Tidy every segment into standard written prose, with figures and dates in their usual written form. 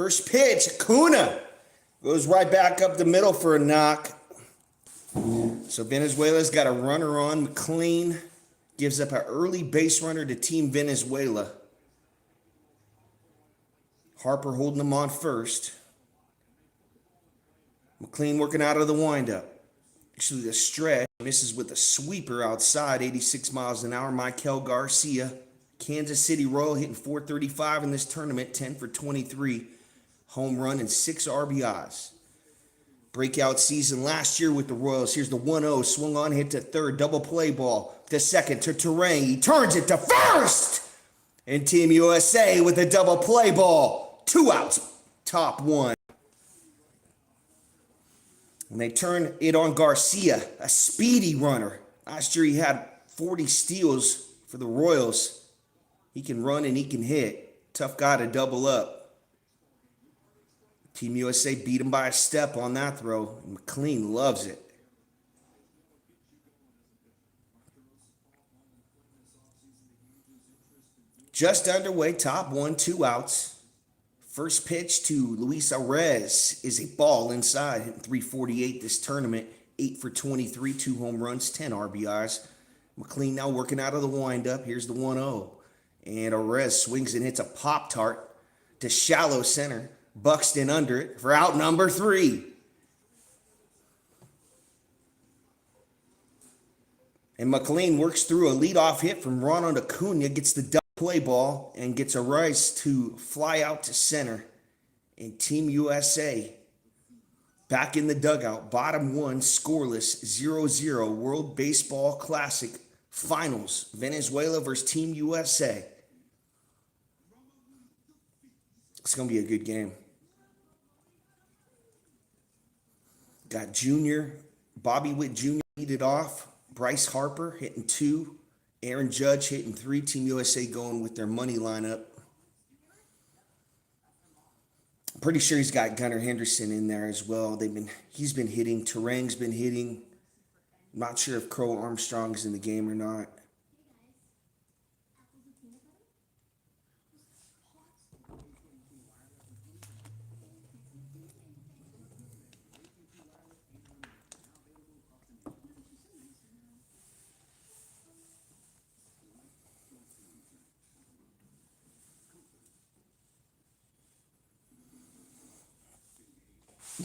First pitch, Acuna goes right back up the middle for a knock. So Venezuela's got a runner on. McLean gives up an early base runner to Team Venezuela. Harper holding him on first. McLean working out of the windup. Actually, the stretch misses with a sweeper outside, 86 miles an hour. Michael Garcia, Kansas City Royal, hitting .435 in this tournament, 10 for 23. Home run and 6 RBIs. Breakout season last year with the Royals. Here's the 1-0, swung on, hit to third, double play ball. To second, to Terang. He turns it to first! And Team USA with a double play ball. 2 outs, top 1. And they turn it on Garcia, a speedy runner. Last year he had 40 steals for the Royals. He can run and he can hit. Tough guy to double up. Team USA beat him by a step on that throw. McLean loves it. Just underway, top 1, 2 outs. First pitch to Luis Arez is a ball inside, hitting .348 this tournament, 8 for 23, 2 home runs, 10 RBIs. McLean now working out of the windup. Here's the 1-0. And Arez swings and hits a Pop-Tart to shallow center. Buxton under it for out number 3. And McLean works through a leadoff hit from Ronald Acuna, gets the double play ball, and gets Arez to fly out to center. And Team USA back in the dugout, bottom 1, scoreless, 0-0, World Baseball Classic Finals, Venezuela versus Team USA. It's going to be a good game. Got Junior, Bobby Witt Jr. leaded off. Bryce Harper hitting 2. Aaron Judge hitting 3. Team USA going with their money lineup. I'm pretty sure he's got Gunnar Henderson in there as well. He's been hitting. Terang's been hitting. I'm not sure if Crow Armstrong's in the game or not.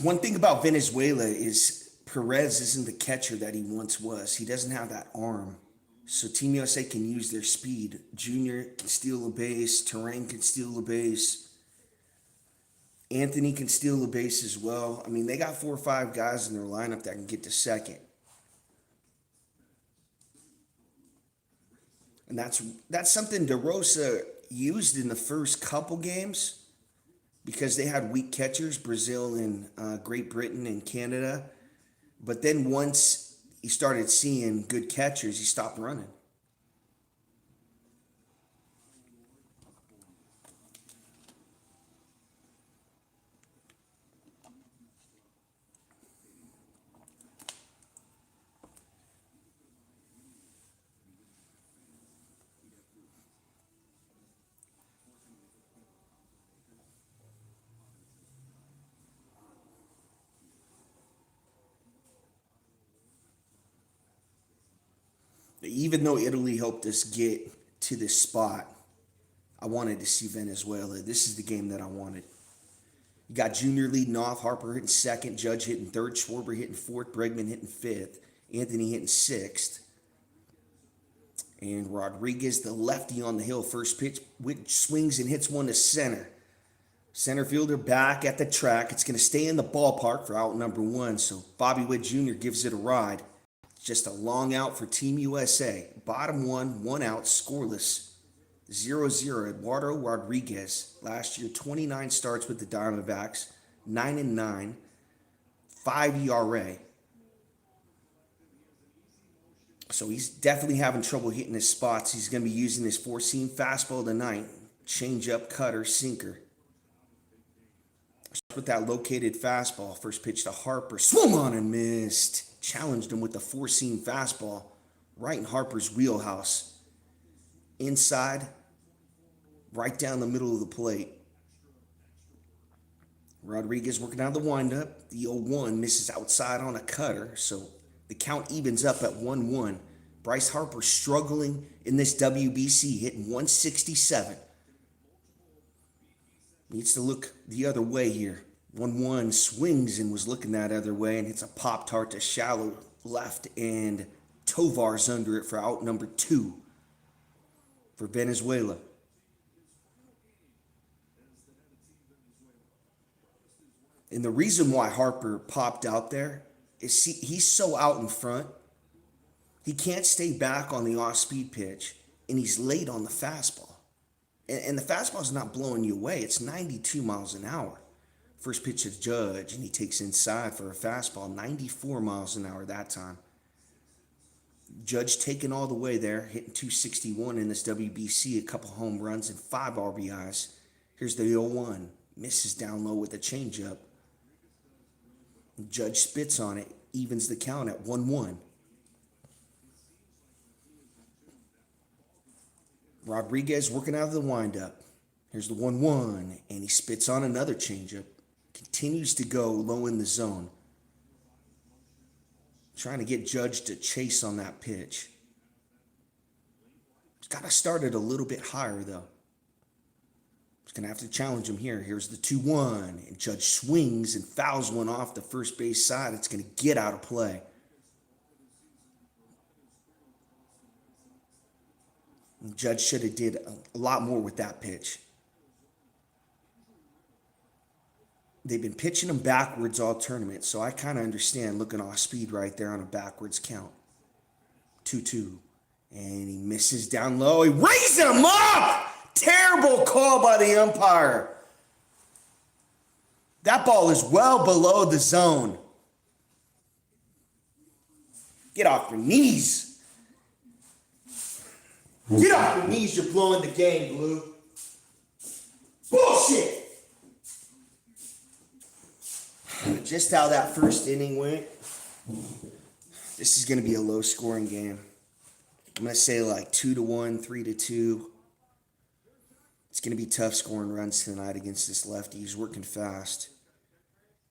One thing about Venezuela is Perez isn't the catcher that he once was. He doesn't have that arm. So Team USA can use their speed. Junior can steal a base. Terang can steal a base. Anthony can steal a base as well. I mean, they got 4 or 5 guys in their lineup that can get to second. And that's something DeRosa used in the first couple games, because they had weak catchers, Brazil and Great Britain and Canada. But then once he started seeing good catchers, he stopped running. Even though Italy helped us get to this spot, I wanted to see Venezuela. This is the game that I wanted. You got Junior leading off, Harper hitting second, Judge hitting third, Schwarber hitting fourth, Bregman hitting fifth, Anthony hitting sixth. And Rodriguez, the lefty on the hill, first pitch, which swings and hits one to center. Center fielder back at the track. It's going to stay in the ballpark for out number 1. So Bobby Witt Jr. gives it a ride. Just a long out for Team USA. Bottom 1, 1 out, scoreless. 0-0. Eduardo Rodriguez. Last year, 29 starts with the Diamondbacks. 9-9. 5 ERA. So he's definitely having trouble hitting his spots. He's going to be using his 4-seam fastball tonight. Change-up, cutter, sinker. With that located fastball. First pitch to Harper. Swung on and missed. Challenged him with the 4-seam fastball right in Harper's wheelhouse. Inside, right down the middle of the plate. Rodriguez working out the windup. The 0-1 misses outside on a cutter, so the count evens up at 1-1. Bryce Harper struggling in this WBC, hitting 167. Needs to look the other way here. 1-1 swings and was looking that other way and hits a Pop-Tart to shallow left, and Tovar's under it for out number 2 for Venezuela. And the reason why Harper popped out there is he's so out in front, he can't stay back on the off-speed pitch, and he's late on the fastball. And the fastball's not blowing you away. It's 92 miles an hour. First pitch to Judge, and he takes inside for a fastball, 94 miles an hour that time. Judge taking all the way there, hitting 261 in this WBC, a couple home runs and 5 RBIs. Here's the 0-1. Misses down low with a changeup. Judge spits on it, evens the count at 1-1. Rodriguez working out of the windup. Here's the 1-1, and he spits on another changeup. Continues to go low in the zone. Trying to get Judge to chase on that pitch. He's got to start it a little bit higher, though. He's going to have to challenge him here. Here's the 2-1, and Judge swings and fouls one off the first base side. It's going to get out of play. Judge should have did a lot more with that pitch. They've been pitching him backwards all tournament, so I kind of understand looking off speed right there on a backwards count. 2-2. And he misses down low. He raises him up! Terrible call by the umpire. That ball is well below the zone. Get off your knees. Get off your knees, you're blowing the game, Blue. Bullshit! Just how that first inning went, this is going to be a low-scoring game. I'm going to say like 2-1, 3-2. It's going to be tough scoring runs tonight against this lefty. He's working fast.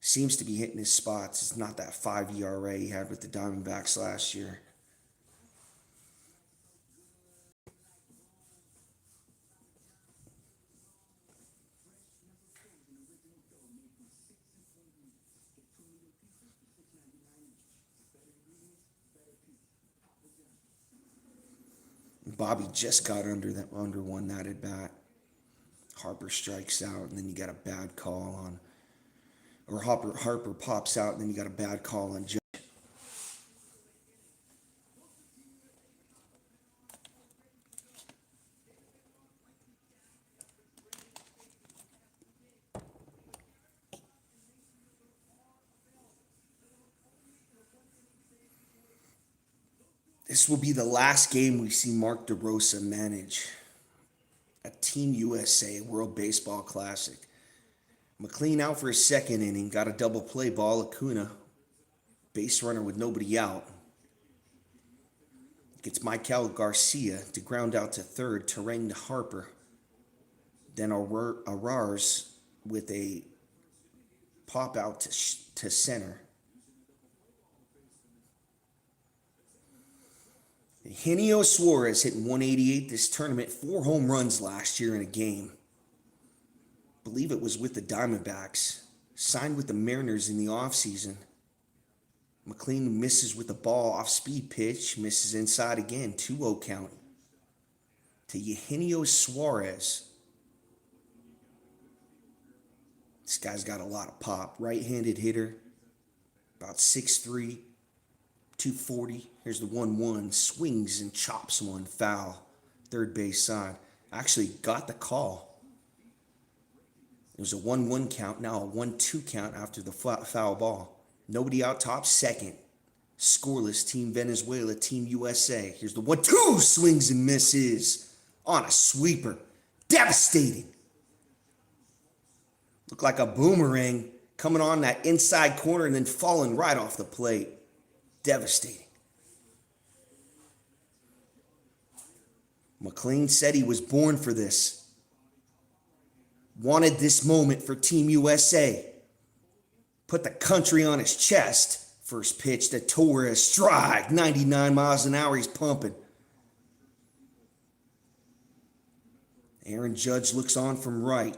Seems to be hitting his spots. It's not that 5 ERA he had with the Diamondbacks last year. Bobby just got under one that at bat. Harper strikes out, and then you got a bad call on, or Harper pops out, and then you got a bad call on Judge. This will be the last game we see Mark DeRosa manage at Team USA World Baseball Classic. McLean out for his second inning, got a double play ball. Acuna, base runner with nobody out. Gets Michael Garcia to ground out to third, Terang to Harper. Then Arars with a pop out to center. Eugenio Suarez hitting 188 this tournament, 4 home runs last year in a game. Believe it was with the Diamondbacks. Signed with the Mariners in the offseason. McLean misses with the ball off speed pitch, misses inside again, 2-0 count to Eugenio Suarez. This guy's got a lot of pop. Right-handed hitter, about 6'3", 240. Here's the 1-1. Swings and chops one foul. Third base side. Actually got the call. It was a 1-1 count. Now a 1-2 count after the foul ball. Nobody out top. Second. Scoreless. Team Venezuela. Team USA. Here's the 1-2. Swings and misses. On a sweeper. Devastating. Looked like a boomerang coming on that inside corner and then falling right off the plate. Devastating. McLean said he was born for this. Wanted this moment for Team USA. Put the country on his chest. First pitch to Torres, strike, 99 miles an hour, he's pumping. Aaron Judge looks on from right.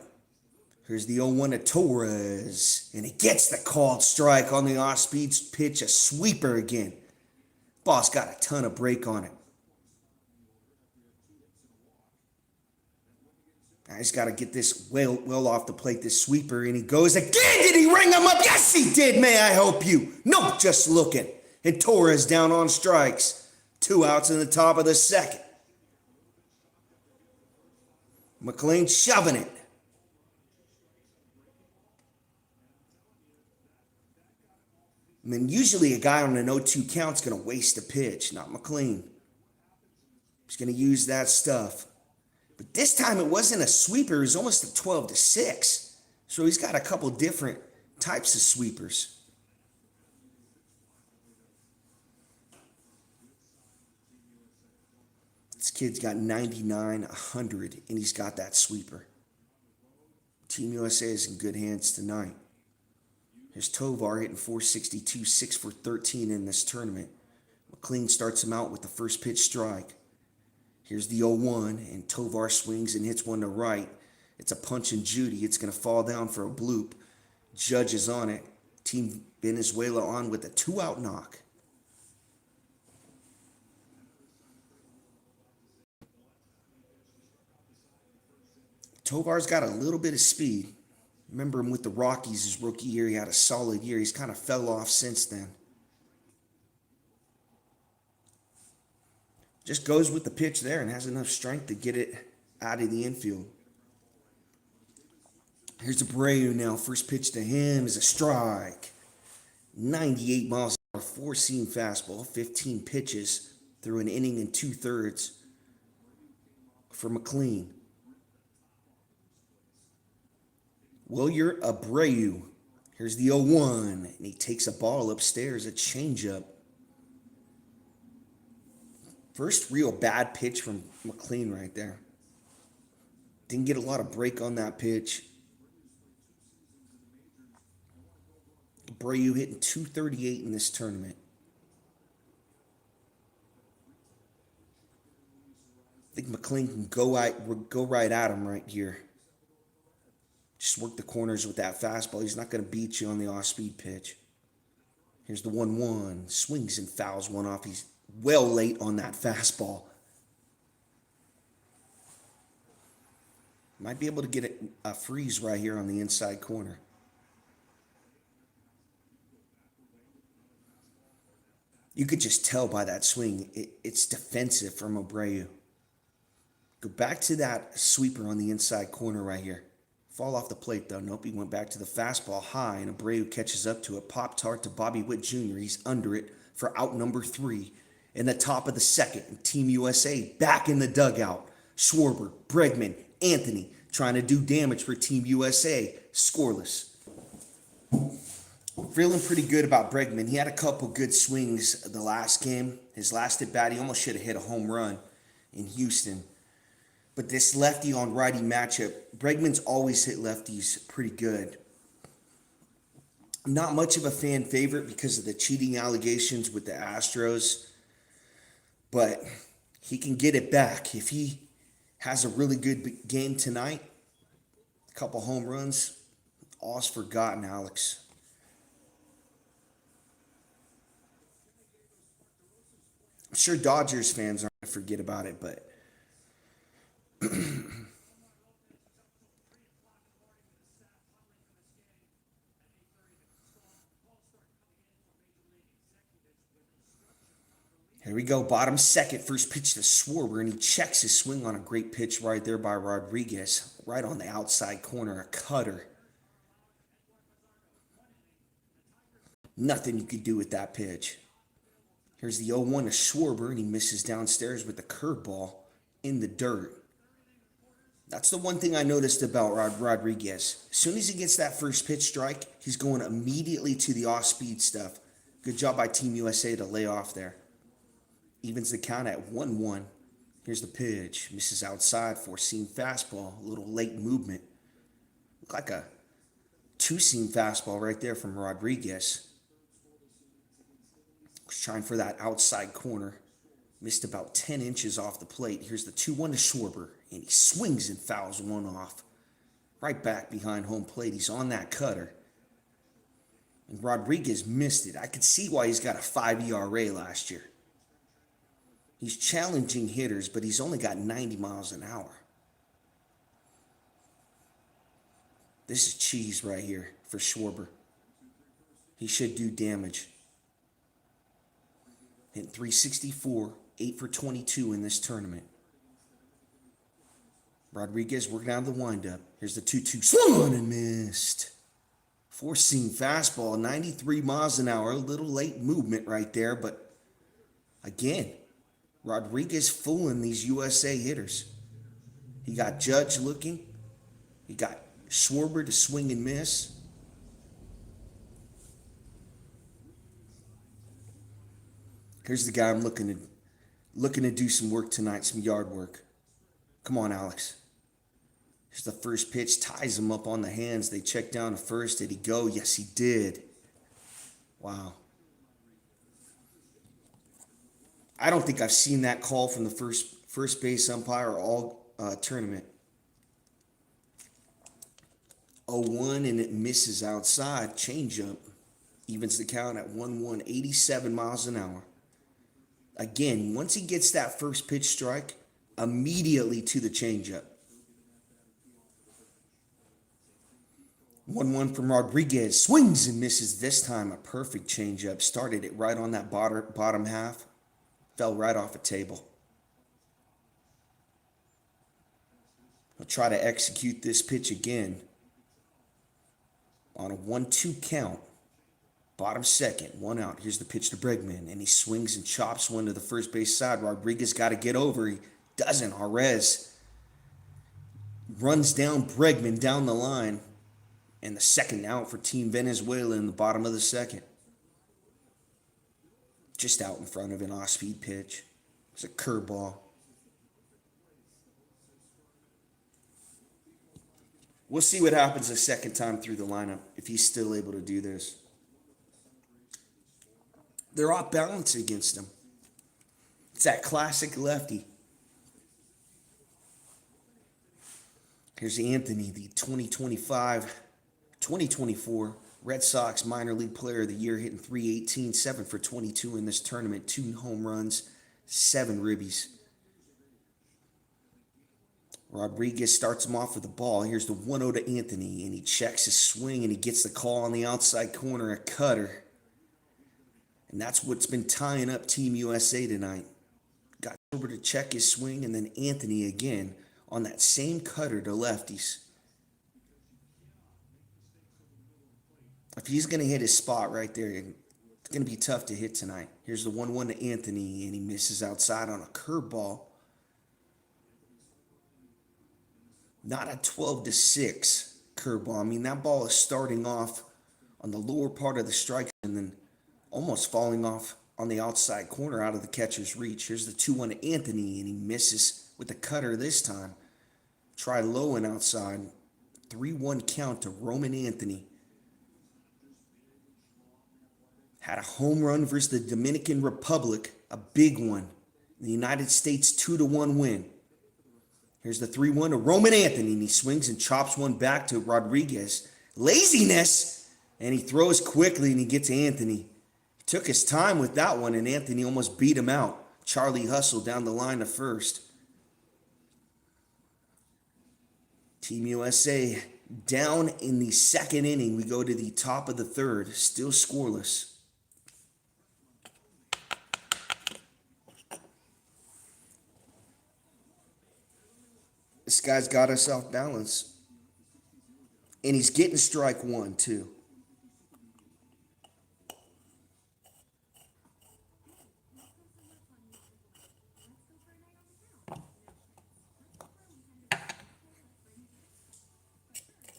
Here's the 0-1 to Torres, and he gets the called strike on the off-speed pitch, a sweeper again. Ball's got a ton of break on it. He's got to get this well off the plate, this sweeper, and he goes again. Did he ring him up? Yes, he did. May I help you? Nope, just looking. And Torres down on strikes. 2 outs in the top of the second. McLean shoving it. I mean, usually a guy on an 0-2 count's going to waste a pitch, not McLean. He's going to use that stuff. But this time it wasn't a sweeper, it was almost a 12-6. So he's got a couple different types of sweepers. This kid's got 99, 100, and he's got that sweeper. Team USA is in good hands tonight. Here's Tovar hitting 462, 6 for 13 in this tournament. McLean starts him out with the first pitch strike. Here's the 0-1, and Tovar swings and hits one to right. It's a punch and Judy. It's going to fall down for a bloop. Judge is on it. Team Venezuela on with a 2-out knock. Tovar's got a little bit of speed. Remember him with the Rockies his rookie year. He had a solid year. He's kind of fell off since then. Just goes with the pitch there and has enough strength to get it out of the infield. Here's Abreu now. First pitch to him is a strike. 98 miles an hour, 4-seam fastball, 15 pitches through an inning and 2/3 for McLean. Wilyer Abreu. Here's the 0-1, and he takes a ball upstairs, a changeup. First real bad pitch from McLean right there. Didn't get a lot of break on that pitch. Abreu hitting 238 in this tournament. I think McLean can go right at him right here. Just work the corners with that fastball. He's not going to beat you on the off-speed pitch. Here's the 1-1. Swings and fouls one off. He's well late on that fastball. Might be able to get a freeze right here on the inside corner. You could just tell by that swing, it's defensive from Abreu. Go back to that sweeper on the inside corner right here. Fall off the plate, though. Nope, he went back to the fastball high, and Abreu catches up to it. Pop-tart to Bobby Witt Jr. He's under it for out number 3. In the top of the second, Team USA back in the dugout. Schwarber, Bregman, Anthony trying to do damage for Team USA. Scoreless. Feeling pretty good about Bregman. He had a couple good swings the last game. His last at bat, he almost should have hit a home run in Houston. But this lefty on righty matchup, Bregman's always hit lefties pretty good. Not much of a fan favorite because of the cheating allegations with the Astros. But he can get it back. If he has a really good game tonight, a couple home runs, all's forgotten, Alex. I'm sure Dodgers fans aren't going to forget about it, but here we go, bottom second, first pitch to Schwarber, and he checks his swing on a great pitch right there by Rodriguez, right on the outside corner, a cutter. Nothing you could do with that pitch. Here's the 0-1 to Schwarber, and he misses downstairs with the curveball in the dirt. That's the one thing I noticed about Rodriguez. As soon as he gets that first pitch strike, he's going immediately to the off-speed stuff. Good job by Team USA to lay off there. Evens the count at 1-1. Here's the pitch. Misses outside, 4-seam fastball. A little late movement. Looked like a Two-seam fastball right there from Rodriguez. Was trying for that outside corner. Missed about 10 inches off the plate. Here's the 2-1 to Schwarber, and he swings and fouls one off. Right back behind home plate. He's on that cutter. And Rodriguez missed it. I could see why he's got a 5 ERA last year. He's challenging hitters, but he's only got 90 miles an hour. This is cheese right here for Schwarber. He should do damage. Hitting 364, 8 for 22 in this tournament. Rodriguez working out of the windup. Here's the 2-2. Swung and missed. Four-seam fastball, 93 miles an hour. A little late movement right there, but again, Rodriguez fooling these USA hitters. He got Judge looking. He got Schwarber to swing and miss. Here's the guy I'm looking to do some work tonight, some yard work. Come on, Alex. Here's the first pitch, ties him up on the hands. They check down to first. Did he go? Yes, he did. Wow. I don't think I've seen that call from the first base umpire all tournament. 0-1, and it misses outside. Changeup evens the count at 1-1, 87 miles an hour. Again, once he gets that first pitch strike, immediately to the changeup. 1-1 from Rodriguez. Swings and misses this time. A perfect changeup. Started it right on that bottom half. Fell right off a table. He'll try to execute this pitch again. On a 1-2 count. Bottom second, one out. Here's the pitch to Bregman, and he swings and chops one to the first base side. Rodriguez got to get over. He doesn't. Arez runs down Bregman down the line, and the second out for Team Venezuela in the bottom of the second. Just out in front of an off-speed pitch. It's a curveball. We'll see what happens a second time through the lineup if he's still able to do this. They're off balance against him. It's that classic lefty. Here's Anthony, the 2024 Red Sox minor league player of the year, hitting .318, 7 for 22 in this tournament, 2 home runs, 7 ribbies. Rodriguez starts him off with the ball. Here's the 1-0 to Anthony, and he checks his swing, and he gets the call on the outside corner, a cutter. And that's what's been tying up Team USA tonight. Got over to check his swing, and then Anthony again on that same cutter to lefties. If he's going to hit his spot right there, it's going to be tough to hit tonight. Here's the 1-1 to Anthony, and he misses outside on a curveball. Not a 12-6 curveball. I mean, that ball is starting off on the lower part of the strike and then almost falling off on the outside corner out of the catcher's reach. Here's the 2-1 to Anthony, and he misses with the cutter this time. Try low and outside. 3-1 count to Roman Anthony. Had a home run versus the Dominican Republic, a big one. The United States 2-1 win. Here's the 3-1 to Roman Anthony, and he swings and chops one back to Rodriguez. Laziness, and he throws quickly, and he gets Anthony. He took his time with that one, and Anthony almost beat him out. Charlie Hustle down the line to first. Team USA down in the second inning. We go to the top of the third, still scoreless. This guy's got us off balance. And he's getting strike one, too.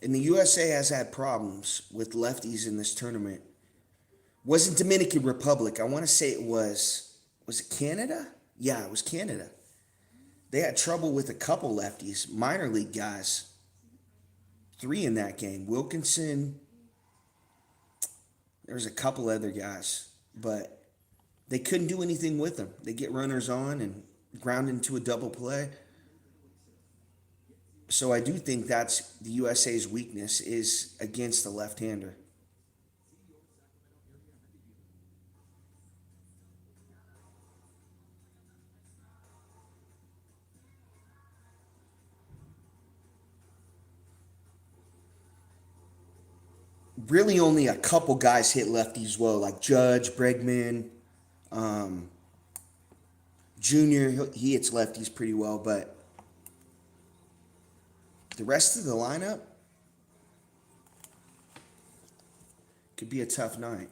And the USA has had problems with lefties in this tournament. Wasn't Dominican Republic. I want to say it was it Canada? Yeah, it was Canada. They had trouble with a couple lefties, minor league guys. 3 in that game. Wilkinson, There's a couple other guys, but they couldn't do anything with them. They get runners on and ground into a double play. So I do think that's the USA's weakness is against the left-hander. Really only a couple guys hit lefties well, like Judge, Bregman, um, Junior. He hits lefties pretty well, but the rest of the lineup could be a tough night.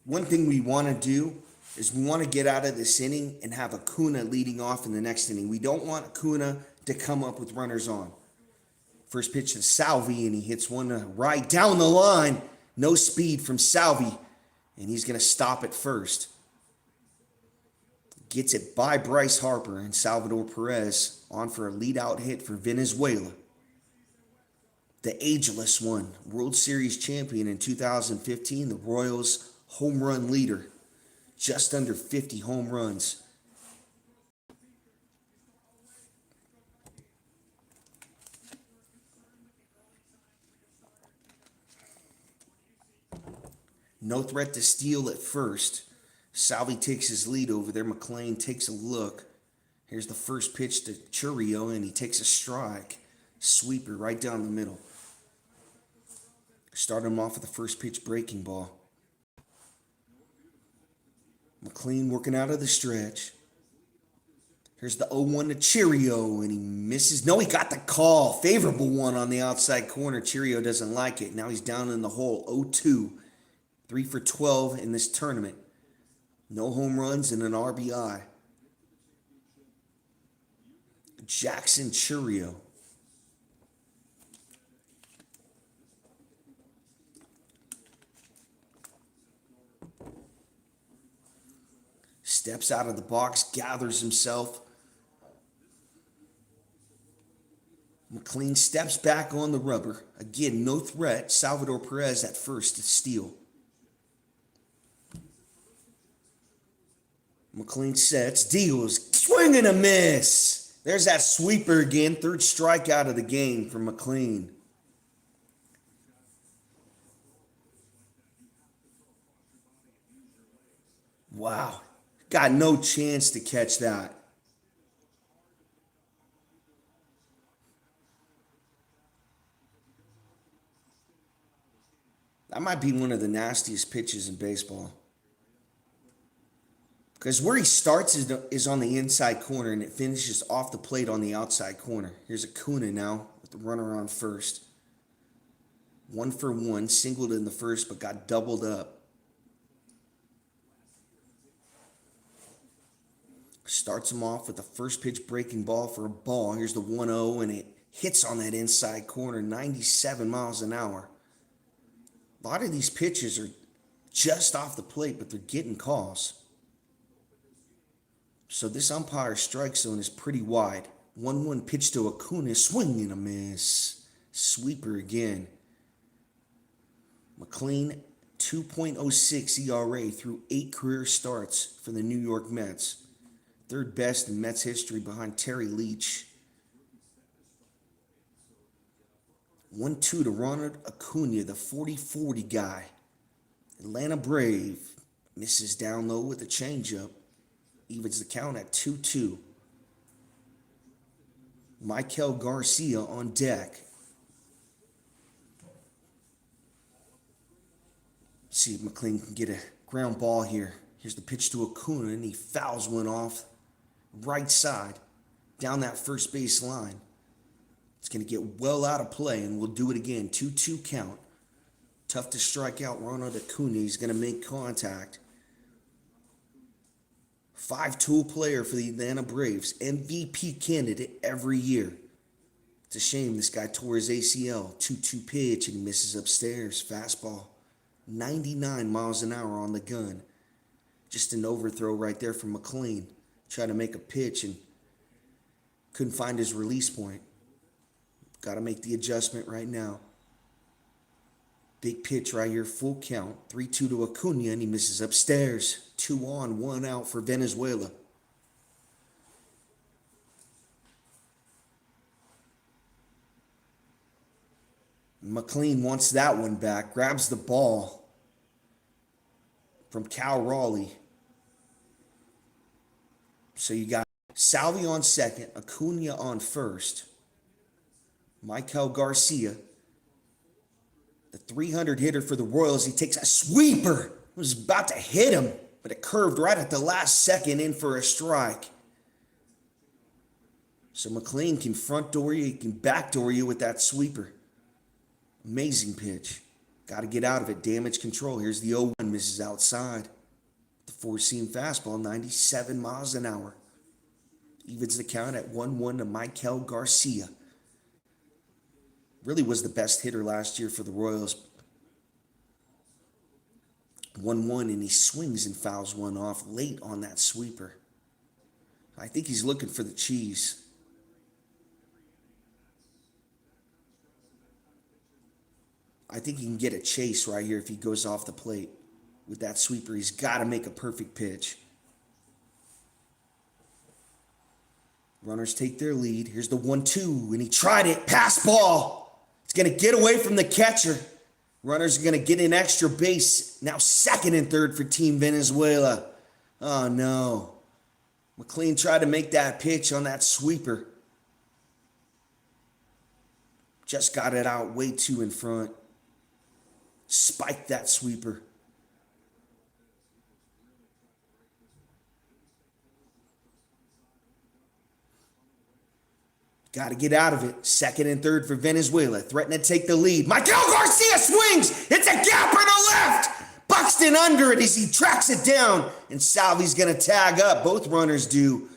One thing we want to do is we want to get out of this inning and have Acuna leading off in the next inning. We don't want Acuna to come up with runners on. First pitch to Salvi, and he hits one right down the line. No speed from Salvi, and he's going to stop at first. Gets it by Bryce Harper, and Salvador Perez on for a lead-out hit for Venezuela. The ageless one, World Series champion in 2015, the Royals home run leader, just under 50 home runs. No threat to steal at first. Salvi takes his lead over there. McLean takes a look. Here's the first pitch to Chourio, and he takes a strike. Sweeper right down the middle. Start him off with the first pitch breaking ball. McLean working out of the stretch. Here's the 0-1 to Chourio, and he misses. No, he got the call. Favorable one on the outside corner. Chourio doesn't like it. Now he's down in the hole. 0-2. 3 for 12 in this tournament. No home runs and an RBI. Jackson Chourio. Steps out of the box, gathers himself. McLean steps back on the rubber. Again, no threat. Salvador Perez at first to steal. McLean sets, deals, swing and a miss. There's that sweeper again. Third strikeout of the game for McLean. Wow. Got no chance to catch that. That might be one of the nastiest pitches in baseball. Because where he starts is on the inside corner, and it finishes off the plate on the outside corner. Here's Acuna now with the runner on first. 1 for 1, singled in the first, but got doubled up. Starts him off with the first pitch breaking ball for a ball. Here's the 1-0, and it hits on that inside corner, 97 miles an hour. A lot of these pitches are just off the plate, but they're getting calls. So this umpire's strike zone is pretty wide. 1-1 pitch to Acuna, swing and a miss. Sweeper again. McLean, 2.06 ERA through 8 career starts for the New York Mets. Third best in Mets history behind Terry Leach. 1-2 to Ronald Acuna, the 40-40 guy. Atlanta Brave misses down low with a changeup. Evens the count at 2-2. Michael Garcia on deck. See if McLean can get a ground ball here. Here's the pitch to Acuna, and he fouls one off right side down that first base line. It's going to get well out of play, and we'll do it again. 2-2 count. Tough to strike out Ronald Acuna. He's going to make contact. 5-tool player for the Atlanta Braves. MVP candidate every year. It's a shame this guy tore his ACL. 2-2 pitch, and he misses upstairs. Fastball. 99 miles an hour on the gun. Just an overthrow right there from McLean. Tried to make a pitch and couldn't find his release point. Got to make the adjustment right now. Big pitch right here, full count. 3-2 to Acuna, and he misses upstairs. 2 on, 1 out for Venezuela. McLean wants that one back. Grabs the ball from Cal Raleigh. So you got Salvi on second, Acuna on first. Michael Garcia, the 300 hitter for the Royals. He takes a sweeper. Was about to hit him, but it curved right at the last second in for a strike. So McLean can front door you, he can backdoor you with that sweeper. Amazing pitch. Got to get out of it. Damage control. Here's the 0-1. Misses outside. The four-seam fastball, 97 miles an hour. Evens the count at 1-1 to Michael Garcia. Really was the best hitter last year for the Royals. 1-1, and he swings and fouls one off late on that sweeper. I think he's looking for the cheese. I think he can get a chase right here if he goes off the plate. With that sweeper, he's got to make a perfect pitch. Runners take their lead. Here's the 1-2, and he tried it. Pass ball. It's going to get away from the catcher. Runners are going to get an extra base. Now second and third for Team Venezuela. Oh, no. McLean tried to make that pitch on that sweeper. Just got it out way too in front. Spiked that sweeper. Got to get out of it. Second and third for Venezuela. Threatening to take the lead. Michael Garcia swings. It's a gapper to left. Buxton under it as he tracks it down. And Salvi's going to tag up. Both runners do.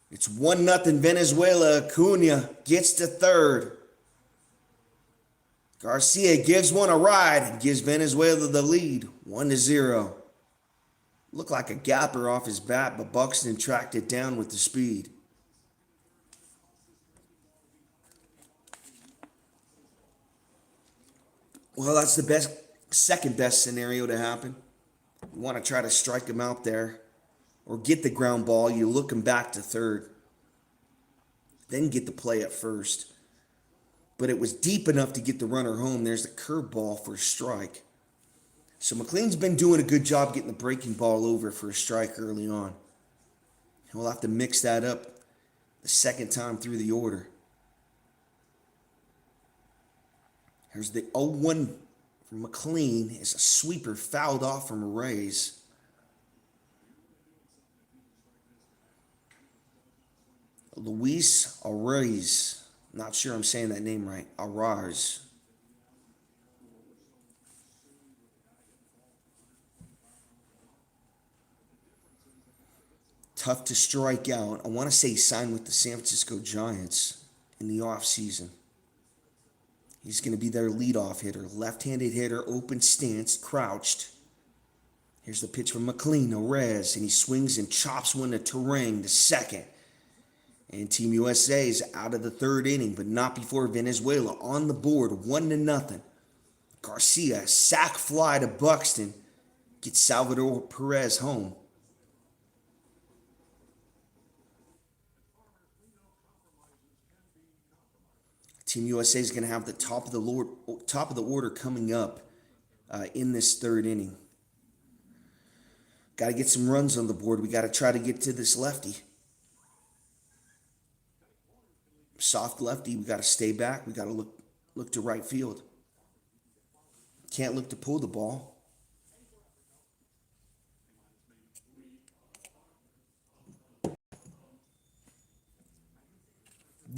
It's 1-0 Venezuela. Acuna gets to third. Garcia gives one a ride and gives Venezuela the lead. 1-0. Looked like a gapper off his bat, but Buxton tracked it down with the speed. Well, that's the second best scenario to happen. You want to try to strike him out there or get the ground ball. You look him back to third. Then get the play at first. But it was deep enough to get the runner home. There's the curveball for a strike. So McLean's been doing a good job getting the breaking ball over for a strike early on. We'll have to mix that up the second time through the order. Here's the 0-1 from McLean. It's a sweeper fouled off from a raise. Luis Arraez. Not sure I'm saying that name right. Arraez. Tough to strike out. I want to say he signed with the San Francisco Giants in the offseason. He's going to be their leadoff hitter. Left-handed hitter, open stance, crouched. Here's the pitch from McLean, Arraez, and he swings and chops one to Terang, the second. And Team USA is out of the third inning, but not before Venezuela on the board, 1-0. Garcia, sac fly to Buxton, gets Salvador Perez home. Team USA is going to have the top of the order coming up in this third inning. Got to get some runs on the board. We got to try to get to this lefty. Soft lefty. We got to stay back. We got to look to right field. Can't look to pull the ball.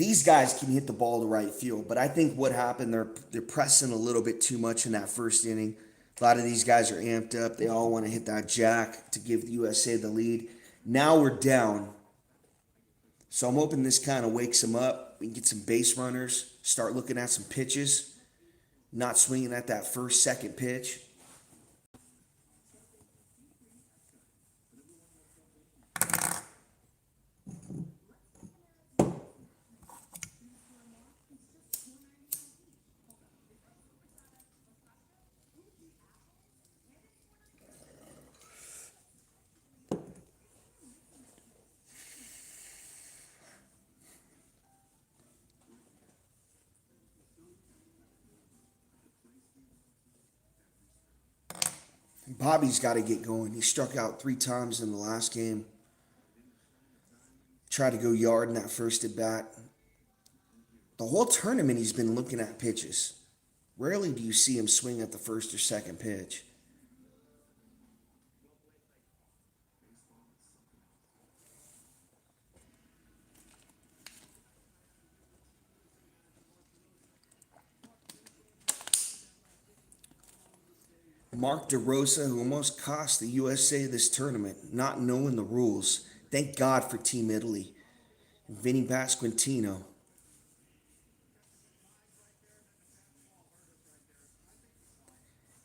these guys can hit the ball to right field, but I think what happened, they're pressing a little bit too much in that first inning. A lot of these guys are amped up. They all want to hit that jack to give the USA the lead. Now we're down. So I'm hoping this kind of wakes them up. We can get some base runners, start looking at some pitches, not swinging at that first, second pitch. Bobby's got to get going. He struck out 3 times in the last game. Tried to go yard in that first at bat. The whole tournament he's been looking at pitches. Rarely do you see him swing at the first or second pitch. Mark DeRosa, who almost cost the USA this tournament, not knowing the rules. Thank God for Team Italy. And Vinny Pasquantino.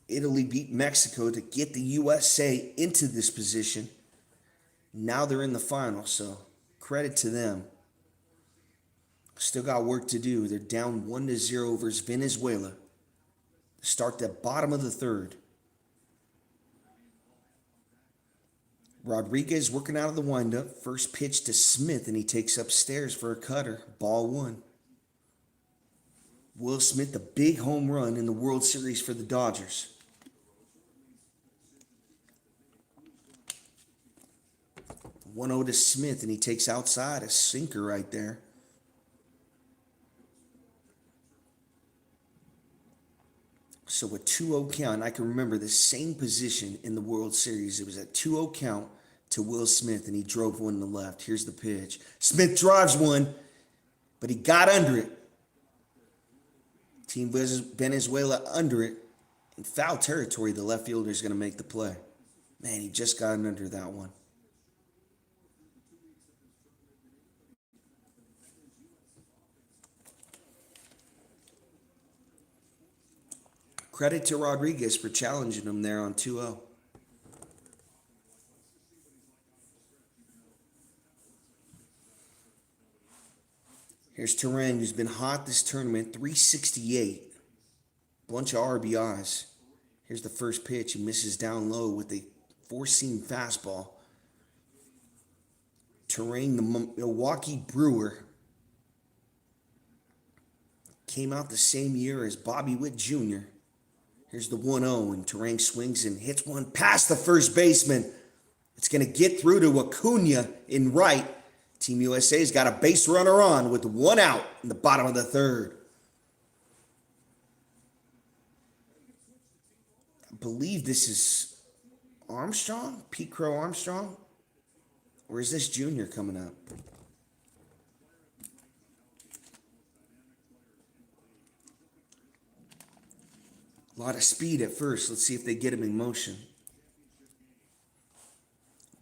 Italy beat Mexico to get the USA into this position. Now they're in the final, so credit to them. Still got work to do. They're down 1-0 versus Venezuela. Start the bottom of the third. Rodriguez working out of the windup. First pitch to Smith, and he takes upstairs for a cutter. Ball 1. Will Smith, the big home run in the World Series for the Dodgers. One 0 to Smith, and he takes outside a sinker right there. So a 2-0 count. I can remember the same position in the World Series. It was a 2-0 count to Will Smith, and he drove one to the left. Here's the pitch. Smith drives one, but he got under it. Team Venezuela under it. In foul territory, the left fielder is going to make the play. Man, he just got under that one. Credit to Rodriguez for challenging him there on 2-0. Here's Turang, who's been hot this tournament, 368. Bunch of RBIs. Here's the first pitch. He misses down low with a four-seam fastball. Turang, the Milwaukee Brewer, came out the same year as Bobby Witt Jr. Here's the 1-0, and Turang swings and hits one past the first baseman. It's going to get through to Acuna in right. Team USA's got a base runner on with 1 out in the bottom of the third. I believe this is Armstrong, Pete Crow Armstrong, or is this Junior coming up? A lot of speed at first. Let's see if they get him in motion.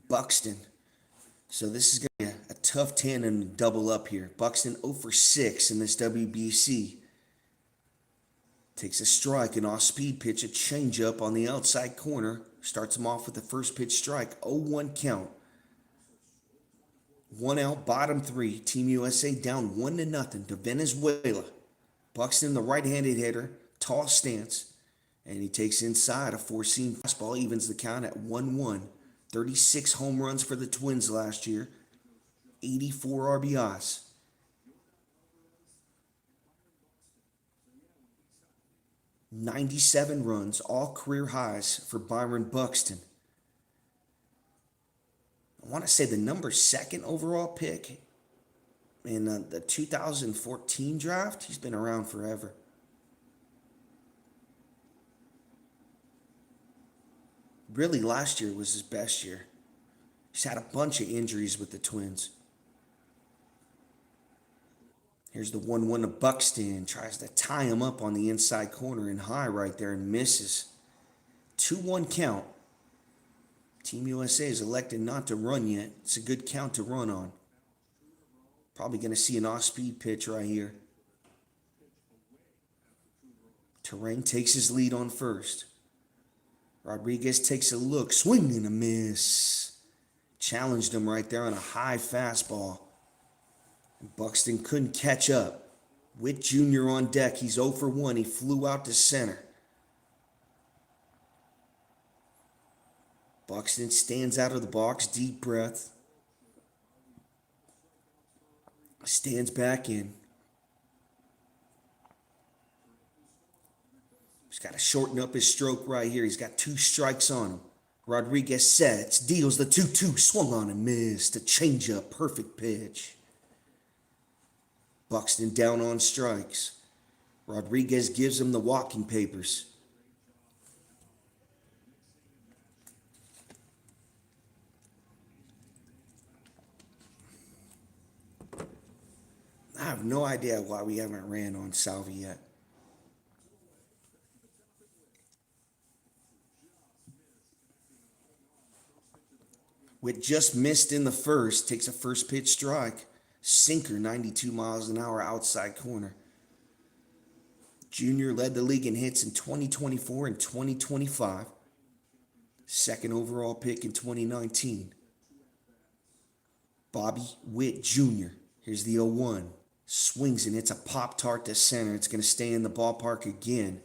Buxton. So this is going to be a tough tandem to double up here. Buxton 0 for 6 in this WBC. Takes a strike, an off-speed pitch, a changeup on the outside corner. Starts him off with the first pitch strike. 0-1 count. 1 out, bottom 3. Team USA down 1-0 to Venezuela. Buxton, the right-handed hitter, tall stance. And he takes inside a four-seam fastball, evens the count at 1-1. 36 home runs for the Twins last year. 84 RBIs. '97 runs, all career highs for Byron Buxton. I want to say the number 2nd overall pick in the 2014 draft. He's been around forever. Really, last year was his best year. He's had a bunch of injuries with the Twins. Here's the 1-1 to Buxton. Tries to tie him up on the inside corner and high right there and misses. 2-1 count. Team USA is elected not to run yet. It's a good count to run on. Probably going to see an off-speed pitch right here. Terrain takes his lead on first. Rodriguez takes a look. Swing and a miss. Challenged him right there on a high fastball. Buxton couldn't catch up. Witt Jr. on deck. He's 0 for 1. He flew out to center. Buxton stands out of the box. Deep breath. Stands back in. He's got to shorten up his stroke right here. He's got 2 strikes on him. Rodriguez sets. Deals the 2-2. Swung on and missed. A changeup. Perfect pitch. Buxton down on strikes. Rodriguez gives him the walking papers. I have no idea why we haven't ran on Salvi yet. Witt just missed in the first. Takes a first pitch strike. Sinker, 92 miles an hour outside corner. Junior led the league in hits in 2024 and 2025. Second overall pick in 2019. Bobby Witt Jr. Here's the 0-1. Swings and hits a Pop-Tart to center. It's going to stay in the ballpark again.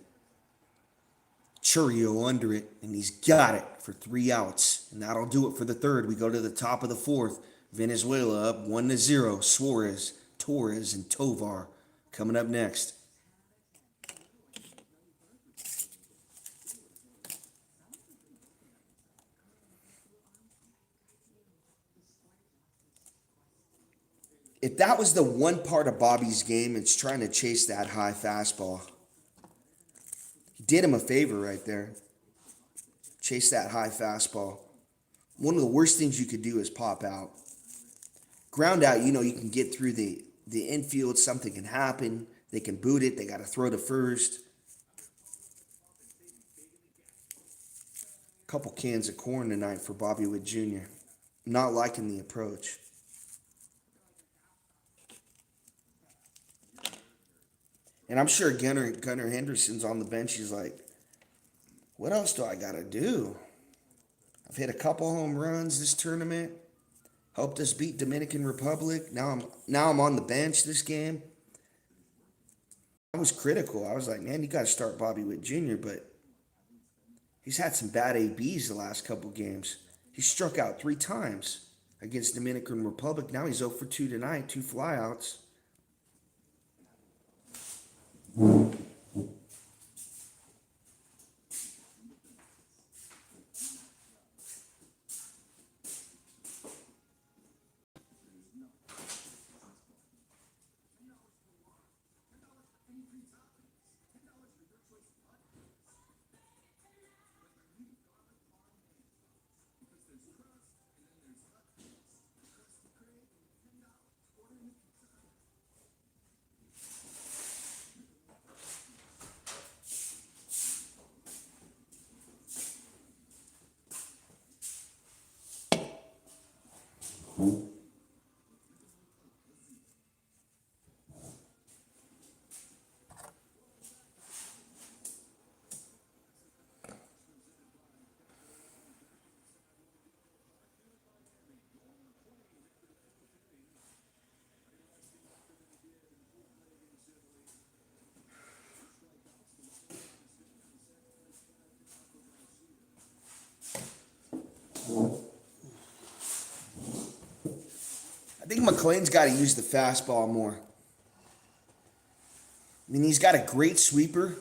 Churio under it, and he's got it for 3 outs. And that'll do it for the third. We go to the top of the fourth. Venezuela up 1-0. Suarez, Torres, and Tovar coming up next. If that was the one part of Bobby's game, it's trying to chase that high fastball. He did him a favor right there. Chase that high fastball. One of the worst things you could do is pop out. Ground out, you can get through the infield. Something can happen. They can boot it. They got to throw to first. Couple cans of corn tonight for Bobby Witt Jr. Not liking the approach. And I'm sure Gunnar Henderson's on the bench. He's like, what else do I got to do? I've hit a couple home runs this tournament. Helped us beat Dominican Republic. Now I'm on the bench this game. I was critical. I was like, man, you got to start Bobby Witt Jr., but he's had some bad ABs the last couple games. He struck out 3 times against Dominican Republic. Now he's 0 for 2 tonight, 2 flyouts. I think McLean's got to use the fastball more. I mean, he's got a great sweeper.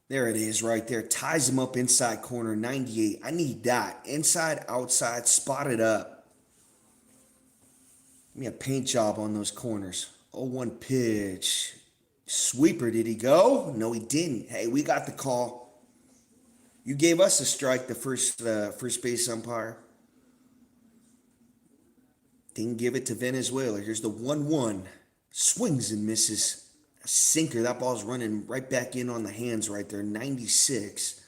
There it is right there. Ties him up inside corner, 98. I need that. Inside, outside, spot it up. Give me a paint job on those corners. 0-1 pitch. Sweeper, did he go? No, he didn't. Hey, we got the call. You gave us a strike, the first base umpire. Didn't give it to Venezuela. Here's the 1-1. Swings and misses. A sinker. That ball's running right back in on the hands right there. 96.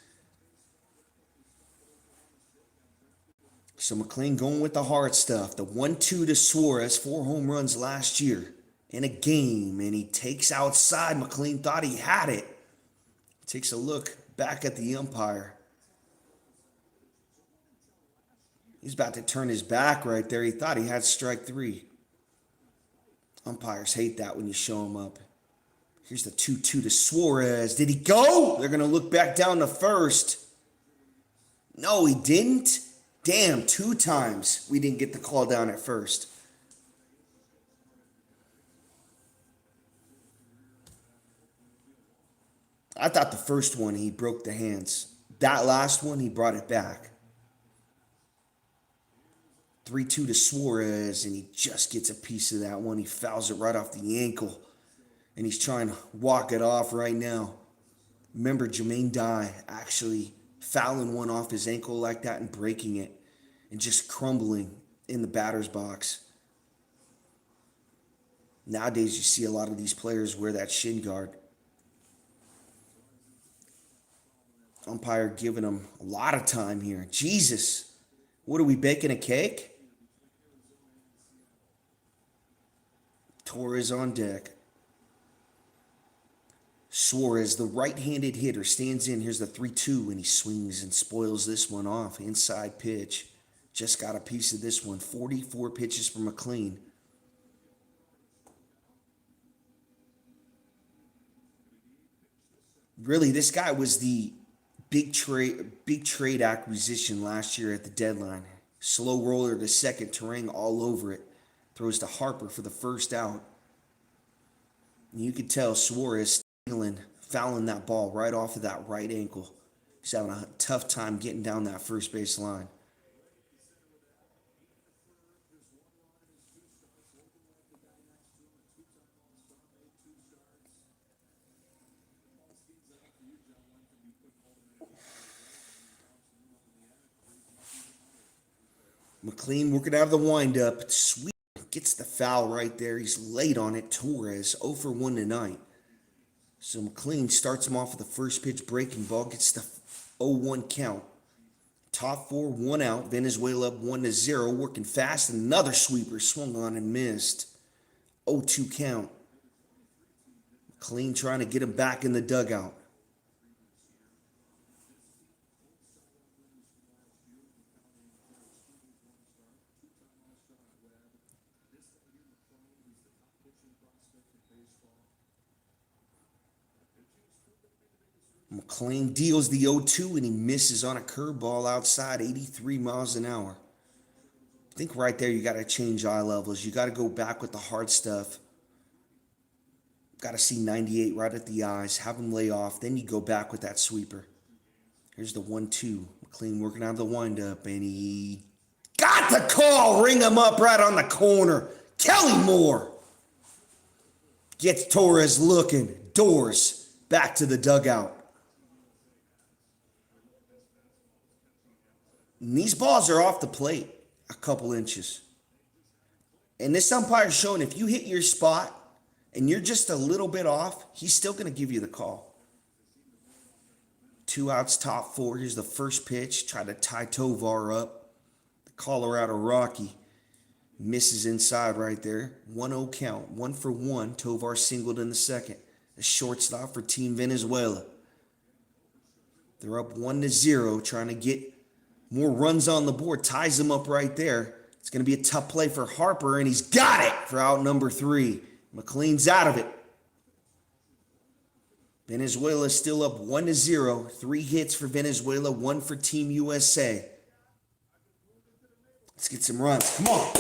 So McLean going with the hard stuff. The 1-2 to Suarez. 4 home runs last year in a game. And he takes outside. McLean thought he had it. Takes a look back at the umpire. He's about to turn his back right there. He thought he had strike 3. Umpires hate that when you show him up. Here's the 2-2 to Suarez. Did he go? They're going to look back down to first. No, he didn't. Damn, 2 times we didn't get the call down at first. I thought the first one he broke the hands. That last one he brought it back. 3-2 to Suarez, and he just gets a piece of that one. He fouls it right off the ankle, and he's trying to walk it off right now. Remember Jermaine Dye actually fouling one off his ankle like that and breaking it and just crumbling in the batter's box. Nowadays, you see a lot of these players wear that shin guard. Umpire giving him a lot of time here. Jesus, what are we, baking a cake? Torres on deck. Suarez, the right-handed hitter, stands in. Here's the 3-2, and he swings and spoils this one off. Inside pitch. Just got a piece of this one. 44 pitches for McLean. Really, this guy was the big trade acquisition last year at the deadline. Slow roller to second, Terang all over it. Throws to Harper for the first out. And you could tell Suarez fouling that ball right off of that right ankle. He's having a tough time getting down that first base line. McLean working out of the windup. Sweet. Gets the foul right there. He's late on it. Torres 0 for 1 tonight. So McLean starts him off with the first pitch breaking ball. Gets the 0-1 count. Top 4, 1 out. Venezuela up 1-0. Working fast. Another sweeper swung on and missed. 0-2 count. McLean trying to get him back in the dugout. McLean deals the 0-2 and he misses on a curveball outside 83 miles an hour. I think right there you got to change eye levels. You got to go back with the hard stuff. Got to see 98 right at the eyes. Have him lay off. Then you go back with that sweeper. Here's the 1-2. McLean working out of the windup and he got the call. Ring him up right on the corner. Kelly Moore gets Torres looking. Doors back to the dugout. And these balls are off the plate a couple inches. And this umpire's showing if you hit your spot and you're just a little bit off, he's still going to give you the call. 2 outs, top 4. Here's the first pitch. Try to tie Tovar up. The Colorado Rocky misses inside right there. 1-0 count. 1 for 1. Tovar singled in the second. The shortstop for Team Venezuela. They're up 1-0, trying to get more runs on the board. Ties them up right there. It's going to be a tough play for Harper, and he's got it for out number 3. McLean's out of it. Venezuela is still up 1-0. 3 hits for Venezuela, 1 for Team USA. Let's get some runs. Come on.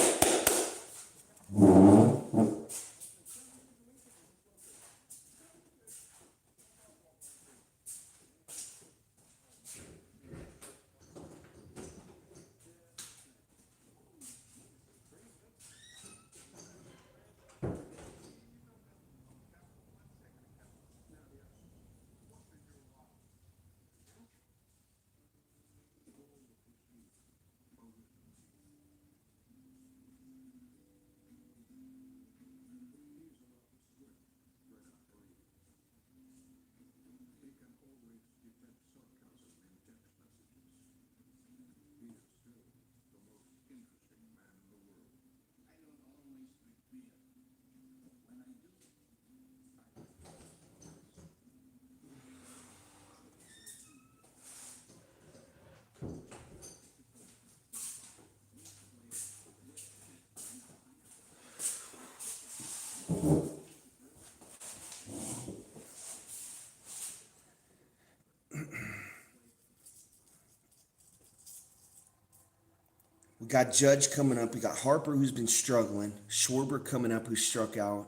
We got Judge coming up. We got Harper, who's been struggling. Schwarber coming up, who struck out.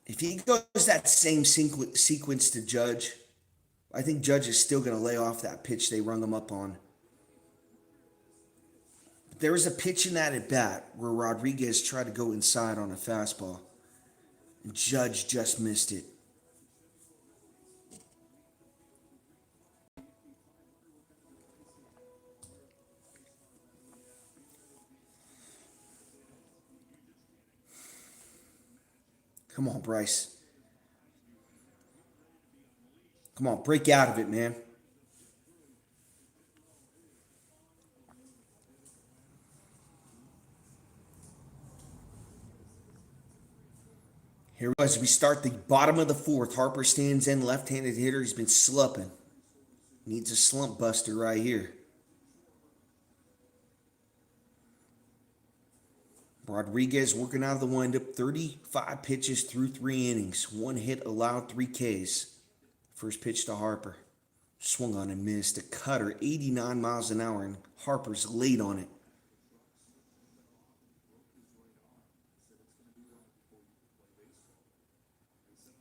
If he goes that same sequence to Judge, I think Judge is still going to lay off that pitch they rung him up on. There was a pitch in that at bat where Rodriguez tried to go inside on a fastball, and Judge just missed it. Come on, Bryce. Come on, break out of it, man. Here we go. As we start the bottom of the fourth, Harper stands in, left-handed hitter. He's been slumping. Needs a slump buster right here. Rodriguez working out of the windup. 35 pitches through 3 innings. 1 hit allowed, 3 Ks. First pitch to Harper. Swung on and missed. A cutter, 89 miles an hour, and Harper's late on it.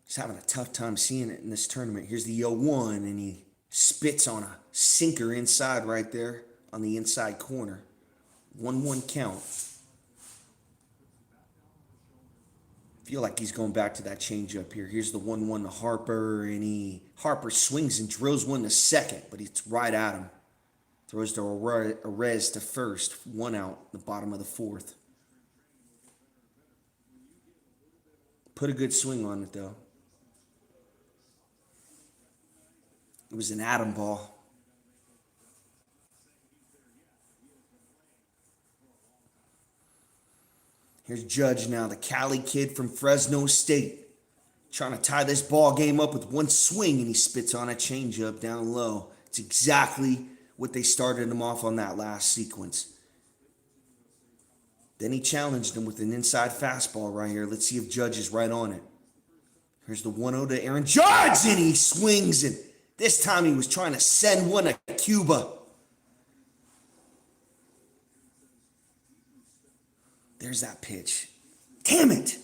He's having a tough time seeing it in this tournament. Here's the 0-1, and he spits on a sinker inside right there on the inside corner. 1-1 count. Feel like he's going back to that changeup here. Here's the 1-1 to Harper, and Harper swings and drills one to second, but it's right at him. Throws to Arez to first. 1 out, the bottom of the fourth. Put a good swing on it, though. It was an atom ball. Here's Judge now, the Cali kid from Fresno State. Trying to tie this ball game up with 1 swing, and he spits on a changeup down low. It's exactly what they started him off on that last sequence. Then he challenged him with an inside fastball right here. Let's see if Judge is right on it. Here's the 1-0 to Aaron Judge, and he swings, and this time he was trying to send one to Cuba. There's that pitch. Damn it!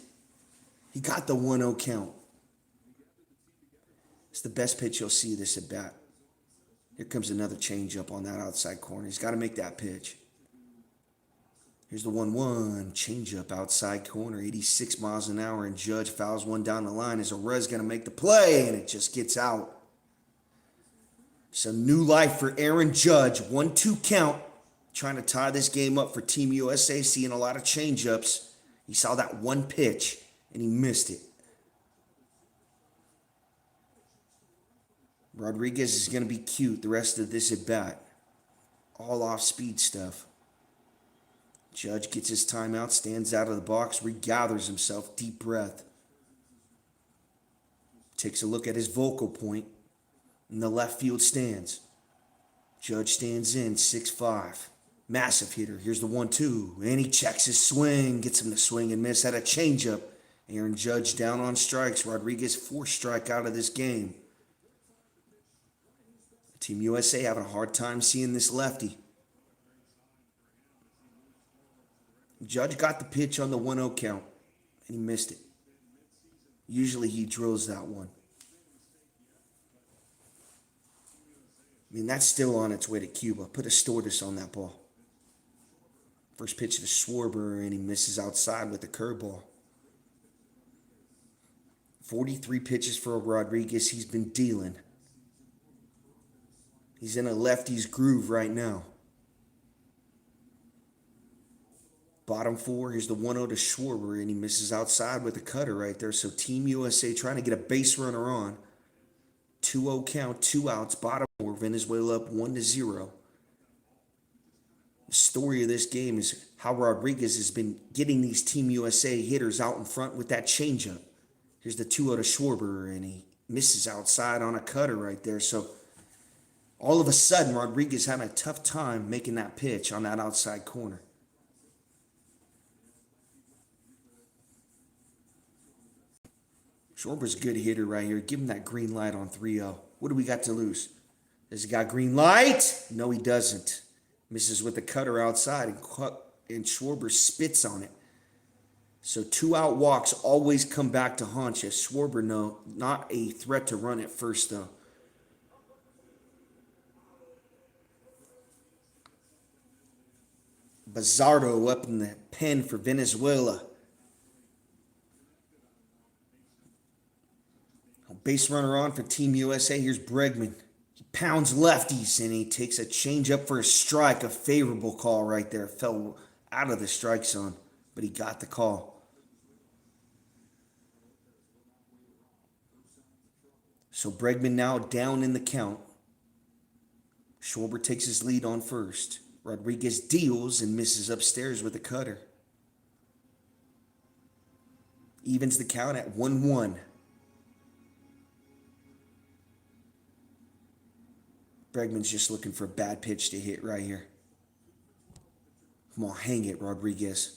He got the 1-0 count. It's the best pitch you'll see this at bat. Here comes another changeup on that outside corner. He's got to make that pitch. Here's the 1-1. Changeup outside corner. 86 miles an hour, and Judge fouls one down the line as Arez going to make the play, and it just gets out. Some new life for Aaron Judge. 1-2 count. Trying to tie this game up for Team USA. Seeing a lot of changeups. He saw that 1 pitch, and he missed it. Rodriguez is going to be cute the rest of this at bat. All off-speed stuff. Judge gets his timeout, stands out of the box, regathers himself, deep breath. Takes a look at his vocal point in the left field stands. Judge stands in, 6'5". Massive hitter. Here's the 1-2, and he checks his swing, gets him to swing and miss at a changeup. Aaron Judge down on strikes. Rodriguez 4th strike out of this game. Team USA having a hard time seeing this lefty. Judge got the pitch on the 1-0 count, and he missed it. Usually he drills that one. I mean, that's still on its way to Cuba. Put a tortoise on that ball. First pitch to Schwarber, and he misses outside with the curveball. 43 pitches for Rodriguez. He's been dealing. He's in a lefty's groove right now. Bottom 4, here's the 1-0 to Schwarber, and he misses outside with a cutter right there. So Team USA trying to get a base runner on. 2-0 count, 2 outs, bottom 4, Venezuela up 1-0. The story of this game is how Rodriguez has been getting these Team USA hitters out in front with that changeup. Here's the 2-0 to Schwarber, and he misses outside on a cutter right there. So all of a sudden, Rodriguez had a tough time making that pitch on that outside corner. Schwarber's a good hitter right here. Give him that green light on 3-0. What do we got to lose? Does he got green light? No, he doesn't. Misses with the cutter outside, and Schwarber spits on it. So 2 out walks always come back to haunt you. Schwarber, no, not a threat to run at first, though. Bizardo up in the pen for Venezuela. Base runner on for Team USA. Here's Bregman. He pounds lefties, and he takes a changeup for a strike. A favorable call right there. Fell out of the strike zone, but he got the call. So Bregman now down in the count. Schwarber takes his lead on first. Rodriguez deals and misses upstairs with a cutter. Evens the count at 1-1. Bregman's just looking for a bad pitch to hit right here. Come on, hang it, Rodriguez.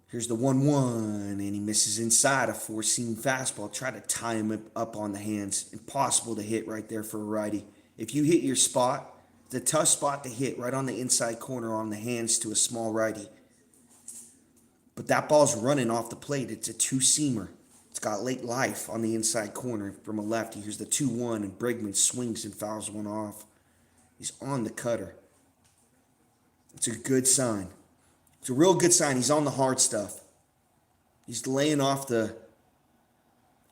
Here's the 1-1, and he misses inside a four-seam fastball. Try to tie him up on the hands. Impossible to hit right there for a righty. If you hit your spot, it's a tough spot to hit right on the inside corner on the hands to a small righty. But that ball's running off the plate. It's a two-seamer. It's got late life on the inside corner from a lefty. Here's the 2-1, and Bregman swings and fouls one off. He's on the cutter. It's a good sign. It's a real good sign. He's on the hard stuff. He's laying off the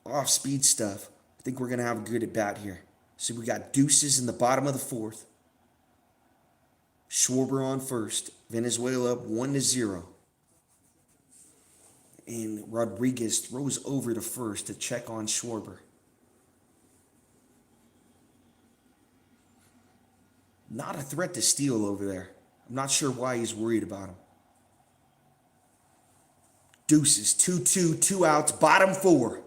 off-speed stuff. I think we're going to have a good at-bat here. So we got deuces in the bottom of the fourth. Schwarber on first. Venezuela up 1-0. And Rodriguez throws over to first to check on Schwarber. Not a threat to steal over there. I'm not sure why he's worried about him. Deuces, 2-2, 2 outs, bottom 4.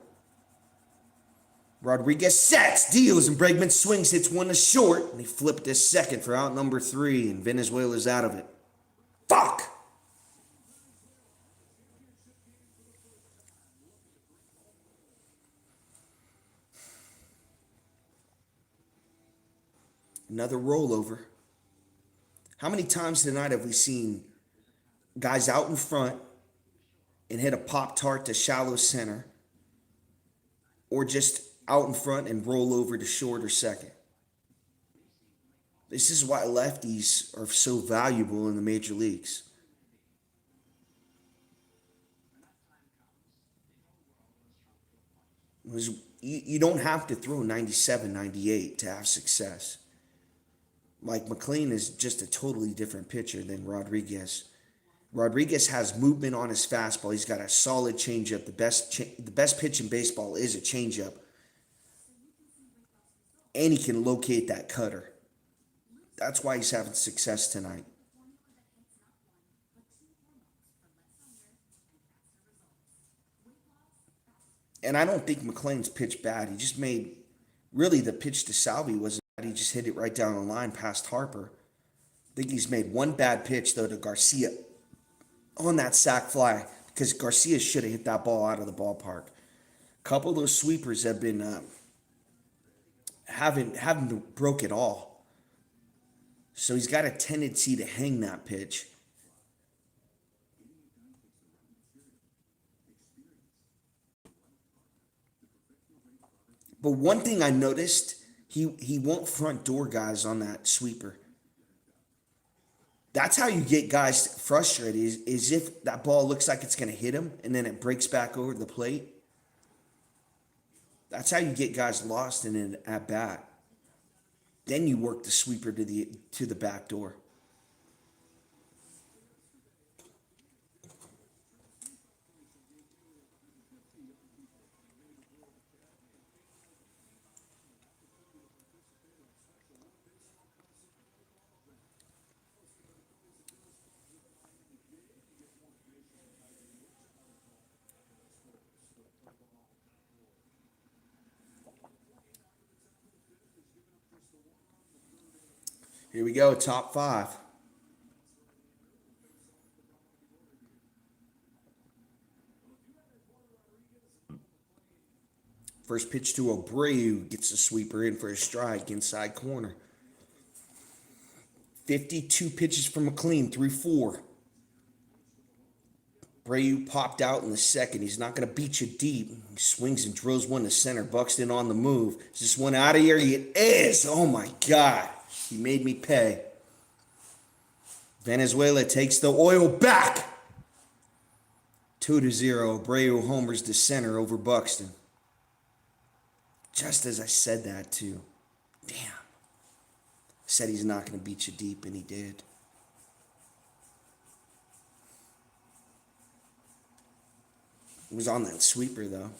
Rodriguez sets, deals, and Bregman swings, hits one to short, and they flip to second for out number 3, and Venezuela's out of it. Fuck! Another rollover. How many times tonight have we seen guys out in front and hit a Pop-Tart to shallow center, or just out in front and roll over to short or second? This is why lefties are so valuable in the major leagues. You don't have to throw 97, 98 to have success. Mike McLean is just a totally different pitcher than Rodriguez. Rodriguez has movement on his fastball. He's got a solid changeup. The best pitch in baseball is a changeup. And he can locate that cutter. That's why he's having success tonight. And I don't think McLean's pitched bad. He just made, really the pitch to Salvi wasn't bad. He just hit it right down the line past Harper. I think he's made one bad pitch, though, to Garcia on that sac fly, because Garcia should have hit that ball out of the ballpark. A couple of those sweepers have been haven't broke at all. So he's got a tendency to hang that pitch. But one thing I noticed, he won't front door guys on that sweeper. That's how you get guys frustrated, is if that ball looks like it's going to hit him and then it breaks back over the plate. That's how you get guys lost in an at-bat. Then you work the sweeper to the back door. Here we go, top 5. First pitch to Abreu, gets the sweeper in for a strike, inside corner. 52 pitches from McLean, 3-4. Abreu popped out in the second. He's not going to beat you deep. He swings and drills one to center. Buxton on the move. Is this one out of here? It is. Oh, my God. He made me pay. Venezuela takes the oil back. 2-0. Abreu homers to center over Buxton. Just as I said that, too. Damn. I said he's not going to beat you deep, and he did. It was on that sweeper, though.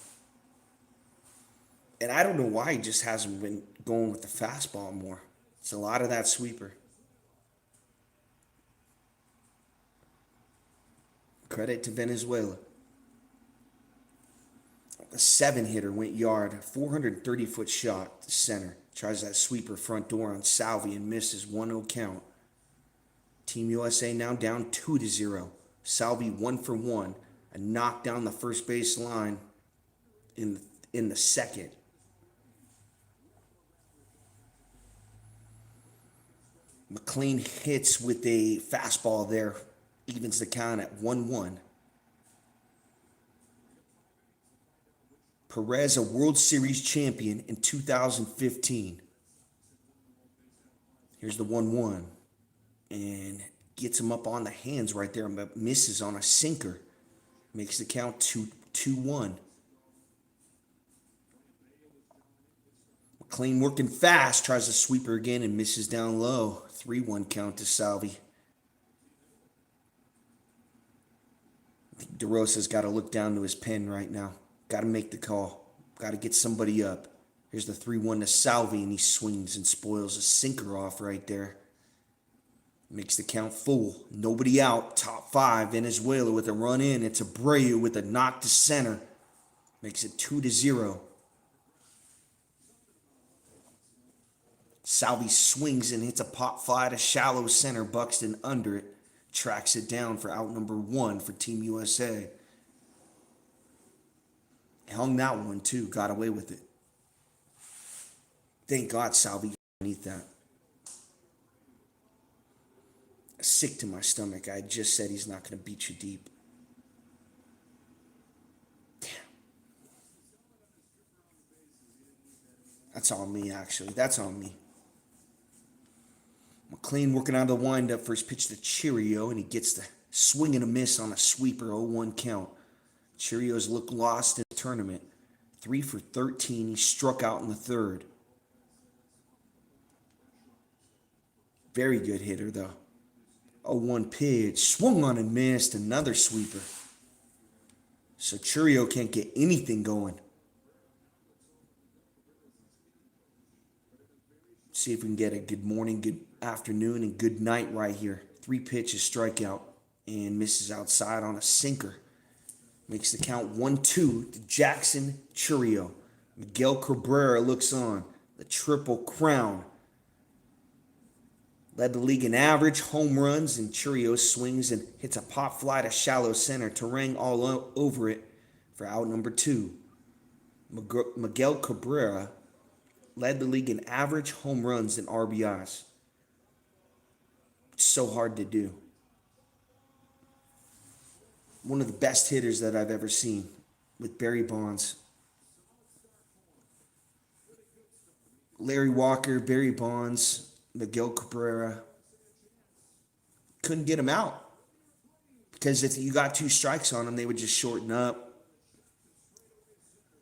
And I don't know why he just hasn't been going with the fastball more. It's a lot of that sweeper. Credit to Venezuela. A 7-hitter went yard, a 430-foot shot to center. Tries that sweeper front door on Salvi and misses. 1-0 count. Team USA now down 2-0. Salvi 1 for 1. A knock down the first base line in the second. McLean hits with a fastball there. Evens the count at 1-1. Perez, a World Series champion in 2015. Here's the 1-1. And gets him up on the hands right there, but misses on a sinker. Makes the count 2-1. McLean working fast. Tries to sweeper again and misses down low. 3-1 count to Salvi. I think DeRosa's got to look down to his pen right now. Got to make the call. Got to get somebody up. Here's the 3-1 to Salvi, and he swings and spoils a sinker off right there. Makes the count full. Nobody out. Top 5. Venezuela with a run in. It's Abreu with a knock to center. Makes it 2-0. Salvi swings and hits a pop fly to shallow center. Buxton under it. Tracks it down for out number 1 for Team USA. Hung that one too. Got away with it. Thank God Salvi underneath that. Sick to my stomach. I just said he's not going to beat you deep. Damn. That's on me, actually. That's on me. McLean working out of the windup. First pitch to Cheerio, and he gets the swing and a miss on a sweeper. 0-1 count. Cheerios look lost in the tournament. 3 for 13. He struck out in the third. Very good hitter, though. 0-1 pitch. Swung on and missed. Another sweeper. So Cheerio can't get anything going. See if we can get a good morning, good afternoon, and good night right here. 3 pitches, strikeout, and misses outside on a sinker. Makes the count 1-2 to Jackson Cheerio. Miguel Cabrera looks on. The Triple Crown. Led the league in average, home runs, and Cheerio swings and hits a pop fly to shallow center. Terang all over it for out number 2. Miguel Cabrera led the league in average, home runs, and RBIs. It's so hard to do. One of the best hitters that I've ever seen with Barry Bonds. Larry Walker, Barry Bonds, Miguel Cabrera. Couldn't get him out. Because if you got 2 strikes on him, they would just shorten up.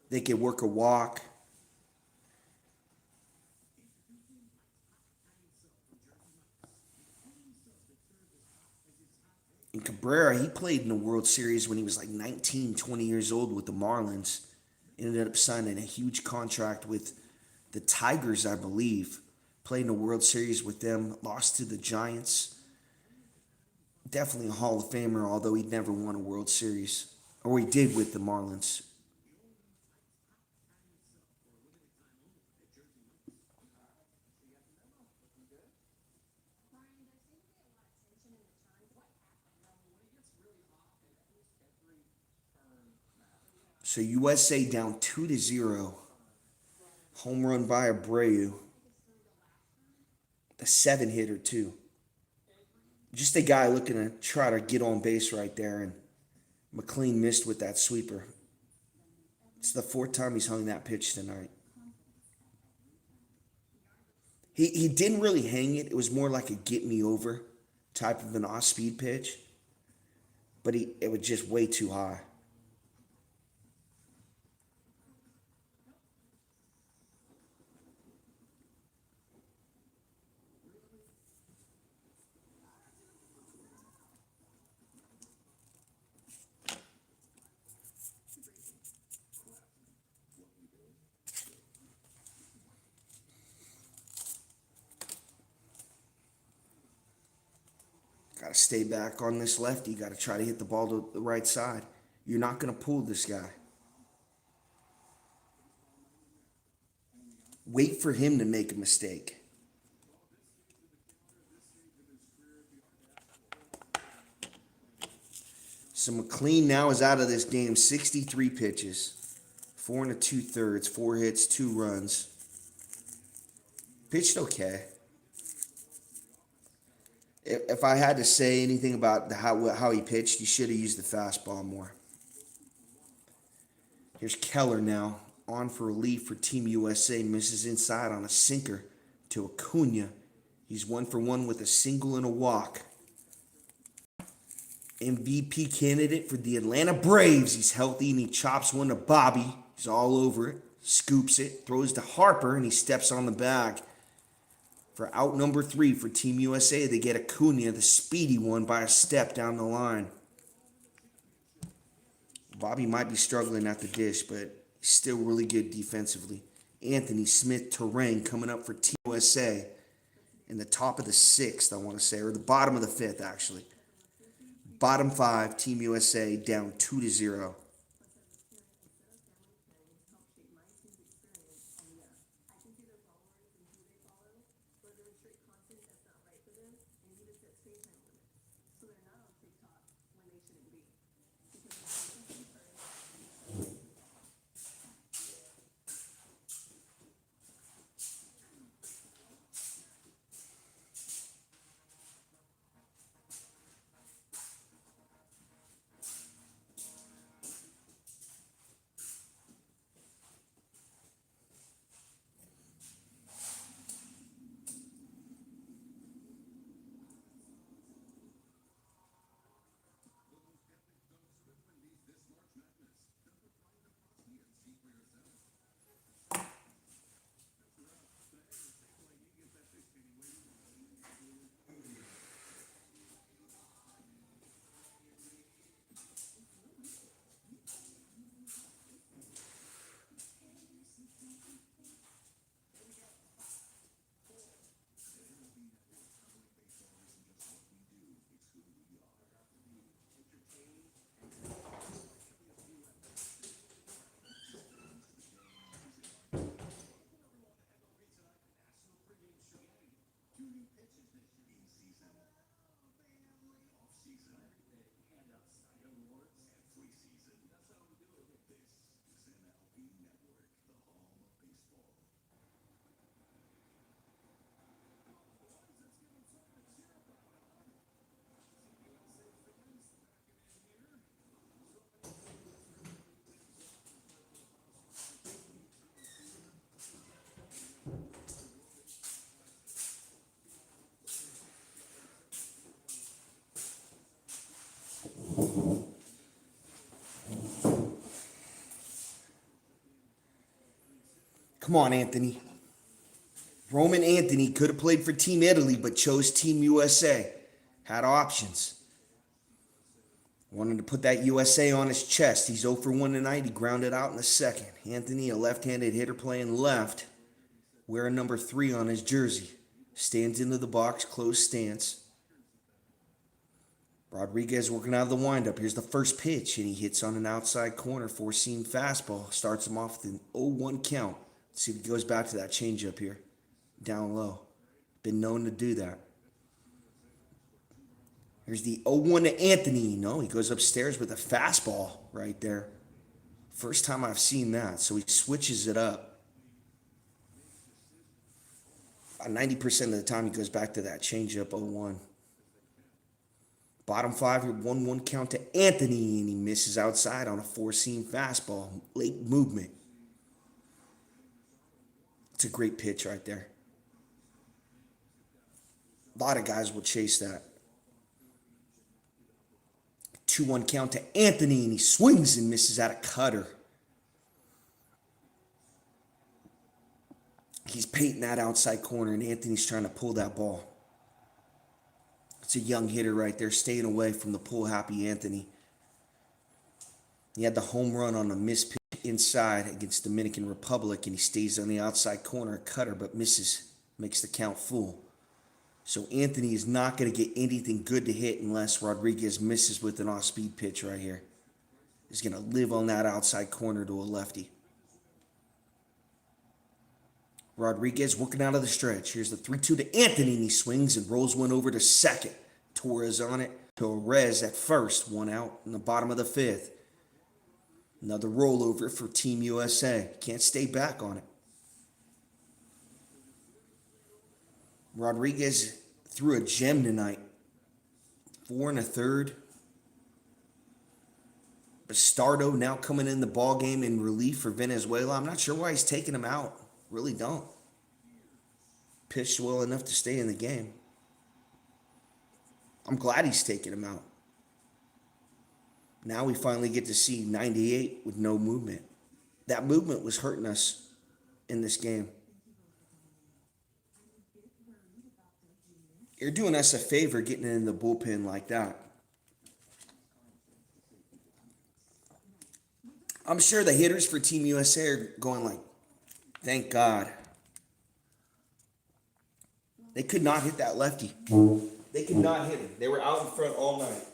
They could work a walk. And Cabrera, he played in the World Series when he was like 19, 20 years old with the Marlins. Ended up signing a huge contract with the Tigers, I believe. Played in the World Series with them. Lost to the Giants. Definitely a Hall of Famer, although he never won a World Series. Or he did with the Marlins. So USA down 2-0. Home run by Abreu. A 7-hitter too. Just a guy looking to try to get on base right there, and McLean missed with that sweeper. It's the fourth time he's hung that pitch tonight. He didn't really hang it. It was more like a get me over type of an off speed pitch, but it was just way too high. Got to stay back on this lefty. Got to try to hit the ball to the right side. You're not going to pull this guy. Wait for him to make a mistake. So McLean now is out of this game. 63 pitches, 4 and 2/3, 4 hits, 2 runs. Pitched okay. If I had to say anything about how he pitched, he should have used the fastball more. Here's Keller now, on for relief for Team USA. Misses inside on a sinker to Acuna. He's 1 for 1 with a single and a walk. MVP candidate for the Atlanta Braves. He's healthy and he chops one to Bobby. He's all over it. Scoops it, throws to Harper, and he steps on the bag. For out number 3 for Team USA, they get Acuna, the speedy one, by a step down the line. Bobby might be struggling at the dish, but he's still really good defensively. Anthony Smith Terrain coming up for Team USA in the top of the 6th, I want to say, or the bottom of the 5th, actually. Bottom 5, Team USA down 2-0. Come on, Anthony. Roman Anthony could have played for Team Italy, but chose Team USA. Had options. Wanted to put that USA on his chest. He's 0 for 1 tonight. He grounded out in the 2nd. Anthony, a left-handed hitter playing left, wearing number 3 on his jersey. Stands into the box, closed stance. Rodriguez working out of the windup. Here's the first pitch, and he hits on an outside corner, four-seam fastball. Starts him off with an 0-1 count. Let's see if he goes back to that changeup here. Down low. Been known to do that. Here's the 0-1 to Anthony. No, he goes upstairs with a fastball right there. First time I've seen that, so he switches it up. 90% of the time he goes back to that changeup 0-1. Bottom five, your 1-1 count to Anthony, and he misses outside on a four-seam fastball. Late movement. It's a great pitch right there. A lot of guys will chase that. 2-1 count to Anthony, and he swings and misses at a cutter. He's painting that outside corner, and Anthony's trying to pull that ball. It's a young hitter right there, staying away from the pull-happy Anthony. He had the home run on a missed pitch inside against Dominican Republic, and he stays on the outside corner, a cutter, but misses, makes the count full. So Anthony is not going to get anything good to hit unless Rodriguez misses with an off-speed pitch right here. He's going to live on that outside corner to a lefty. Rodriguez working out of the stretch. Here's the 3-2 to Anthony, and he swings and rolls one over to second. Torres on it. Torres at first. One out in the bottom of the fifth. Another rollover for Team USA. Can't stay back on it. Rodriguez threw a gem tonight. 4 1/3. Bastardo now coming in the ball game in relief for Venezuela. I'm not sure why he's taking him out. Really don't. Pitched well enough to stay in the game. I'm glad he's taking him out. Now we finally get to see 98 with no movement. That movement was hurting us in this game. You're doing us a favor getting in the bullpen like that. I'm sure the hitters for Team USA are going like, thank God. They could not hit that lefty. They could not hit him. They were out in front all night.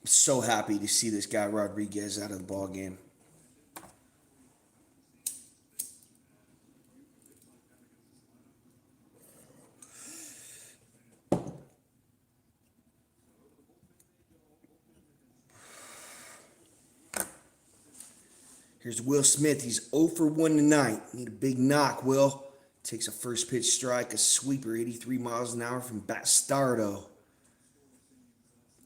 So happy to see this guy Rodriguez out of the ball game. Here's Will Smith. He's 0 for 1 tonight. Need a big knock, Will. Takes a first pitch strike, a sweeper, 83 miles an hour from Bastardo.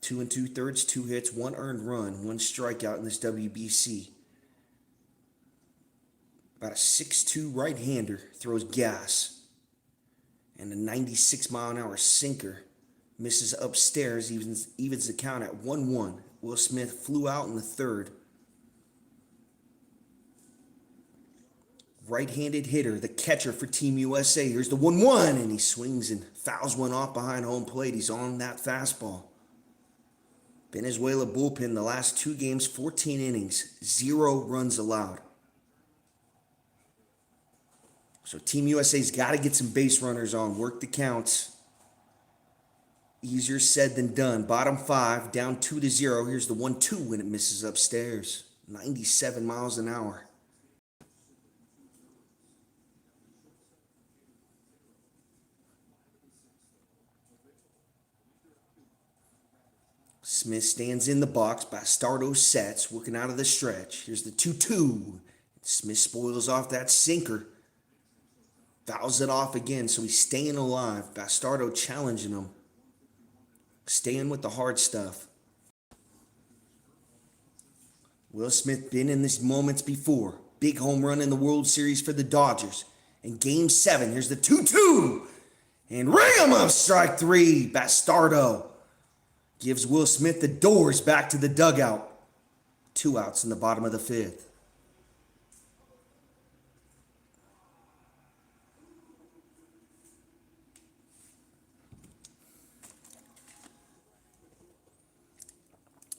2 2/3, 2 hits, 1 earned run, 1 strikeout in this WBC. About a 6'2" right-hander, throws gas. And a 96-mile-an-hour sinker. Misses upstairs, evens the count at 1-1. Will Smith flew out in the third. Right-handed hitter, the catcher for Team USA. Here's the 1-1, and he swings and fouls one off behind home plate. He's on that fastball. Venezuela bullpen, the last 2 games, 14 innings, 0 runs allowed. So Team USA's got to get some base runners on, work the counts. Easier said than done. Bottom 5, down 2-0. Here's the 1-2 when it misses upstairs. 97 miles an hour. Smith stands in the box. Bastardo sets, working out of the stretch. Here's the 2-2. Smith spoils off that sinker. Fouls it off again, so he's staying alive. Bastardo challenging him. Staying with the hard stuff. Will Smith been in these moments before. Big home run in the World Series for the Dodgers. In Game 7, here's the 2-2. And ring him up, strike 3. Bastardo gives Will Smith the doors back to the dugout. 2 outs in the bottom of the 5th.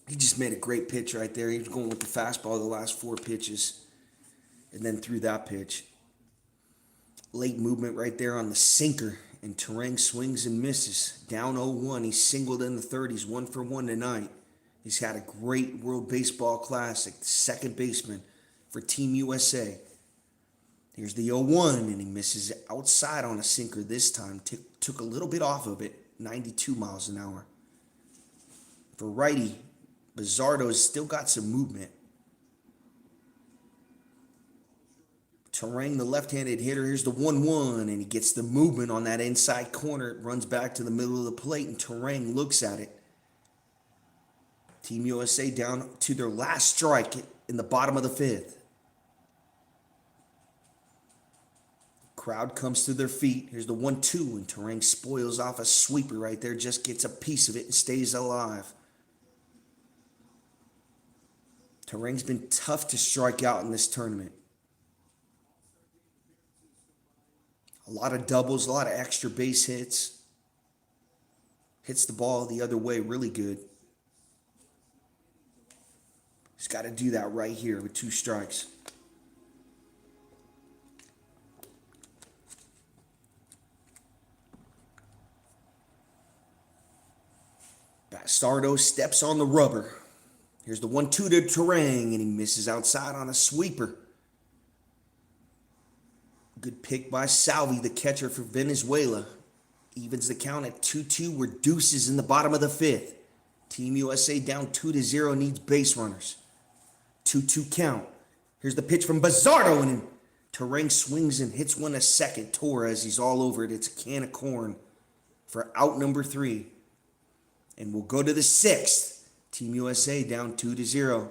He just made a great pitch right there. He was going with the fastball the last 4 pitches and then threw that pitch. Late movement right there on the sinker, and Terang swings and misses. Down 0-1. He's singled in the 30s, 1 for 1 tonight. He's had a great World Baseball Classic, second baseman for Team USA. Here's the 0-1, and he misses outside on a sinker this time. Took a little bit off of it, 92 miles an hour. For righty, Bizzardo's still got some movement. Terang, the left-handed hitter, here's the 1-1, and he gets the movement on that inside corner. It runs back to the middle of the plate, and Terang looks at it. Team USA down to their last strike in the bottom of the 5th. Crowd comes to their feet. Here's the 1-2, and Terang spoils off a sweeper right there, just gets a piece of it and stays alive. Terang's been tough to strike out in this tournament. A lot of doubles, a lot of extra base hits. Hits the ball the other way really good. He's got to do that right here with 2 strikes. Bastardo steps on the rubber. Here's the 1-2 to Terang, and he misses outside on a sweeper. Good pick by Salvi, the catcher for Venezuela. Evens the count at 2-2, reduces in the bottom of the 5th. Team USA down 2-0, needs base runners. 2-2 count. Here's the pitch from Bizzardo, and Terang swings and hits one a second. Torres, he's all over it. It's a can of corn for out number 3. And we'll go to the 6th. Team USA down 2-0.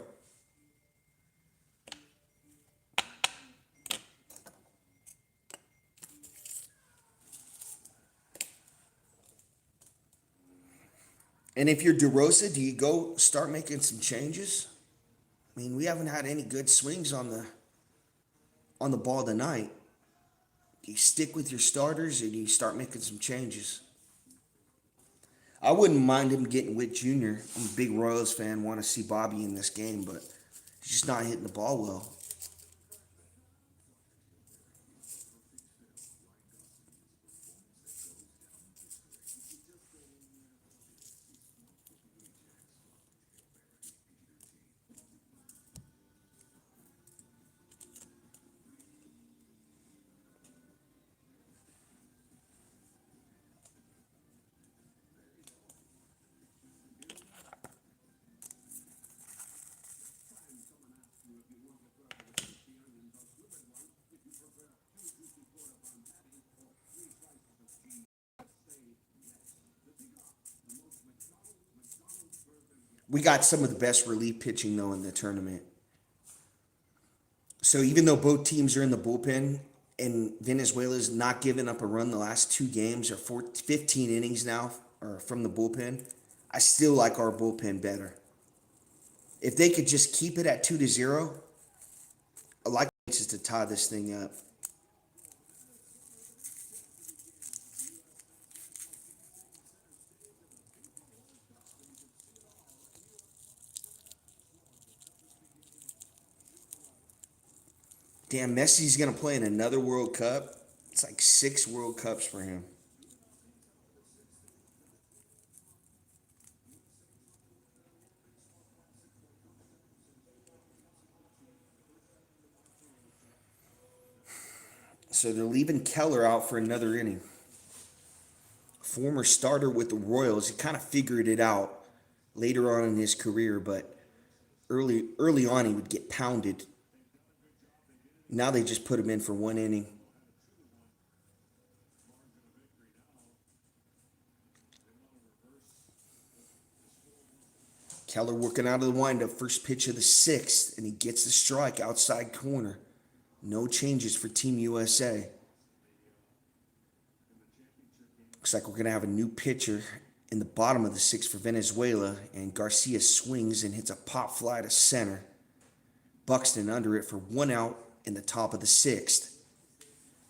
And if you're DeRosa, do you go start making some changes? I mean, we haven't had any good swings on the ball tonight. Do you stick with your starters, or do you start making some changes? I wouldn't mind him getting Witt Jr. I'm a big Royals fan, want to see Bobby in this game, but he's just not hitting the ball well. We got some of the best relief pitching, though, in the tournament. So even though both teams are in the bullpen and Venezuela's not giving up a run the last 2 games or 15 innings now or from the bullpen, I still like our bullpen better. If they could just keep it at 2-0, I like chances to tie this thing up. Damn, Messi's going to play in another World Cup. It's like 6 World Cups for him. So they're leaving Keller out for another inning. Former starter with the Royals. He kind of figured it out later on in his career, but early on he would get pounded. Now they just put him in for 1 inning. Keller working out of the windup. First pitch of the sixth, and he gets the strike outside corner. No changes for Team USA. Looks like we're going to have a new pitcher in the bottom of the sixth for Venezuela, and Garcia swings and hits a pop fly to center. Buxton under it for 1 out in the top of the sixth.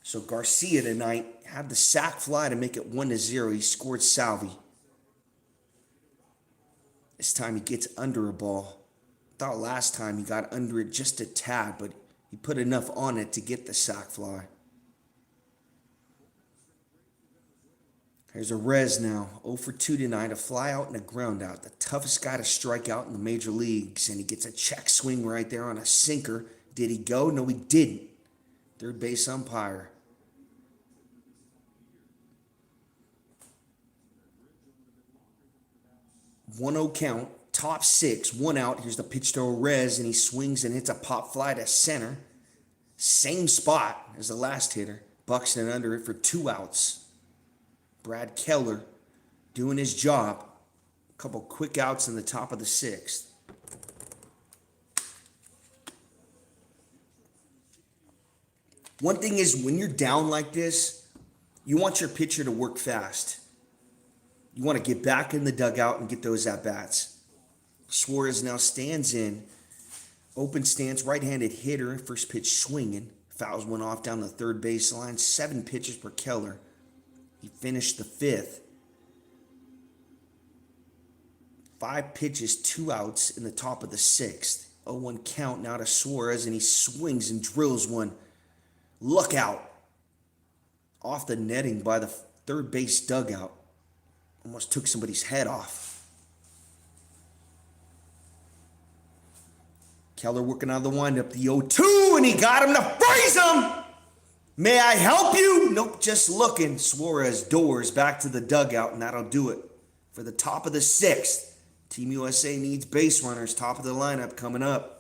So Garcia tonight had the sac fly to make it 1-0. He scored Salvi. This time he gets under a ball. Thought last time he got under it just a tad, but he put enough on it to get the sac fly. There's a Rez now, 0 for 2 tonight, a fly out and a ground out. The toughest guy to strike out in the major leagues, and he gets a check swing right there on a sinker. Did he go? No, he didn't. Third base umpire. 1-0 count, top six, 1 out. Here's the pitch to Rez, and he swings and hits a pop fly to center. Same spot as the last hitter. Buxton under it for 2 outs. Brad Keller doing his job. A couple quick outs in the top of the sixth. One thing is, when you're down like this, you want your pitcher to work fast. You want to get back in the dugout and get those at-bats. Suarez now stands in. Open stance, right-handed hitter. First pitch swinging. Fouls one off down the third baseline. 7 pitches per Keller. He finished the 5th. 5 pitches, 2 outs in the top of the 6th. 0-1 count now to Suarez, and he swings and drills one. Look out. Off the netting by the third base dugout. Almost took somebody's head off. Keller working out of the windup, the 0-2, and he got him to freeze him. May I help you? Nope, just looking. Suarez doors back to the dugout, and that'll do it for the top of the 6th. Team USA needs base runners. Top of the lineup coming up.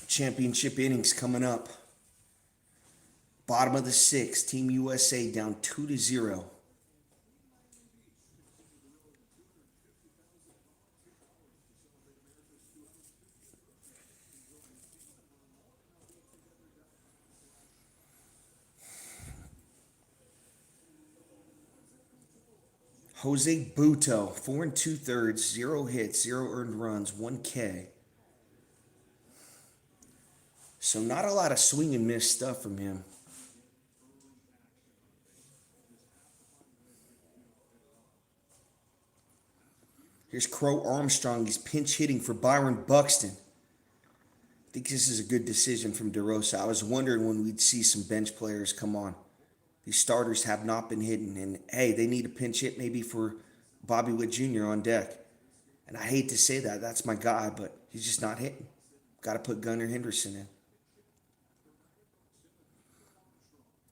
Championship innings coming up. Bottom of the 6th, Team USA down 2-0. Jose Buto, 4 2/3, 0 hits, 0 earned runs, 1 K. So not a lot of swing and miss stuff from him. Here's Crow Armstrong. He's pinch hitting for Byron Buxton. I think this is a good decision from DeRosa. I was wondering when we'd see some bench players come on. These starters have not been hitting. And, hey, they need a pinch hit maybe for Bobby Witt Jr. on deck. And I hate to say that. That's my guy, but he's just not hitting. Got to put Gunnar Henderson in.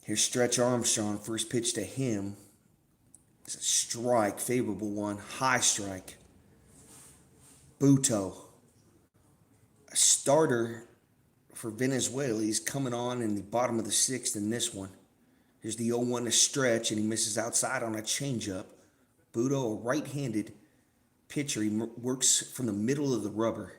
Here's Stretch Armstrong. First pitch to him. It's a strike, favorable one. High strike. Buto. A starter for Venezuela. He's coming on in the bottom of the sixth in this one. Here's the 0-1 to Stretch, and he misses outside on a changeup. Buto, a right-handed pitcher. He works from the middle of the rubber.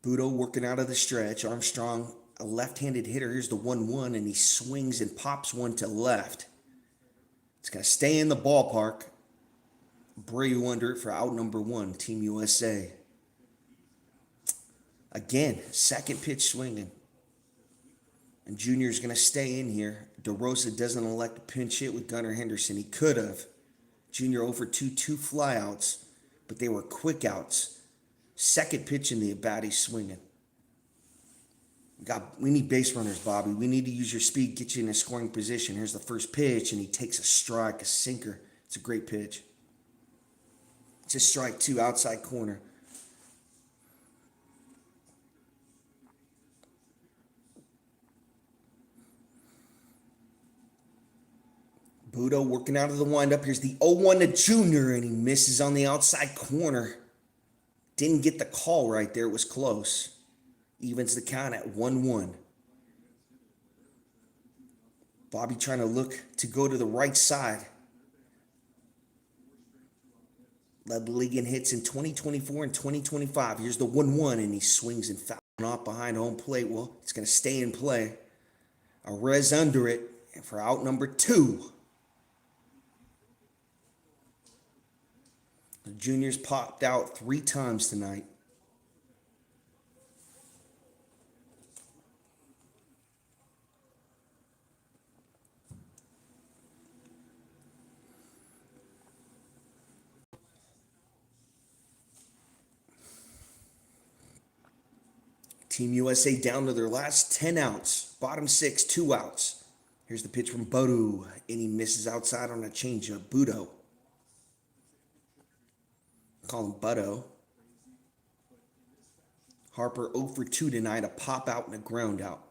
Buto working out of the stretch. Armstrong, a left-handed hitter. Here's the 1-1, and he swings and pops one to left. It's going to stay in the ballpark. Abreu under it for out number 1, Team USA. Again, second pitch swinging. And Junior's going to stay in here. DeRosa doesn't elect to pinch hit with Gunnar Henderson. He could have. Junior over 2 flyouts, but they were quick outs. Second pitch in the at-bat, he's swinging. We need base runners, Bobby. We need to use your speed, get you in a scoring position. Here's the first pitch, and he takes a strike, a sinker. It's a great pitch. It's a strike 2, outside corner. Buto working out of the windup. Here's the 0-1 to Junior, and he misses on the outside corner. Didn't get the call right there. It was close. Evens the count at 1-1. Bobby trying to look to go to the right side. Led the league in hits in 2024 and 2025. Here's the 1-1, and he swings and fouls off behind home plate. Well, it's going to stay in play. Arez under it for out number 2. The Juniors popped out 3 times tonight. Team USA down to their last 10 outs. Bottom 6, 2 outs. Here's the pitch from Bodu, and he misses outside on a changeup. Buto. Call him Butto. Harper 0 for 2 tonight, a pop out and a ground out.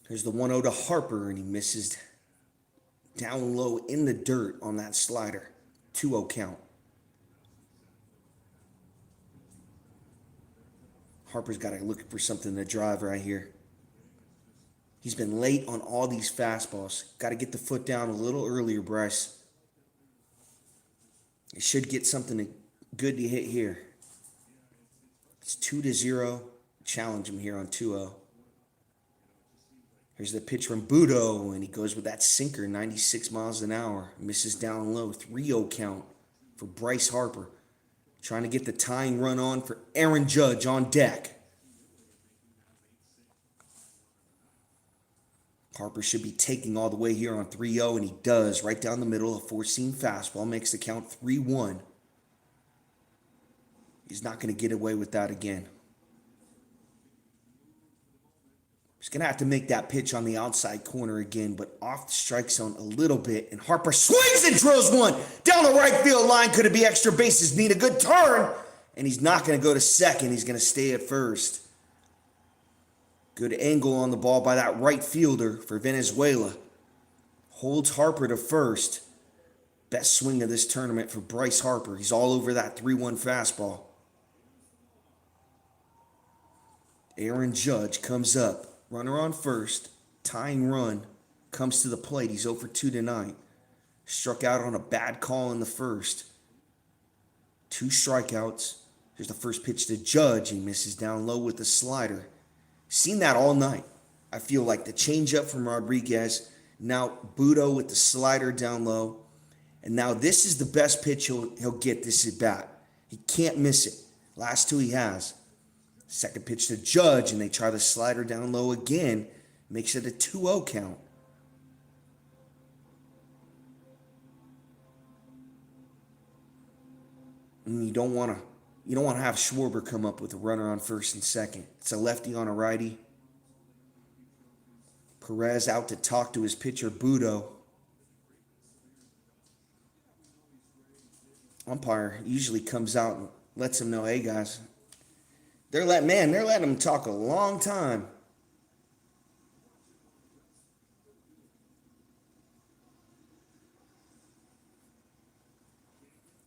Here's the 1-0 to Harper, and he misses down low in the dirt on that slider. 2-0 count. Harper's got to look for something to drive right here. He's been late on all these fastballs. Got to get the foot down a little earlier, Bryce. It should get something good to hit here. It's 2-0. Challenge him here on 2-0. Here's the pitch from Buto, and he goes with that sinker, 96 miles an hour. Misses down low, 3-0 count for Bryce Harper. Trying to get the tying run on for Aaron Judge on deck. Harper should be taking all the way here on 3-0, and he does. Right down the middle, a 4-seam fastball makes the count 3-1. He's not going to get away with that again. He's going to have to make that pitch on the outside corner again, but off the strike zone a little bit, and Harper swings and drills one down the right field line. Could it be extra bases? Need a good turn, and he's not going to go to second. He's going to stay at first. Good angle on the ball by that right fielder for Venezuela. Holds Harper to first. Best swing of this tournament for Bryce Harper. He's all over that 3-1 fastball. Aaron Judge comes up. Runner on first. Tying run. Comes to the plate. He's 0 for 2 tonight. Struck out on a bad call in the first. 2 strikeouts. Here's the first pitch to Judge. He misses down low with the slider. Seen that all night. I feel like the changeup from Rodriguez. Now Buto with the slider down low. And now this is the best pitch he'll get this at bat. He can't miss it. Last 2 he has. Second pitch to Judge, and they try the slider down low again. Makes it a 2-0 count. And you don't want to have Schwarber come up with a runner on first and second. It's a lefty on a righty. Perez out to talk to his pitcher, Buto. Umpire usually comes out and lets him know, hey guys, They're letting him talk a long time.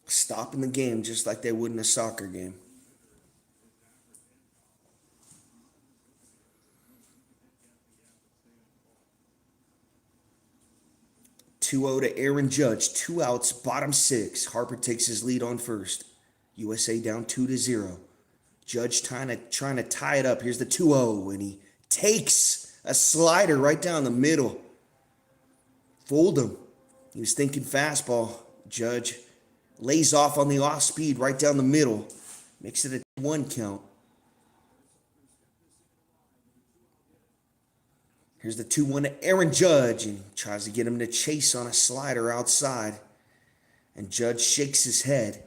Stopping the game just like they would in a soccer game. 2-0 to Aaron Judge. 2 outs, bottom 6. Harper takes his lead on first. USA down 2-0. Judge trying to tie it up. Here's the 2-0, and he takes a slider right down the middle. Fooled him. He was thinking fastball. Judge lays off on the off speed right down the middle. Makes it a 1 count. Here's the 2-1 to Aaron Judge, and he tries to get him to chase on a slider outside. And Judge shakes his head.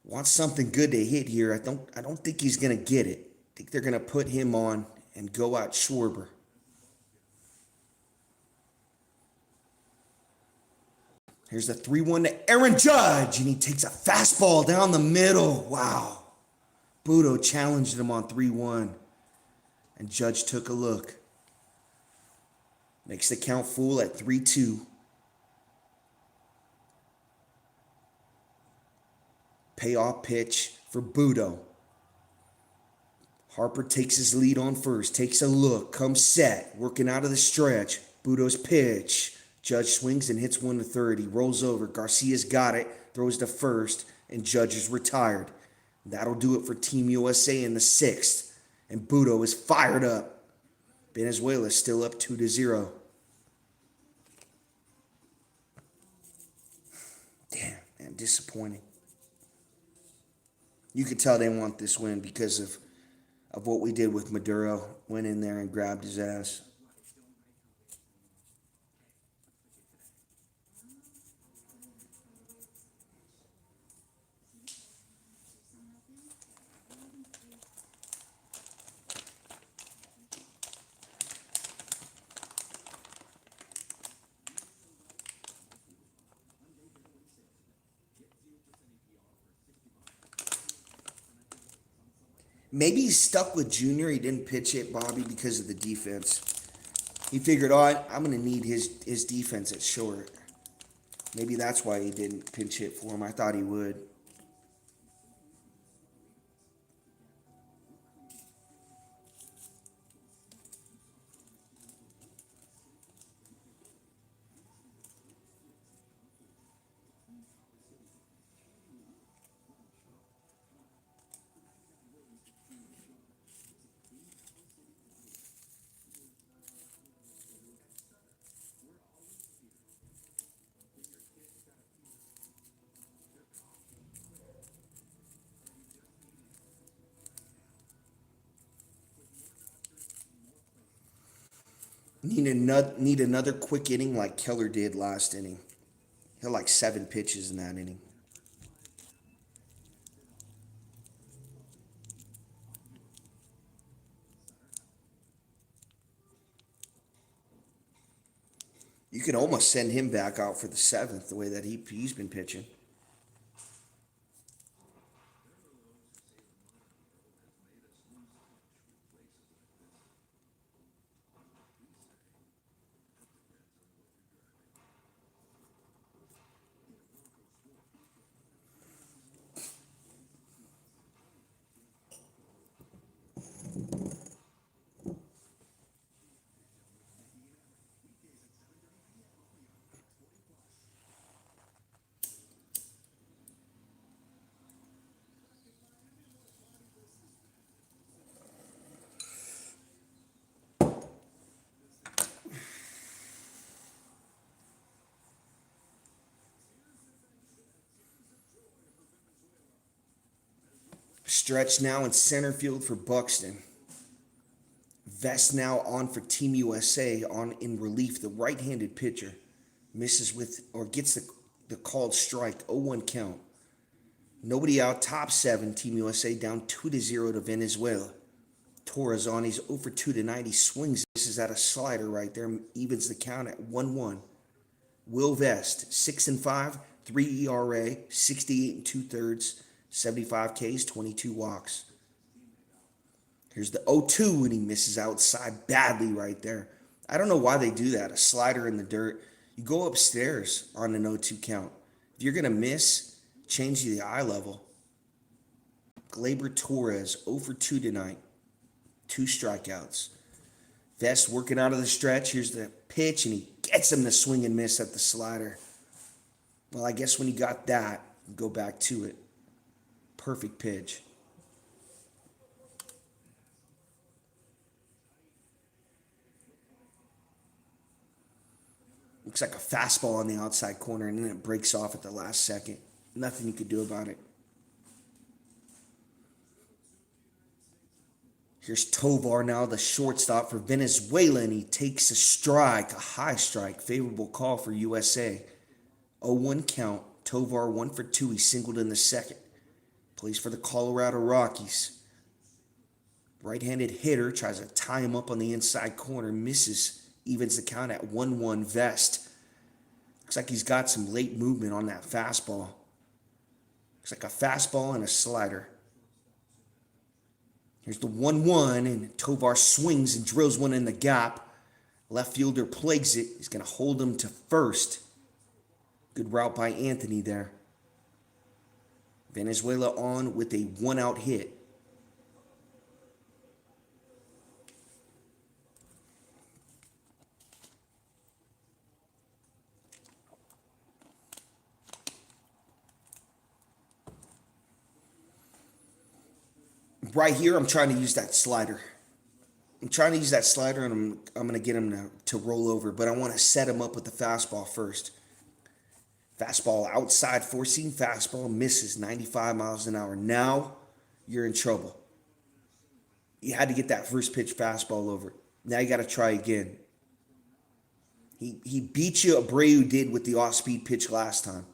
Wants something good to hit here. I don't think he's gonna get it. I think they're gonna put him on and go out Schwarber. Here's the 3-1 to Aaron Judge, and he takes a fastball down the middle. Wow. Budo challenged him on 3-1, and Judge took a look. Makes the count full at 3-2. Payoff pitch for Budo. Harper takes his lead on first, takes a look, comes set, working out of the stretch. Budo's pitch. Judge swings and hits one to third. He rolls over. Garcia's got it, throws to first, and Judge is retired. That'll do it for Team USA in the 6th. And Budo is fired up. Venezuela is still up 2-0. Damn, man, disappointing. You could tell they want this win because of what we did with Maduro. Went in there and grabbed his ass. Maybe he's stuck with Junior. He didn't pitch it, Bobby, because of the defense. He figured, I'm going to need his defense at short. Maybe that's why he didn't pinch hit for him. I thought he would. Need another quick inning like Keller did last inning. He had like 7 pitches in that inning. You could almost send him back out for the 7th, the way that he's been pitching. Stretch now in center field for Buxton. Vest now on for Team USA on in relief. The right-handed pitcher misses with or gets the called strike. 0-1 count. Nobody out. Top 7. Team USA down 2-0 to Venezuela. Torres on. He's 0 for 2 tonight. He swings. This is at a slider right there. Evens the count at 1-1. Will Vest 6-5, 3 ERA, 68 2/3, 75 Ks, 22 walks. Here's the 0-2, and he misses outside badly right there. I don't know why they do that. A slider in the dirt. You go upstairs on an 0-2 count. If you're going to miss, change the eye level. Gleyber Torres, 0 for 2 tonight. 2 strikeouts. Vest working out of the stretch. Here's the pitch, and he gets him to swing and miss at the slider. Well, I guess when he got that, go back to it. Perfect pitch. Looks like a fastball on the outside corner, and then it breaks off at the last second. Nothing you could do about it. Here's Tovar now, the shortstop for Venezuela, and he takes a strike, a high strike. Favorable call for USA. 0-1 count. Tovar 1 for 2. He singled in the second. Plays for the Colorado Rockies. Right-handed hitter tries to tie him up on the inside corner. Misses. Evens the count at 1-1. Vest. Looks like he's got some late movement on that fastball. Looks like a fastball and a slider. Here's the 1-1, and Tovar swings and drills one in the gap. Left fielder plays it. He's going to hold him to first. Good route by Anthony there. Venezuela on with a 1-out hit. Right here, I'm trying to use that slider. And I'm going to get him to roll over, but I want to set him up with the fastball first. Fastball outside, four-seam fastball, misses 95 miles an hour. Now you're in trouble. You had to get that first pitch fastball over. Now you got to try again. He beat you. Abreu did with the off-speed pitch last time.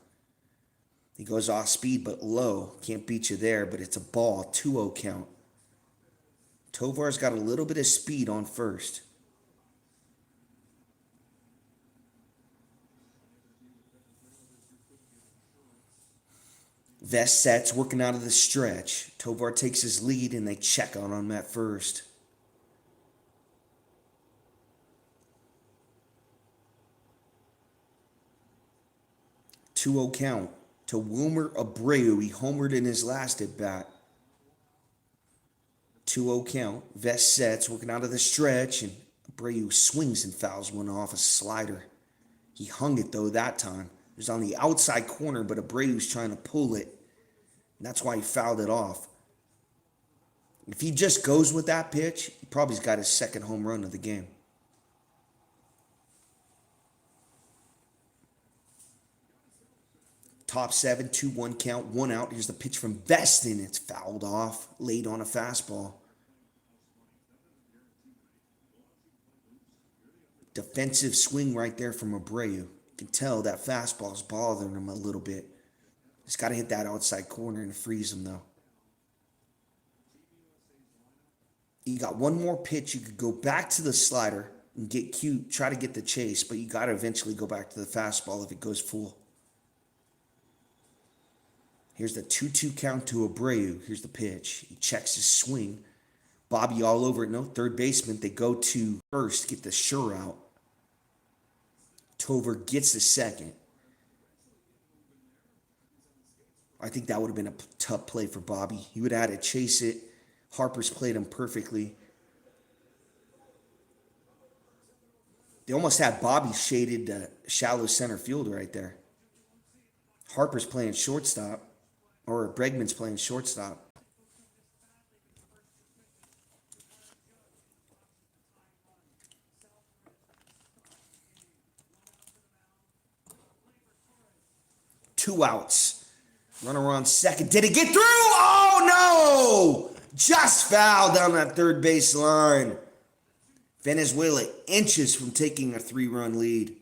He goes off speed but low. Can't beat you there, but it's a ball. 2-0 count. Tovar's got a little bit of speed on first. Vest sets, working out of the stretch. Tovar takes his lead, and they check on him at first. Two-0 count to Wilmer Abreu. He homered in his last at-bat. 2-0 count. Vest sets, working out of the stretch, and Abreu swings and fouls one off a slider. He hung it, though, that time. It was on the outside corner, but Abreu's trying to pull it. And that's why he fouled it off. If he just goes with that pitch, he probably's got his second home run of the game. Top 7, 2-1 count, 1 out. Here's the pitch from Veston. It's fouled off, late on a fastball. Defensive swing right there from Abreu. You can tell that fastball's bothering him a little bit. He's got to hit that outside corner and freeze him, though. You got one more pitch. You could go back to the slider and get cute, try to get the chase, but you got to eventually go back to the fastball if it goes full. Here's the 2-2 count to Abreu. Here's the pitch. He checks his swing. Bobby all over it. No, third baseman. They go to first, get the sure out. Tovar gets the second. I think that would have been a tough play for Bobby. He would have had to chase it. Harper's played him perfectly. They almost had Bobby shaded shallow center field right there. Harper's playing shortstop. Or Bregman's playing shortstop. Two outs. Runner on second. Did it get through? Oh, no! Just fouled down that third base line. Venezuela inches from taking a 3-run lead.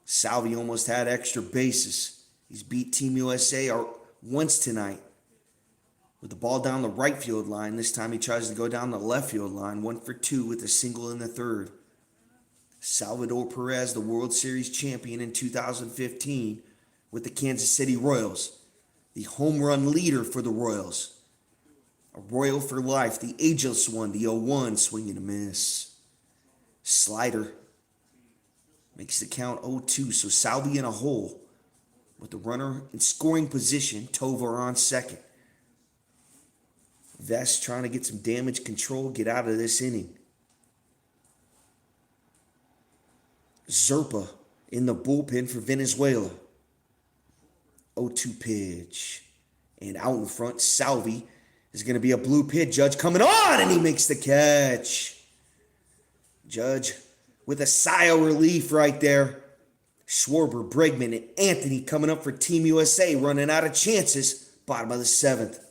Salvi almost had extra bases. He's beat Team USA once tonight with the ball down the right field line. This time he tries to go down the left field line. 1 for 2 with a single in the third. Salvador Perez, the World Series champion in 2015 with the Kansas City Royals. The home run leader for the Royals. A Royal for life, the ageless one, the 0-1, swing and a miss. Slider makes the count 0-2, so Salvi in a hole with the runner in scoring position, Tovar on second. Vest trying to get some damage control, get out of this inning. Zerpa in the bullpen for Venezuela. 0-2 pitch. And out in front, Salvi is going to be a blue pit. Judge coming on, and he makes the catch. Judge with a sigh of relief right there. Schwarber, Bregman, and Anthony coming up for Team USA, running out of chances. Bottom of the seventh.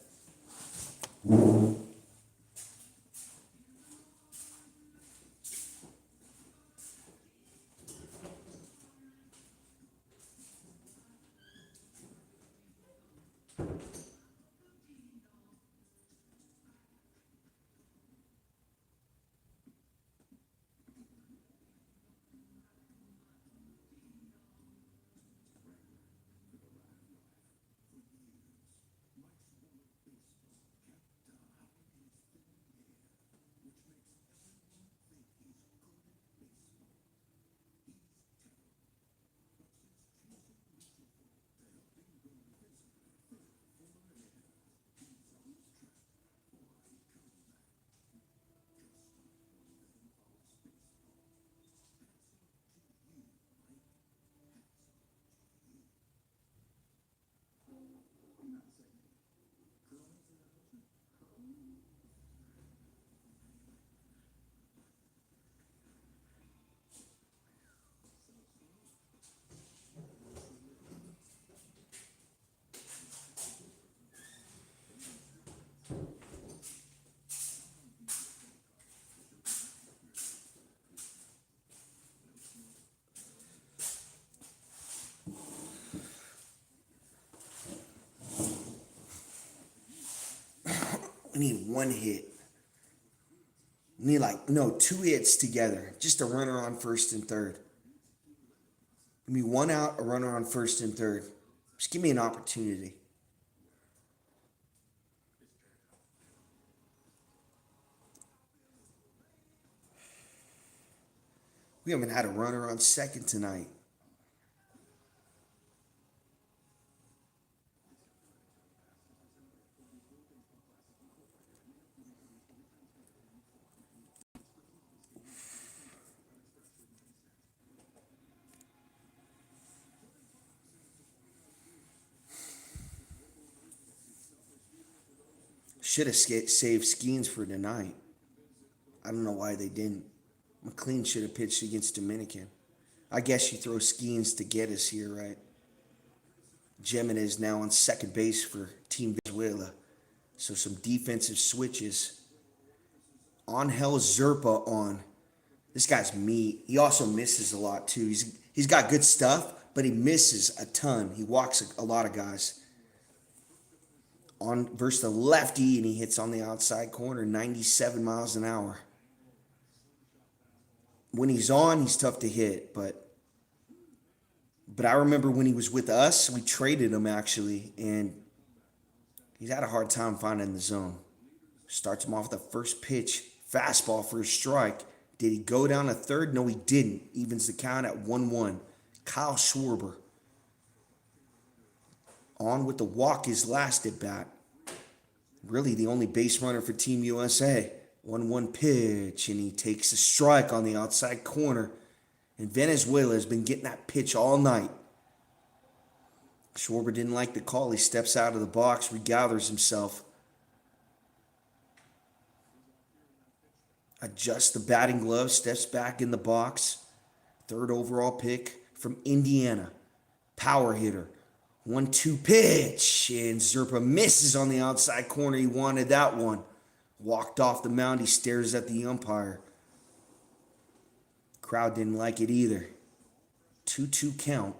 We need one hit. We need two hits together. Just a runner on first and third. Give me one out, a runner on first and third. Just give me an opportunity. We haven't had a runner on second tonight. Should have saved Skeens for tonight. I don't know why they didn't. McLean should have pitched against Dominican. I guess you throw Skeens to get us here, right? Jimenez now on second base for Team Venezuela. So some defensive switches. Angel Zerpa on. This guy's meat. He also misses a lot too. He's got good stuff, but he misses a ton. He walks a lot of guys. On versus the lefty, and he hits on the outside corner, 97 miles an hour. When he's on, he's tough to hit, but I remember when he was with us, we traded him actually, and he's had a hard time finding the zone. Starts him off with the first pitch, fastball for a strike. Did he go down to third? No, he didn't. Evens the count at 1-1. Kyle Schwarber on with the walk his last at bat. Really the only base runner for Team USA. 1-1 pitch, and he takes a strike on the outside corner. And Venezuela has been getting that pitch all night. Schwarber didn't like the call. He steps out of the box, regathers himself. Adjusts the batting glove, steps back in the box. Third overall pick from Indiana. Power hitter. 1-2 pitch, and Zerpa misses on the outside corner. He wanted that one. Walked off the mound. He stares at the umpire. Crowd didn't like it either. 2-2 count.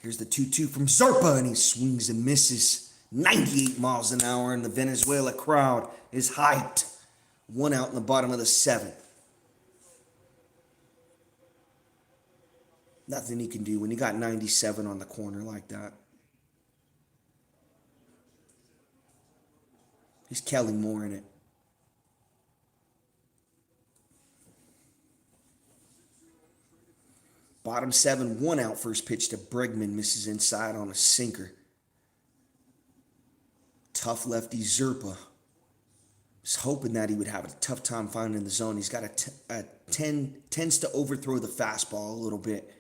Here's the 2-2 from Zerpa, and he swings and misses. 98 miles an hour, and the Venezuela crowd is hyped. One out in the bottom of the seventh. Nothing he can do when you got 97 on the corner like that. He's Kelly Moore in it. Bottom 7, 1 out. First pitch to Bregman, misses inside on a sinker. Tough lefty Zerpa. Was hoping that he would have a tough time finding the zone. He's got tends to overthrow the fastball a little bit.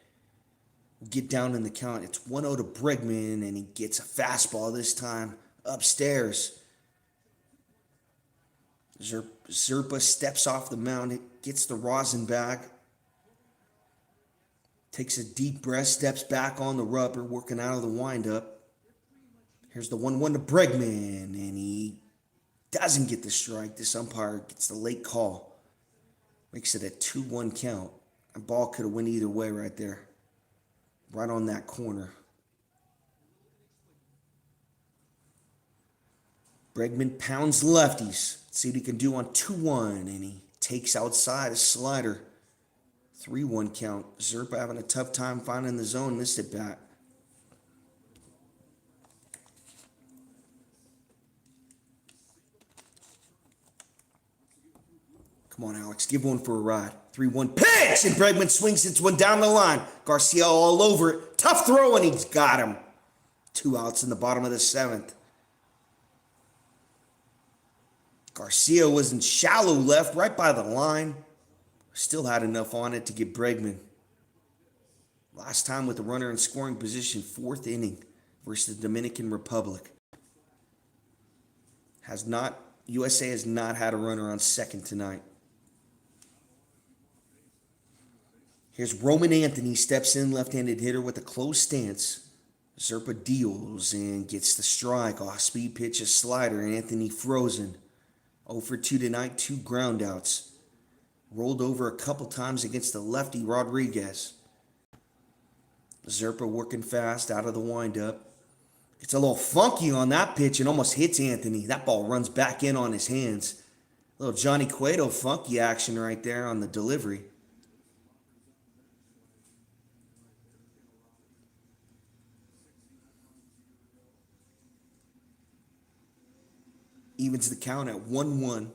Get down in the count. It's 1-0 to Bregman, and he gets a fastball this time upstairs. Zerpa steps off the mound, gets the rosin bag, takes a deep breath, steps back on the rubber, working out of the windup. Here's the 1-1 to Bregman, and he doesn't get the strike. This umpire gets the late call. Makes it a 2-1 count. That ball could have went either way right there. Right on that corner. Bregman pounds lefties. Let's see what he can do on 2-1. And he takes outside a slider. 3-1 count. Zerpa having a tough time finding the zone this at bat. Come on, Alex. Give one for a ride. 3-1 pitch! And Bregman swings it one down the line. Garcia all over it. Tough throw, and he's got him. 2 outs in the bottom of the 7th. Garcia was in shallow left, right by the line. Still had enough on it to get Bregman. Last time with the runner in scoring position, 4th inning versus the Dominican Republic. USA has not had a runner on second tonight. Here's Roman Anthony, steps in, left-handed hitter with a close stance. Zerpa deals and gets the strike. Off-speed pitch, a slider. Anthony frozen. 0 for 2 tonight, 2 groundouts. Rolled over a couple times against the lefty Rodriguez. Zerpa working fast out of the windup. It's a little funky on that pitch and almost hits Anthony. That ball runs back in on his hands. A little Johnny Cueto funky action right there on the delivery. Evens the count at 1-1.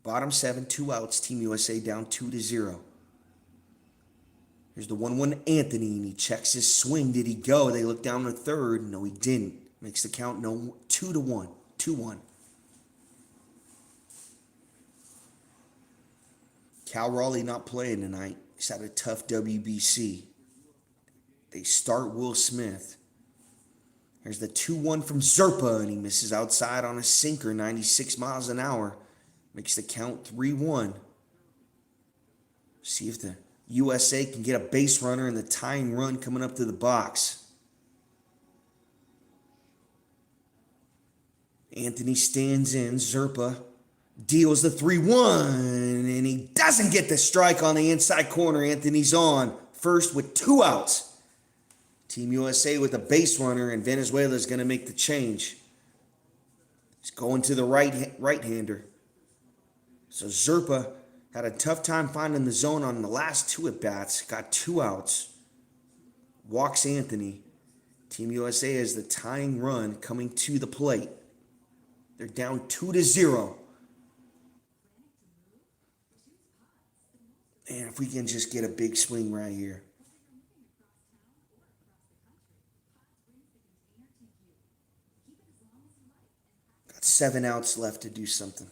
Bottom 7, 2 outs. Team USA down 2-0. Here's the 1-1 Anthony, and he checks his swing. Did he go? They look down to third. No, he didn't. Makes the count 2-1. 2-1. Cal Raleigh not playing tonight. He's had a tough WBC. They start Will Smith. Here's the 2-1 from Zerpa, and he misses outside on a sinker, 96 miles an hour. Makes the count 3-1. See if the USA can get a base runner in the tying run coming up to the box. Anthony stands in. Zerpa deals the 3-1, and he doesn't get the strike on the inside corner. Anthony's on first with 2 outs. Team USA with a base runner, and Venezuela is going to make the change. He's going to the right-hander. So Zerpa had a tough time finding the zone on the last 2 at-bats. Got 2 outs. Walks Anthony. Team USA has the tying run coming to the plate. They're down 2-0. And if we can just get a big swing right here. Got 7 outs left to do something.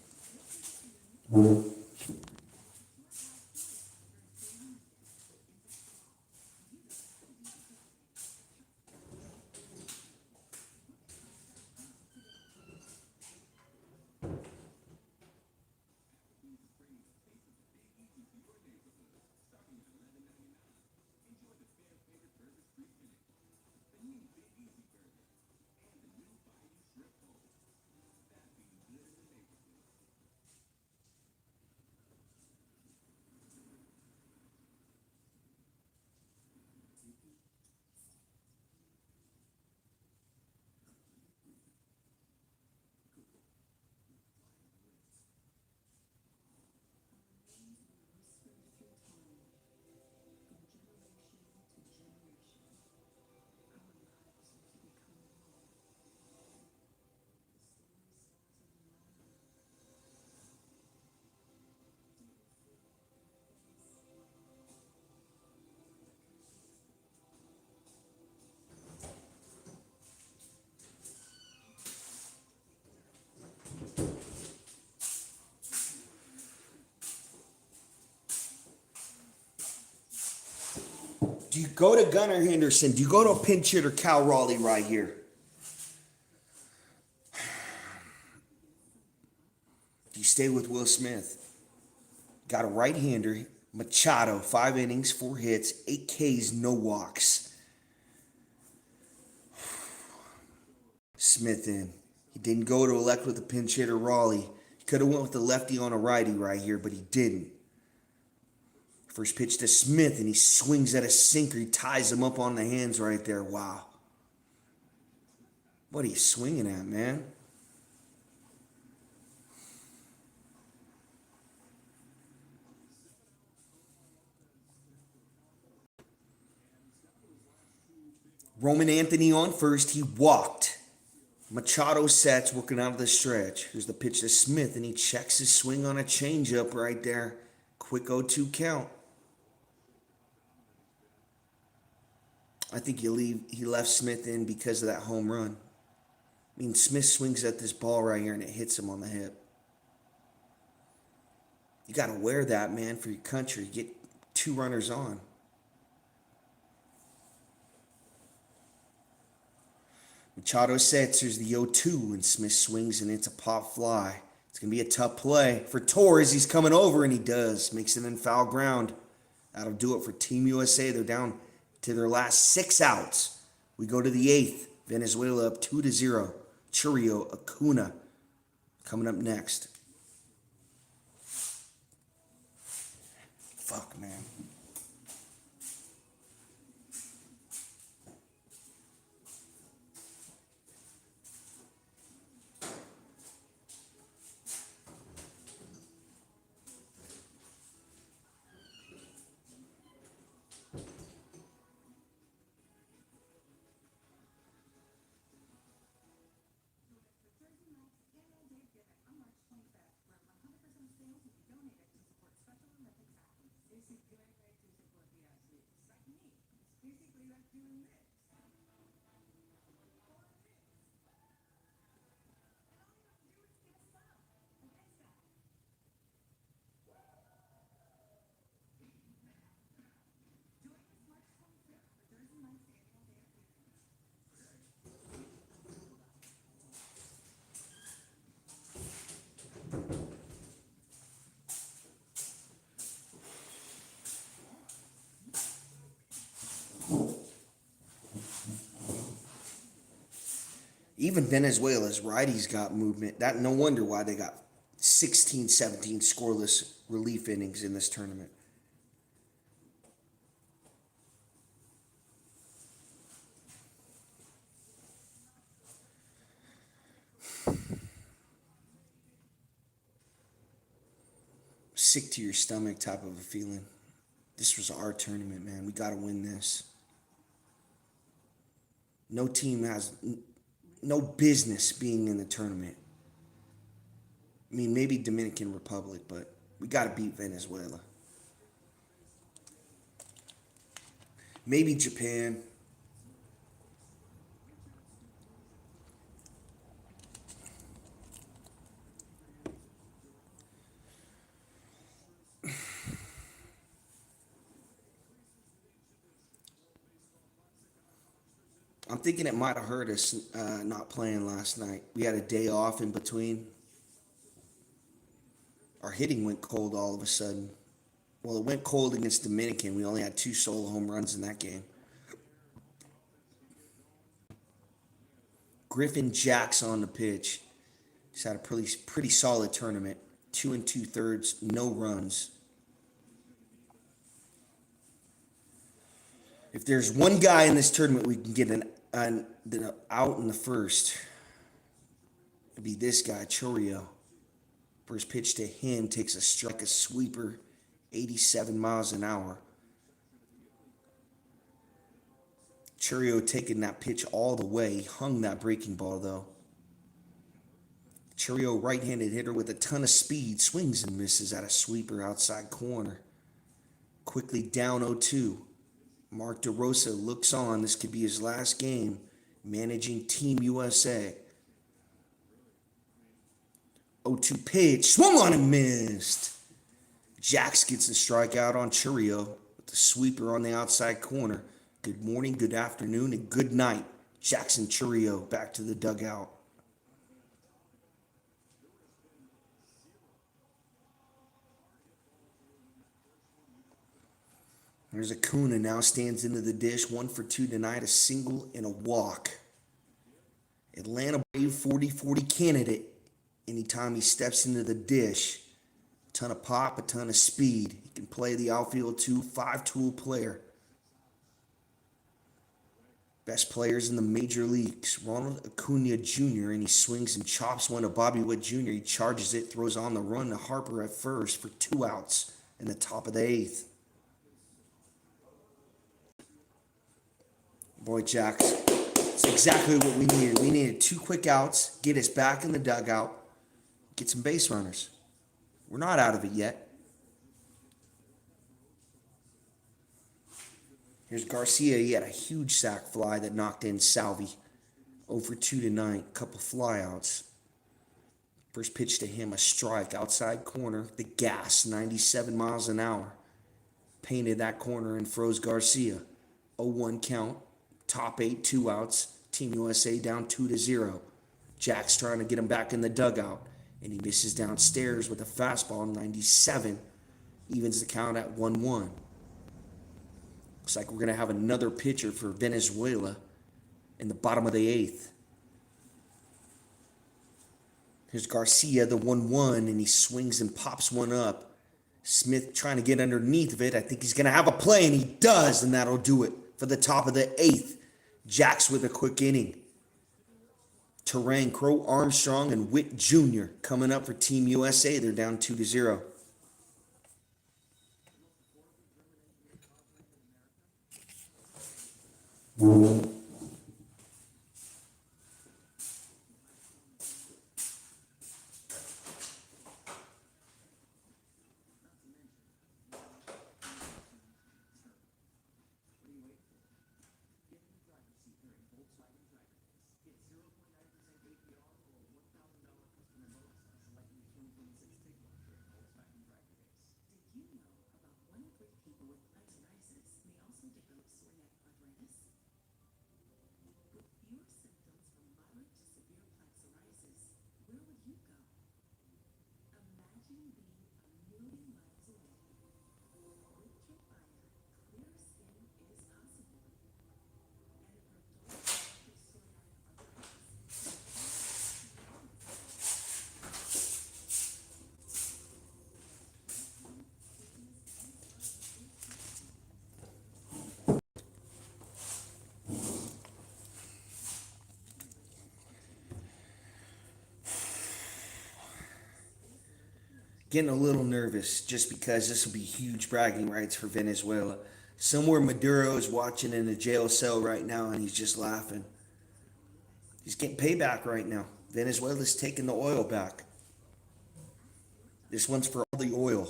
Do you go to Gunnar Henderson? Do you go to a pinch hitter Cal Raleigh right here? Do you stay with Will Smith? Got a right-hander, Machado, 5 innings, 4 hits, 8 Ks, no walks. Smith in. He didn't go to elect with a pinch hitter Raleigh. He could have went with the lefty on a righty right here, but he didn't. First pitch to Smith, and he swings at a sinker. He ties him up on the hands right there. Wow. What are you swinging at, man? Roman Anthony on first. He walked. Machado sets, working out of the stretch. Here's the pitch to Smith, and he checks his swing on a changeup right there. Quick 0-2 count. I think he left Smith in because of that home run. I mean, Smith swings at this ball right here, and it hits him on the hip. You got to wear that, man, for your country. Get 2 runners on. Machado sets, here's the 0-2, and Smith swings, and it's a pop fly. It's going to be a tough play for Torres. He's coming over, and he does. Makes it in foul ground. That'll do it for Team USA. They're down to their last 6 outs. We go to the 8th. Venezuela up 2-0. Churio Acuna coming up next. Fuck, man. Even Venezuela's righties got movement. That no wonder why they got 16, 17 scoreless relief innings in this tournament. Sick to your stomach type of a feeling. This was our tournament, man. We got to win this. No team has no business being in the tournament. I mean, maybe Dominican Republic, but we got to beat Venezuela. Maybe Japan. I'm thinking it might have hurt us not playing last night. We had a day off in between. Our hitting went cold all of a sudden. Well, it went cold against Dominican. We only had 2 solo home runs in that game. Griffin Jacks on the pitch. He's had a pretty solid tournament. 2 2/3, no runs. If there's one guy in this tournament we can get an out in the first, it'd be this guy, Churio. First pitch to him takes a strike, a sweeper, 87 miles an hour. Churio taking that pitch all the way. He hung that breaking ball, though. Churio, right-handed hitter with a ton of speed, swings and misses at a sweeper outside corner. Quickly down 0-2. Mark DeRosa looks on. This could be his last game managing Team USA. 0-2 pitch. Swung on and missed. Jax gets the strikeout on Churio with the The sweeper on the outside corner. Good morning, good afternoon, and good night. Jackson Chourio back to the dugout. There's Acuna now stands into the dish. 1 for 2 tonight, a single and a walk. Atlanta Brave 40-40 candidate. Anytime he steps into the dish, a ton of pop, a ton of speed. He can play the outfield too, 5-tool player. Best players in the major leagues. Ronald Acuna Jr., and he swings and chops one to Bobby Witt Jr. He charges it, throws on the run to Harper at first for 2 outs in the top of the 8th. Boy, Jax, it's exactly what we needed. We needed 2 quick outs, get us back in the dugout, get some base runners. We're not out of it yet. Here's Garcia. He had a huge sac fly that knocked in Salvi. 0 for 2 tonight, couple flyouts. First pitch to him, a strike, outside corner, the gas, 97 miles an hour. Painted that corner and froze Garcia. 0-1 count. Top 8, 2 outs. Team USA down 2-0. Jack's trying to get him back in the dugout, and he misses downstairs with a fastball, 97. Evens the count at 1-1. Looks like we're going to have another pitcher for Venezuela in the bottom of the 8th. Here's Garcia, the 1-1, and he swings and pops one up. Smith trying to get underneath of it. I think he's going to have a play, and he does, and that'll do it for the top of the 8th. Jax with a quick inning. Terang, Crow Armstrong, and Witt Jr. coming up for Team USA. They're down 2-0. Getting a little nervous just because this will be huge bragging rights for Venezuela. Somewhere Maduro is watching in a jail cell right now, and he's just laughing. He's getting payback right now. Venezuela's taking the oil back. This one's for all the oil.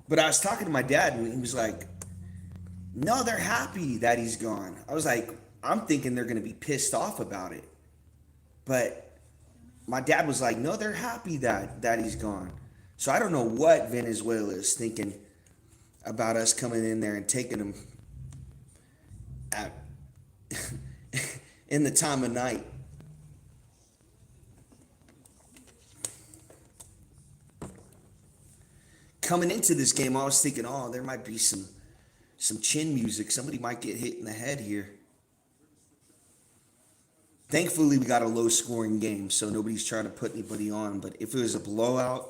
But I was talking to my dad, and he was like, no, they're happy that he's gone. I was like, I'm thinking they're going to be pissed off about it. But my dad was like, no, they're happy that he's gone. So I don't know what Venezuela is thinking about us coming in there and taking them at in the time of night. Coming into this game, I was thinking, oh, there might be some chin music. Somebody might get hit in the head here. Thankfully, we got a low-scoring game, so nobody's trying to put anybody on. But if it was a blowout,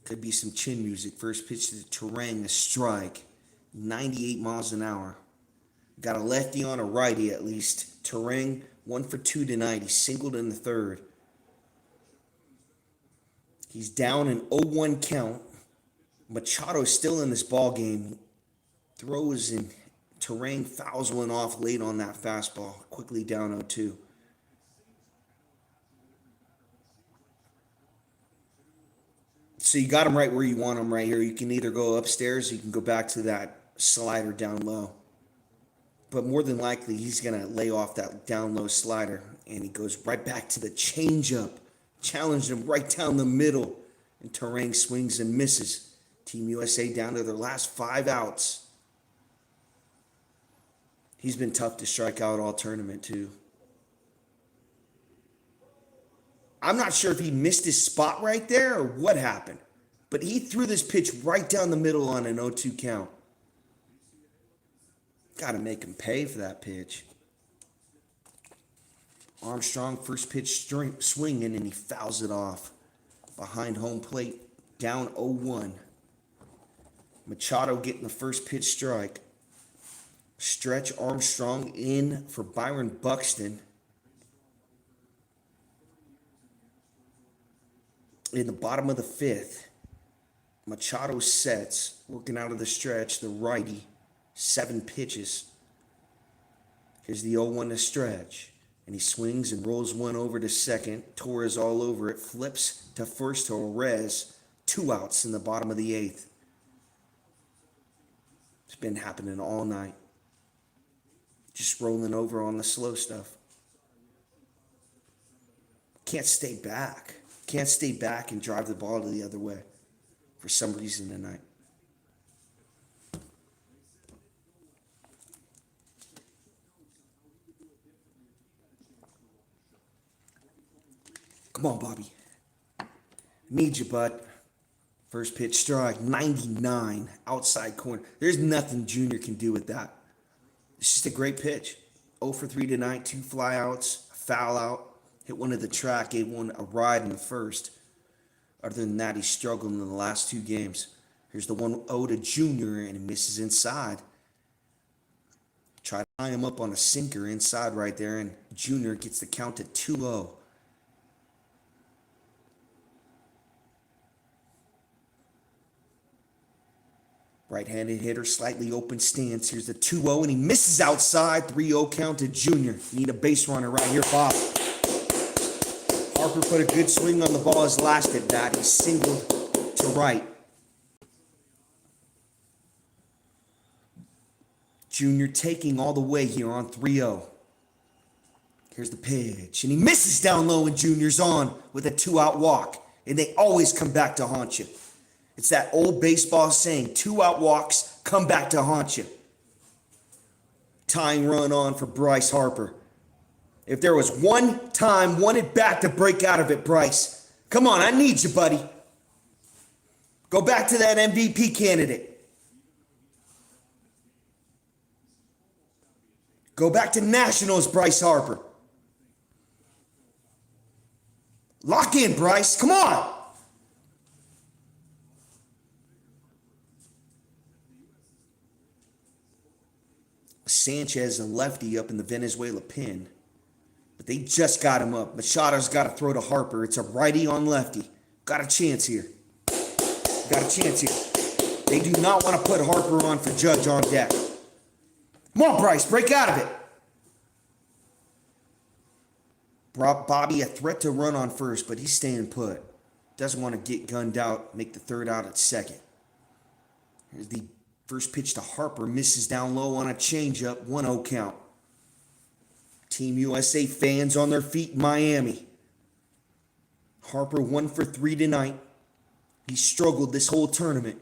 could be some chin music. First pitch to Terang, a strike, 98 miles an hour. Got a lefty on a righty at least. Terang, 1 for 2 tonight. He singled in the 3rd. He's down an 0-1 count. Machado still in this ball game. Throws and Terang fouls one off late on that fastball. Quickly down 0-2. So you got him right where you want him right here. You can either go upstairs or you can go back to that slider down low. But more than likely, he's going to lay off that down low slider. And he goes right back to the changeup. Challenged him right down the middle. And Terang swings and misses. Team USA down to their last 5 outs. He's been tough to strike out all tournament, too. I'm not sure if he missed his spot right there or what happened. But he threw this pitch right down the middle on an 0-2 count. Got to make him pay for that pitch. Armstrong, first pitch swinging, and he fouls it off. Behind home plate, down 0-1. Machado getting the first pitch strike. Stretch Armstrong in for Byron Buxton. In the bottom of the 5th, Machado sets, working out of the stretch, the righty. 7 pitches. Here's the 0-1 to Stretch. And he swings and rolls one over to second. Torres all over it. Flips to first to Orez. 2 outs in the bottom of the 8th. It's been happening all night. Just rolling over on the slow stuff. Can't stay back. Can't stay back and drive the ball to the other way for some reason tonight. Come on, Bobby. Need you, bud. First pitch strike, 99, outside corner. There's nothing Junior can do with that. It's just a great pitch. 0 for 3 tonight, 2 flyouts, a foul out. Hit one at the track, gave one a ride in the first. Other than that, he's struggled in the last 2 games. Here's the 1-0 to Junior, and he misses inside. Try to line him up on a sinker inside right there, and Junior gets the count to 2-0. Right-handed hitter, slightly open stance. Here's the 2-0, and he misses outside. 3-0 count to Junior. Need a base runner right here, Bob. Harper put a good swing on the ball his last at bat. He singled to right. Junior taking all the way here on 3-0. Here's the pitch, and he misses down low, and Junior's on with a 2-out walk. And they always come back to haunt you. It's that old baseball saying, 2-out walks come back to haunt you. Tying run on for Bryce Harper. If there was one time, one at bat to break out of it, Bryce. Come on, I need you, buddy. Go back to that MVP candidate. Go back to Nationals, Bryce Harper. Lock in, Bryce. Come on. Sanchez, a lefty up in the Venezuela pin. But they just got him up. Machado's got to throw to Harper. It's a righty on lefty. Got a chance here. Got a chance here. They do not want to put Harper on for Judge on deck. Come on, Bryce. Break out of it. Bobby, a threat to run on first, but he's staying put. Doesn't want to get gunned out, make the 3rd out at second. Here's the first pitch to Harper. Misses down low on a changeup. 1-0 count. Team USA fans on their feet in Miami. Harper 1 for 3 tonight. He struggled this whole tournament.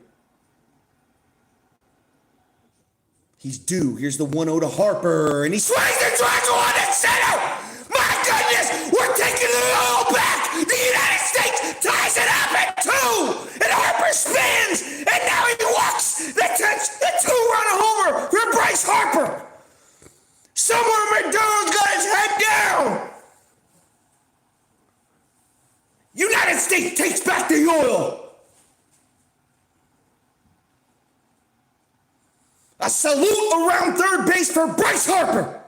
He's due. Here's the 1-0 to Harper. And he swings and drives one at center. My goodness, we're taking it all back. The United States ties it up at 2. And Harper spins. And now he walks the 2-run homer for Bryce Harper. Somewhere McDonald's got his head down. United States takes back the oil. A salute around third base for Bryce Harper.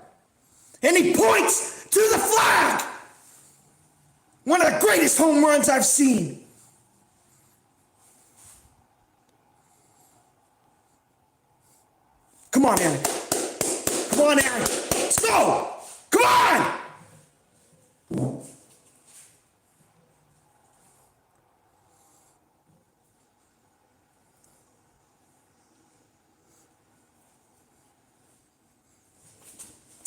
And he points to the flag. One of the greatest home runs I've seen. Come on, Aaron. Come on, Aaron. Let's go. Come on.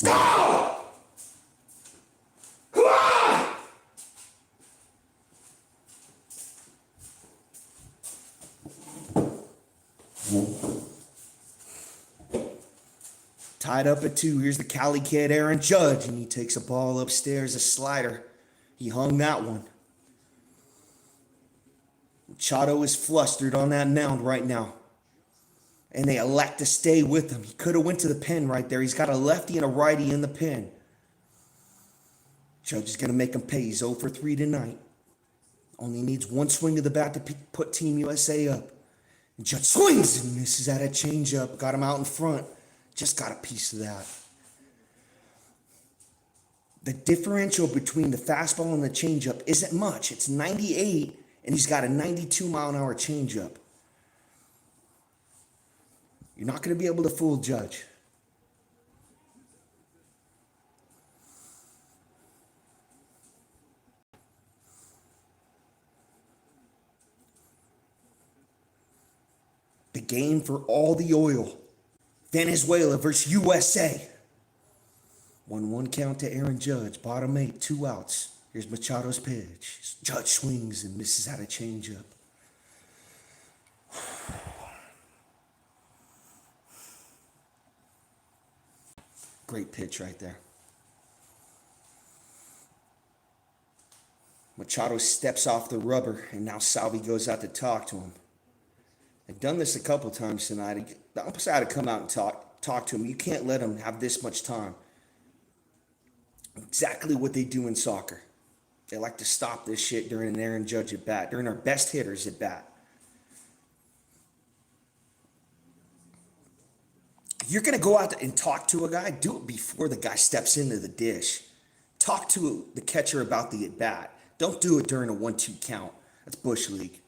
Go! Tied up at 2. Here's the Cali kid, Aaron Judge, and he takes a ball upstairs, a slider. He hung that one. Machado is flustered on that mound right now, and they elect to stay with him. He could have went to the pen right there. He's got a lefty and a righty in the pen. Judge is going to make him pay. He's 0 for 3 tonight. Only needs one swing of the bat to put Team USA up. And Judge swings and misses at a changeup. Got him out in front. Just got a piece of that. The differential between the fastball and the changeup isn't much. It's 98, and he's got a 92-mile-an-hour changeup. You're not going to be able to fool Judge. The game for all the oil. Venezuela versus USA. 1-1 count to Aaron Judge. Bottom 8, 2 outs. Here's Machado's pitch. Judge swings and misses out a changeup. Great pitch right there. Machado steps off the rubber, and now Salvi goes out to talk to him. I've done this a couple times tonight. The umpire had to come out and talk to him. You can't let him have this much time. Exactly what they do in soccer. They like to stop this shit during an Aaron Judge at bat, during our best hitters at bat. If you're going to go out and talk to a guy, do it before the guy steps into the dish. Talk to the catcher about the at bat. Don't do it during a 1-2 count. That's Bush League.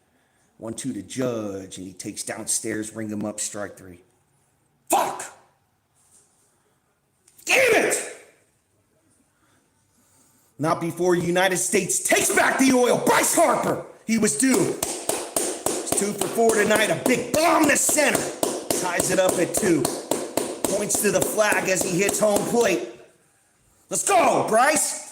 1-2 to Judge, and he takes downstairs, ring him up, strike 3. Fuck! Damn it! Not before United States takes back the oil. Bryce Harper, he was due. He's 2 for 4 tonight, a big bomb to center. Ties it up at 2. Points to the flag as he hits home plate. Let's go, Bryce!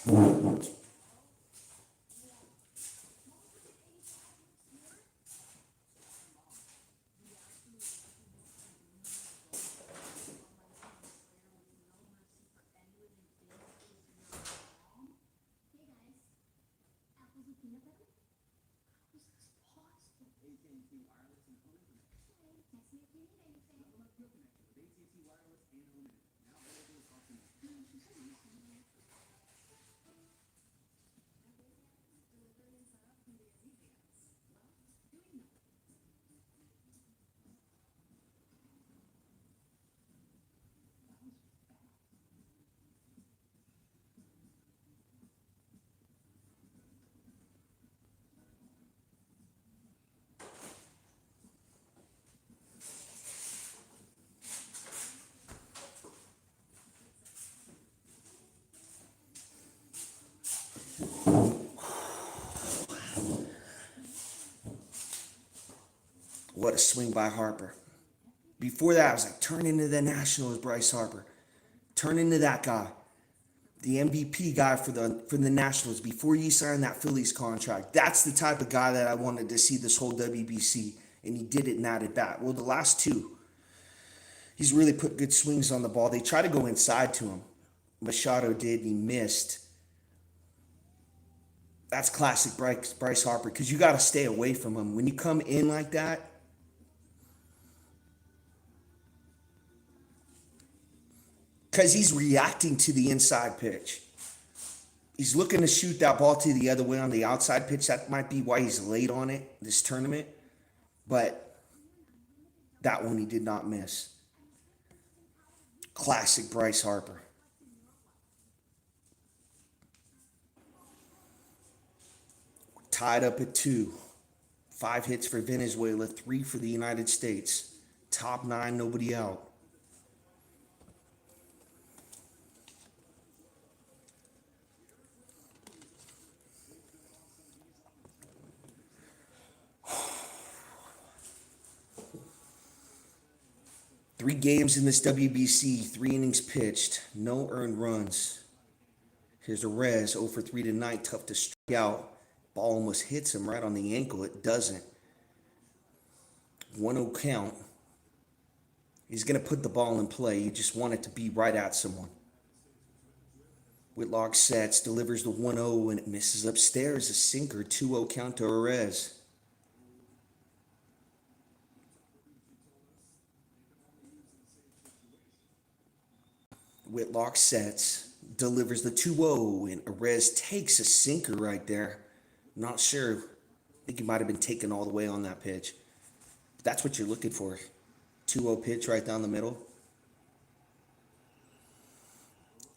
What a swing by Harper. Before that, I was like, turn into the Nationals, Bryce Harper. Turn into that guy. The MVP guy for the Nationals before you sign that Phillies contract. That's the type of guy that I wanted to see this whole WBC, and he did it in that at bat. Well, the last 2, he's really put good swings on the ball. They tried to go inside to him. Machado did, and he missed. That's classic Bryce Harper, because you got to stay away from him. When you come in like that, because he's reacting to the inside pitch. He's looking to shoot that ball to the other way on the outside pitch. That might be why he's late on it this tournament. But that one he did not miss. Classic Bryce Harper. Tied up at 2. 5 hits for Venezuela, 3 for the United States. Top 9, nobody out. 3 games in this WBC, 3 innings pitched, no earned runs. Here's a Rez, 0 for 3 tonight, tough to strike out. Ball almost hits him right on the ankle. It doesn't. 1-0 count. He's going to put the ball in play. You just want it to be right at someone. Whitlock sets, delivers the 1-0, and it misses upstairs. A sinker, 2-0 count to Rez. Whitlock sets, delivers the 2-0, and Arez takes a sinker right there. Not sure. I think he might have been taken all the way on that pitch. But that's what you're looking for. 2-0 pitch right down the middle.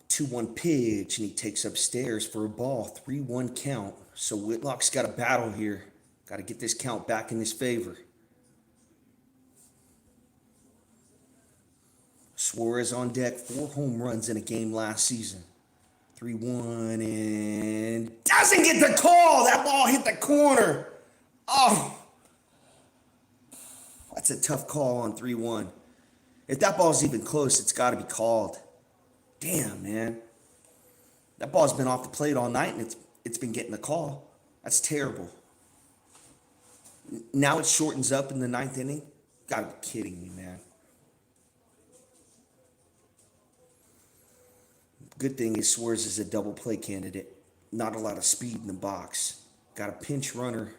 2-1 pitch, and he takes upstairs for a ball. 3-1 count. So Whitlock's got a battle here. Got to get this count back in his favor. Suarez on deck, 4 home runs in a game last season. 3-1 and doesn't get the call. That ball hit the corner. Oh, that's a tough call on 3-1. If that ball's even close, it's got to be called. Damn, man. That ball's been off the plate all night, and it's been getting the call. That's terrible. Now it shortens up in the 9th inning. Gotta be kidding me, man. Good thing is Suarez is a double play candidate. Not a lot of speed in the box. Got a pinch runner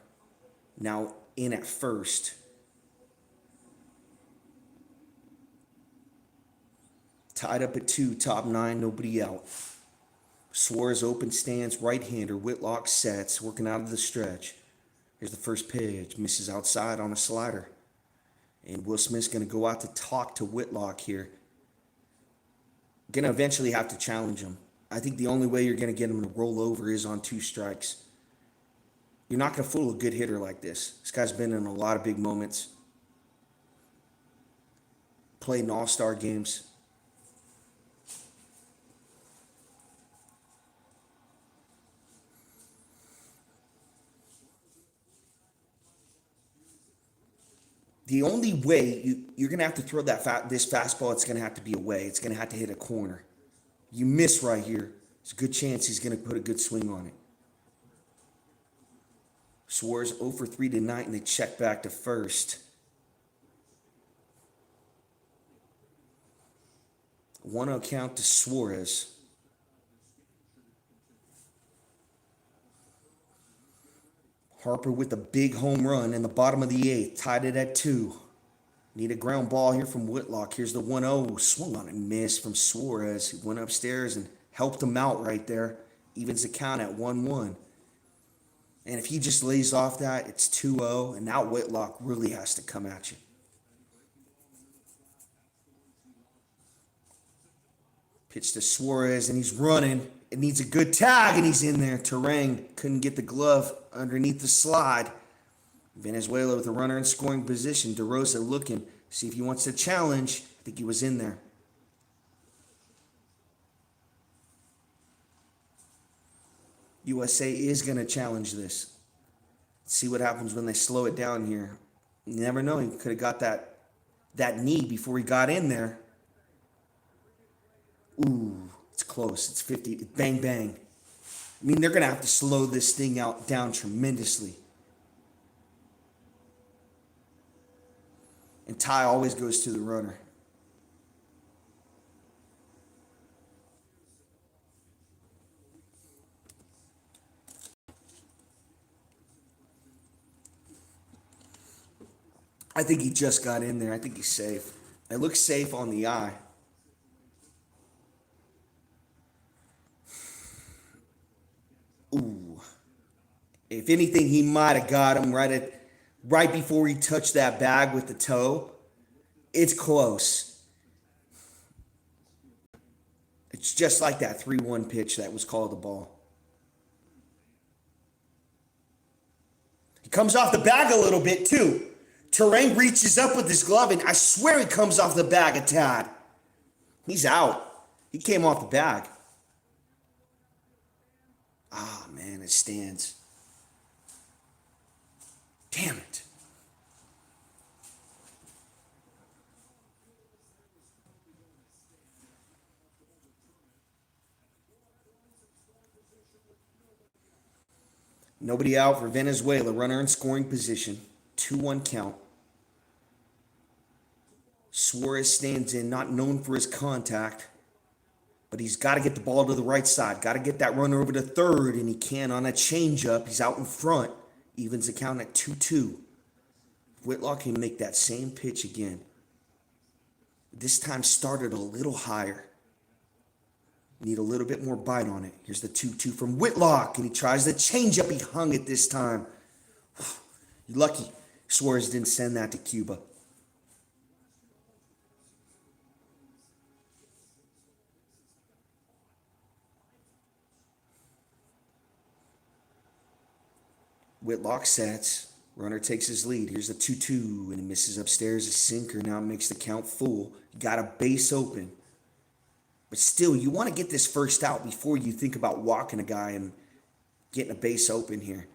now in at first. Tied up at 2, top 9, nobody out. Suarez open stance, right-hander. Whitlock sets, working out of the stretch. Here's the first pitch. Misses outside on a slider. And Will Smith's going to go out to talk to Whitlock here. Going to eventually have to challenge him. I think the only way you're going to get him to roll over is on 2 strikes. You're not going to fool a good hitter like this. This guy's been in a lot of big moments. Played in all-star games. The only way you're going to have to throw this fastball, it's going to have to be away. It's going to have to hit a corner. You miss right here, there's a good chance he's going to put a good swing on it. Suarez 0 for 3 tonight, and they check back to first. 1-0 count to Suarez. Harper with a big home run in the bottom of the 8th. Tied it at 2. Need a ground ball here from Whitlock. Here's the 1-0. Swung on and missed from Suarez. He went upstairs and helped him out right there. Evens the count at 1-1. And if he just lays off that, it's 2-0. And now Whitlock really has to come at you. Pitch to Suarez, and he's running. It needs a good tag, and he's in there. Terang couldn't get the glove underneath the slide. Venezuela with a runner in scoring position. DeRosa looking, see if he wants to challenge. I think he was in there. USA is going to challenge this. See what happens when they slow it down here. You never know. He could have got that knee before he got in there. Ooh, it's close. It's 50. Bang, bang. I mean, they're going to have to slow this thing down tremendously. And tie always goes to the runner. I think he just got in there. I think he's safe. It looks safe on the eye. Ooh. If anything, he might have got him right before he touched that bag with the toe. It's close. It's just like that 3-1 pitch that was called the ball. He comes off the bag a little bit too. Terang reaches up with his glove, and I swear he comes off the bag a tad. He's out. He came off the bag. Ah, man, it stands. Damn it. Nobody out for Venezuela. Runner in scoring position. 2-1 count. Suarez stands in, not known for his contact, but he's got to get the ball to the right side. Got to get that runner over to third, and he can on a changeup. He's out in front. Evens the count at 2-2. Whitlock can make that same pitch again. This time started a little higher. Need a little bit more bite on it. Here's the 2-2 from Whitlock, and he tries the changeup. He hung it this time. You're lucky Suarez didn't send that to Cuba. Whitlock sets. Runner takes his lead. Here's the 2-2, and he misses upstairs. A sinker now makes the count full. Got a base open. But still, you want to get this first out before you think about walking a guy and getting a base open here.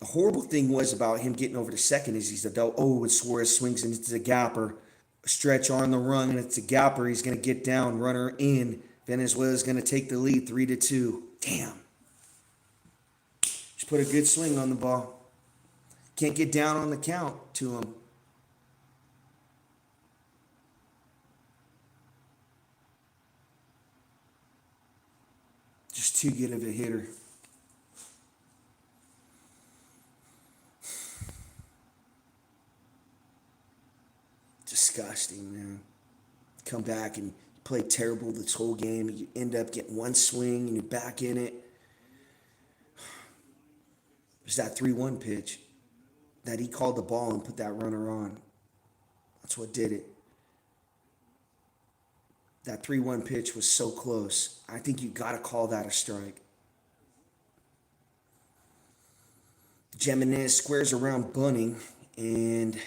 The horrible thing was about him getting over to second is he's a double. Oh, and Suarez swings and it's a gapper. A stretch on the run, and it's a gapper. He's going to get down. Runner in. Venezuela's going to take the lead 3-2. Damn. Just put a good swing on the ball. Can't get down on the count to him. Just too good of a hitter. Disgusting, man. Come back and play terrible this whole game. You end up getting one swing and you're back in it. There's that 3-1 pitch that he called the ball and put that runner on. That's what did it. That 3-1 pitch was so close. I think you got to call that a strike. Jimenez squares around Bunning, and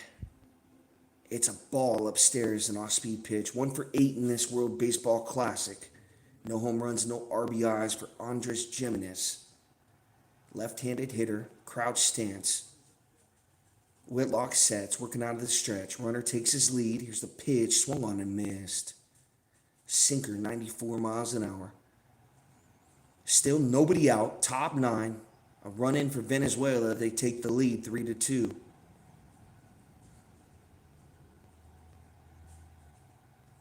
it's a ball upstairs, an off-speed pitch. 1 for 8 in this World Baseball Classic. No home runs, no RBIs for Andres Jimenez. Left-handed hitter, crouch stance. Whitlock sets, working out of the stretch. Runner takes his lead. Here's the pitch, swung on and missed. Sinker, 94 miles an hour. Still nobody out, top 9. A run in for Venezuela. They take the lead 3-2.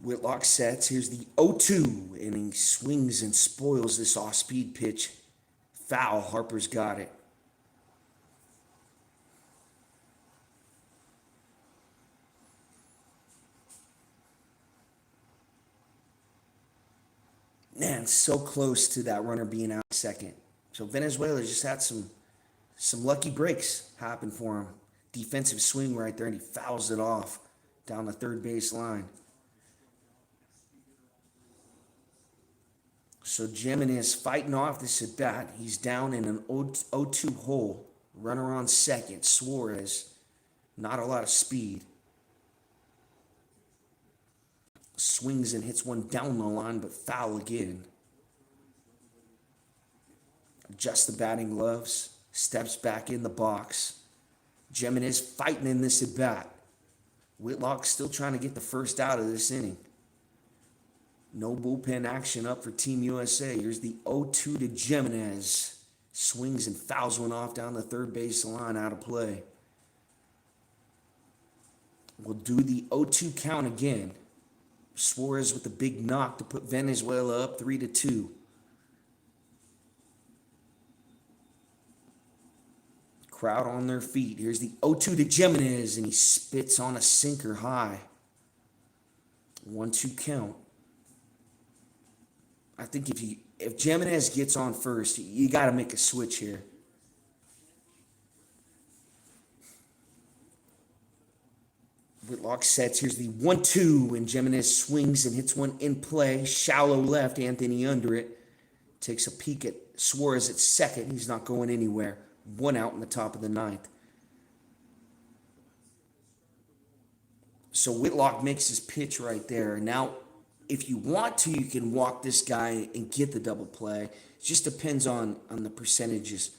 Whitlock sets. Here's the 0-2, and he swings and spoils this off-speed pitch. Foul. Harper's got it. Man, so close to that runner being out second. So Venezuela just had some lucky breaks happen for him. Defensive swing right there, and he fouls it off down the third base line. So Jimenez fighting off this at bat. He's down in an 0-2 hole. Runner on second. Suarez, not a lot of speed. Swings and hits one down the line, but foul again. Adjusts the batting gloves. Steps back in the box. Jimenez fighting in this at bat. Whitlock still trying to get the first out of this inning. No bullpen action up for Team USA. Here's the 0-2 to Jimenez. Swings and fouls one off down the third base line, out of play. We'll do the 0-2 count again. Suarez with a big knock to put Venezuela up 3-2. Crowd on their feet. Here's the 0-2 to Jimenez, and he spits on a sinker high. 1-2 count. I think if Jimenez gets on first, you got to make a switch here. Whitlock sets. Here's the 1-2, and Jimenez swings and hits one in play. Shallow left, Anthony under it. Takes a peek at Suarez at second. He's not going anywhere. 1 out in the top of the 9th. So Whitlock makes his pitch right there. Now, if you want to, you can walk this guy and get the double play. It just depends on the percentages.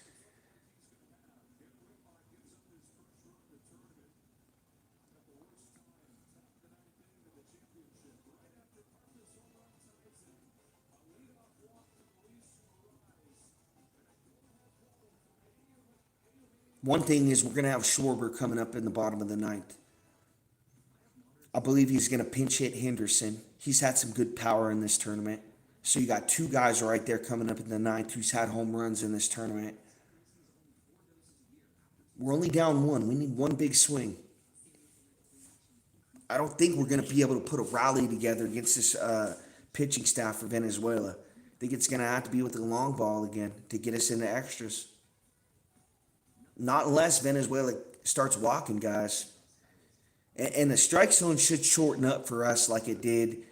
One thing is we're going to have Schwarber coming up in the bottom of the ninth. I believe he's going to pinch hit Henderson. He's had some good power in this tournament. So you got two guys right there coming up in the ninth who's had home runs in this tournament. We're only down one. We need one big swing. I don't think we're going to be able to put a rally together against this pitching staff for Venezuela. I think it's going to have to be with the long ball again to get us into extras. Not unless Venezuela starts walking guys. And the strike zone should shorten up for us like it did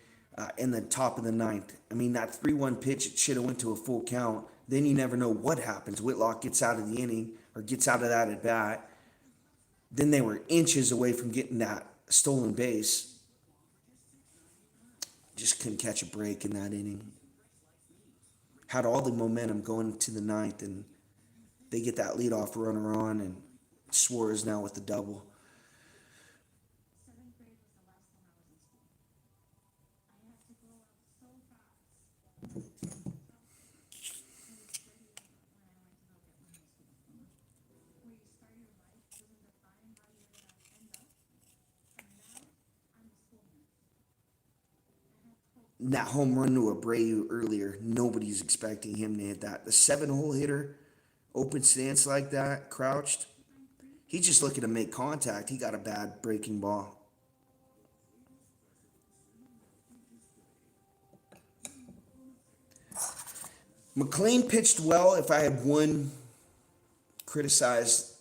in the top of the ninth. I mean, that 3-1 pitch, it should have went to a full count. Then you never know what happens. Whitlock gets out of the inning or gets out of that at bat. Then they were inches away from getting that stolen base. Just couldn't catch a break in that inning. Had all the momentum going to the ninth, and they get that leadoff runner on, and Suarez now with the double. That home run to Abreu earlier, nobody's expecting him to hit that. The 7-hole hitter, open stance like that, crouched. He's just looking to make contact. He got a bad breaking ball. McLean pitched well. If I had criticized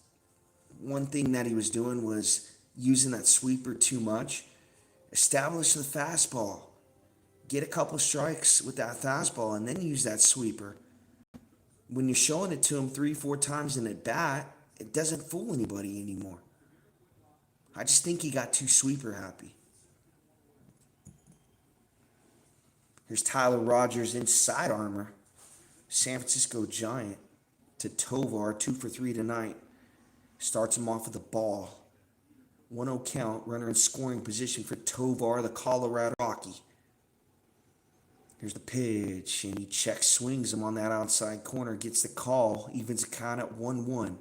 one thing that he was doing was using that sweeper too much. Establish the fastball. Get a couple strikes with that fastball and then use that sweeper. When you're showing it to him 3-4 times in at bat, it doesn't fool anybody anymore. I just think he got too sweeper happy. Here's Tyler Rogers in side armor. San Francisco Giant to Tovar, 2 for 3 tonight. Starts him off with the ball. 1-0 count, runner in scoring position for Tovar, the Colorado Rocky. Here's the pitch, and he checks, swings him on that outside corner, gets the call, evens the count at 1-1.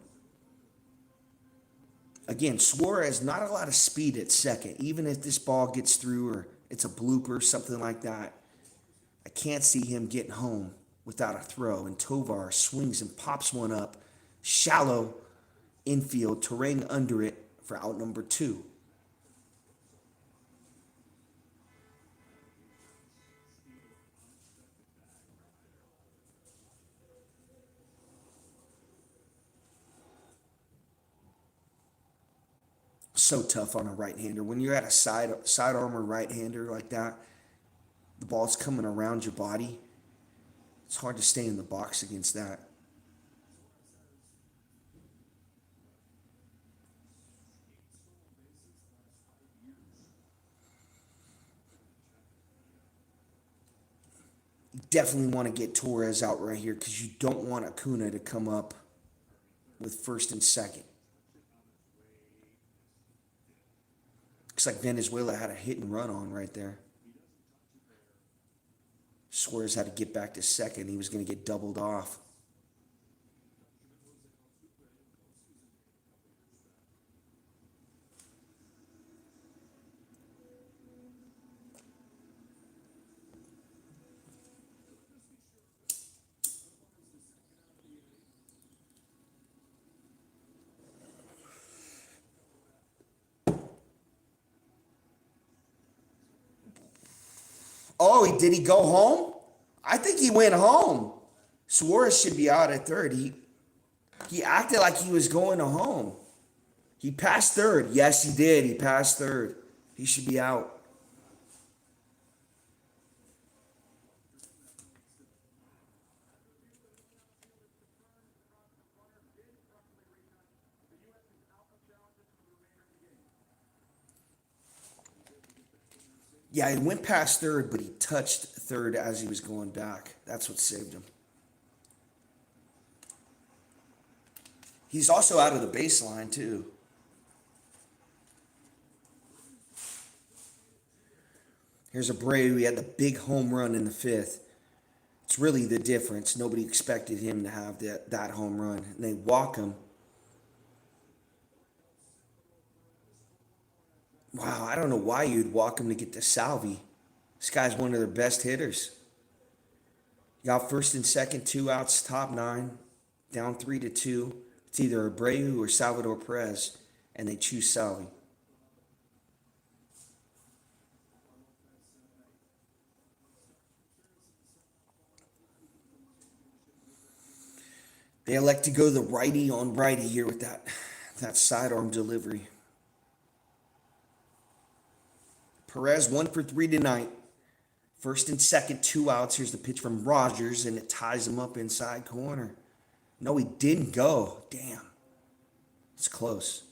Again, Suarez, not a lot of speed at second. Even if this ball gets through or it's a blooper, something like that, I can't see him getting home without a throw. And Tovar swings and pops one up, shallow infield, terrain under it for out number 2. So tough on a right-hander. When you're at a side armor right-hander like that, the ball's coming around your body. It's hard to stay in the box against that. You definitely want to get Torres out right here because you don't want Acuna to come up with first and second. Looks like Venezuela had a hit and run on right there. Suarez had to get back to second. He was going to get doubled off. Oh, did he go home? I think he went home. Suarez should be out at third. He acted like he was going to home. He passed third. Yes, he did. He passed third. He should be out. Yeah, he went past third, but he touched third as he was going back. That's what saved him. He's also out of the baseline, too. Here's Abreu. He had the big home run in the 5th. It's really the difference. Nobody expected him to have that home run. And they walk him. Wow, I don't know why you'd walk him to get to Salvi. This guy's one of their best hitters. You got first and second, 2 outs, top nine, down 3-2. It's either Abreu or Salvador Perez, and they choose Salvi. They elect to go the righty on righty here with that sidearm delivery. Perez 1 for 3 tonight. First and second, 2 outs. Here's the pitch from Rogers, and it ties him up inside corner. No, he didn't go. Damn. It's close.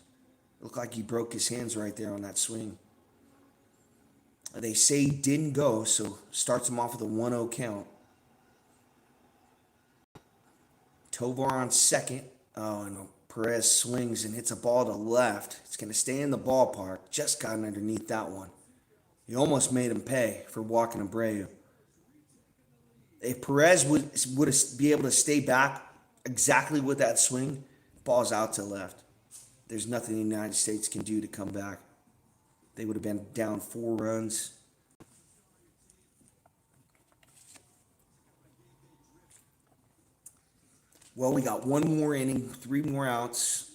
Looked like he broke his hands right there on that swing. They say he didn't go, so starts him off with a 1-0 count. Tovar on second. Oh, and Perez swings and hits a ball to left. It's going to stay in the ballpark. Just got underneath that one. He almost made him pay for walking Abreu. If Perez would be able to stay back exactly with that swing, ball's out to left. There's nothing the United States can do to come back. They would have been down 4 runs. Well, we got one more inning, 3 more outs.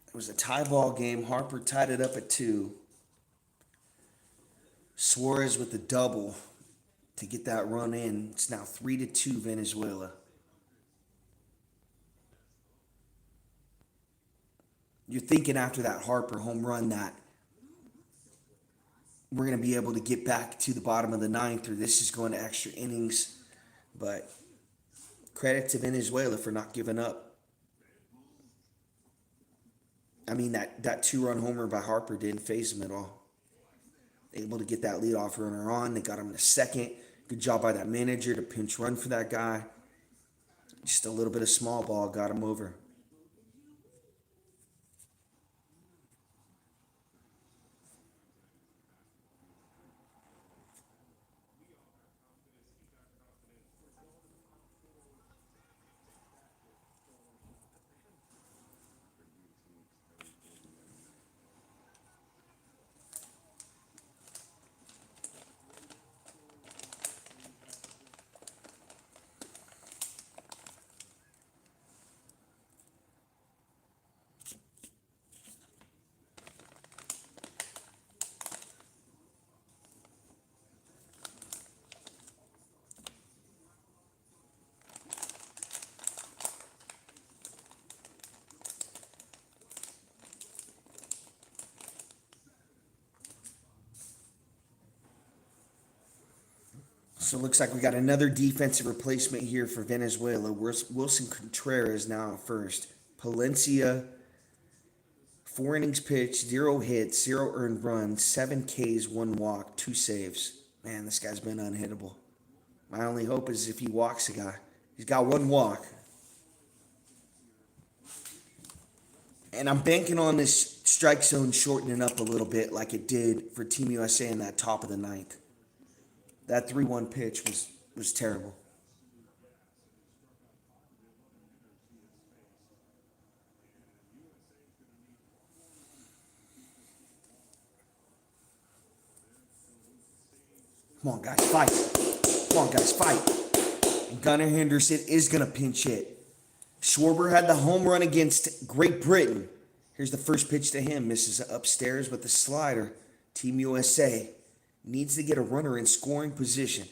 It was a tie ball game. Harper tied it up at 2. Suarez with the double to get that run in. It's now 3-2 Venezuela. You're thinking after that Harper home run that we're going to be able to get back to the bottom of the ninth, or this is going to extra innings. But credit to Venezuela for not giving up. I mean, that 2-run homer by Harper didn't faze him at all. Able to get that leadoff runner on. They got him in a second. Good job by that manager to pinch run for that guy. Just a little bit of small ball got him over. So it looks like we got another defensive replacement here for Venezuela. Wilson Contreras now at first. Palencia, 4 innings pitched, 0 hits, 0 earned runs, 7 Ks, 1 walk, 2 saves. Man, this guy's been unhittable. My only hope is if he walks a guy. He's got 1 walk. And I'm banking on this strike zone shortening up a little bit like it did for Team USA in that top of the ninth. That 3-1 pitch was terrible. Come on, guys, fight. Come on, guys, fight. And Gunnar Henderson is going to pinch hit. Schwarber had the home run against Great Britain. Here's the first pitch to him. Misses upstairs with the slider. Team USA needs to get a runner in scoring position.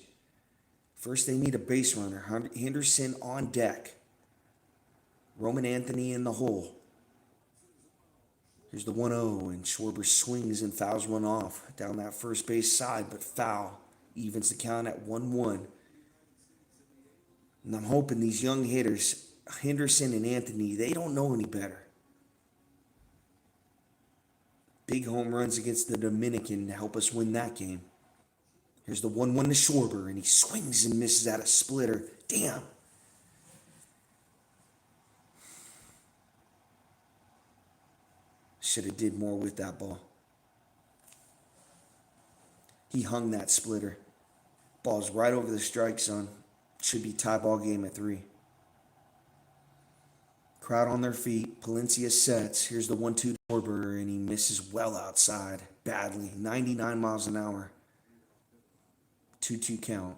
First, they need a base runner. Henderson on deck. Roman Anthony in the hole. Here's the 1-0, and Schwarber swings and fouls one off down that first base side, but foul. Evens the count at 1-1. And I'm hoping these young hitters, Henderson and Anthony, they don't know any better. Big home runs against the Dominican to help us win that game. Here's the 1-1 to Schwarber, and he swings and misses at a splitter. Damn. Should have did more with that ball. He hung that splitter. Ball's right over the strike zone. Should be tie ball game at 3. Crowd on their feet. Palencia sets. Here's the 1-2 Norberger, and he misses well outside. Badly. 99 miles an hour. 2-2 count.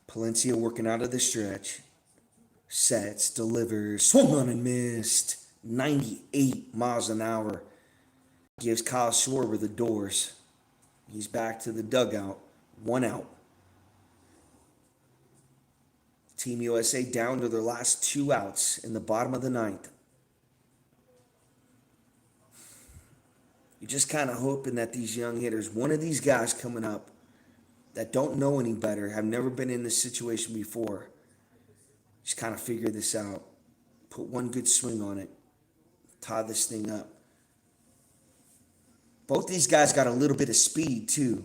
Palencia working out of the stretch. Sets, delivers, swung on and missed. 98 miles an hour. Gives Kyle Schwarber the doors. He's back to the dugout. 1 out. Team USA down to their last 2 outs in the bottom of the 9th. You're just kind of hoping that these young hitters, one of these guys coming up that don't know any better, have never been in this situation before, just kind of figure this out. Put one good swing on it. Tie this thing up. Both these guys got a little bit of speed, too.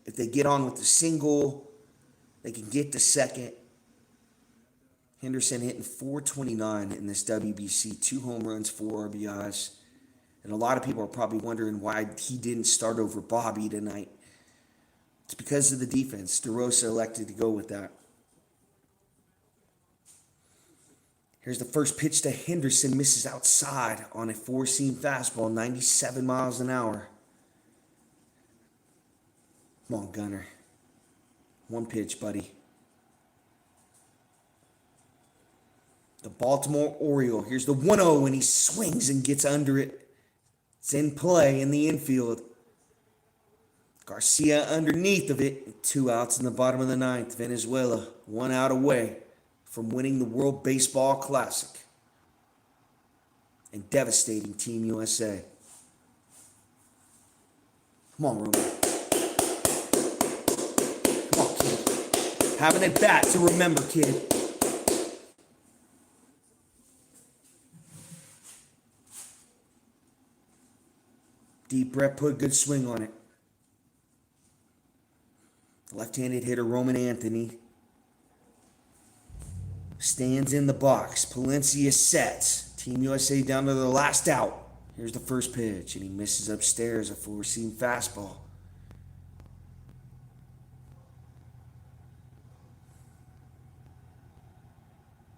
If they get on with the single, they can get to second. Henderson hitting .429 in this WBC. 2 home runs, 4 RBIs. And a lot of people are probably wondering why he didn't start over Bobby tonight. It's because of the defense. DeRosa elected to go with that. Here's the first pitch to Henderson. Misses outside on a 4-seam fastball. 97 miles an hour. Come on, Gunner. 1 pitch, buddy. The Baltimore Oriole. Here's the 1-0, and he swings and gets under it. It's in play in the infield. Garcia underneath of it. 2 outs in the bottom of the 9th. Venezuela 1 out away from winning the World Baseball Classic and devastating Team USA. Come on, Roman. Come on, kid. Having a bat to remember, kid. Deep breath, put a good swing on it. Left-handed hitter Roman Anthony stands in the box. Palencia sets. Team USA down to their last out. Here's the first pitch, and he misses upstairs, a 4-seam fastball.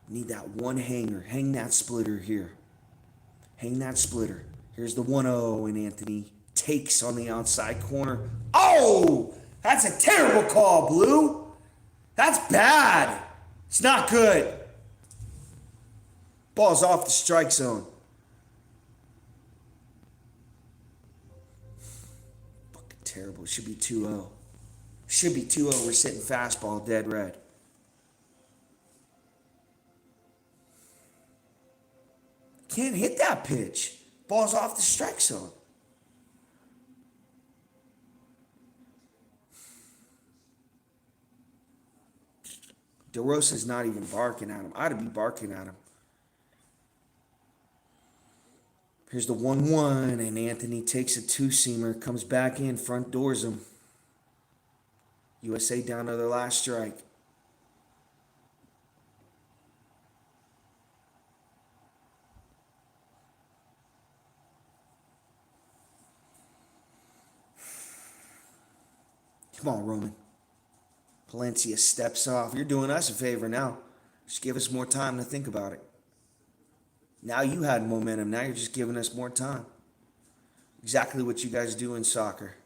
Need that one hanger. Hang that splitter here. Hang that splitter. Here's the 1-0, and Anthony takes on the outside corner. Oh! That's a terrible call, Blue. That's bad. It's not good. Ball's off the strike zone. Fucking terrible. It should be 2-0. Should be 2-0. We're sitting fastball dead red. Can't hit that pitch. Ball's off the strike zone. DeRosa's not even barking at him. I'd be barking at him. Here's the 1-1, and Anthony takes a 2-seamer, comes back in, front doors him. USA down to their last strike. Come on, Roman. Palencia steps off. You're doing us a favor now. Just give us more time to think about it. Now you had momentum. Now you're just giving us more time. Exactly what you guys do in soccer.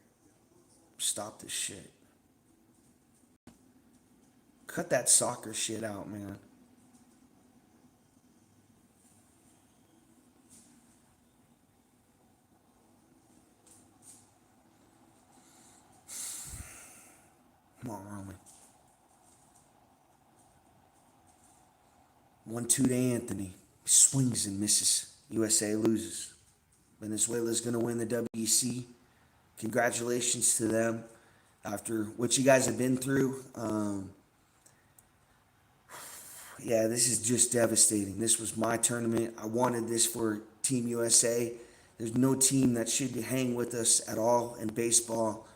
Stop this shit. Cut that soccer shit out, man. Come on, Roman. 1-2 to Anthony. Swings and misses. USA loses. Venezuela's going to win the WBC. Congratulations to them after what you guys have been through. Yeah, this is just devastating. This was my tournament. I wanted this for Team USA. There's no team that should hang with us at all in baseball,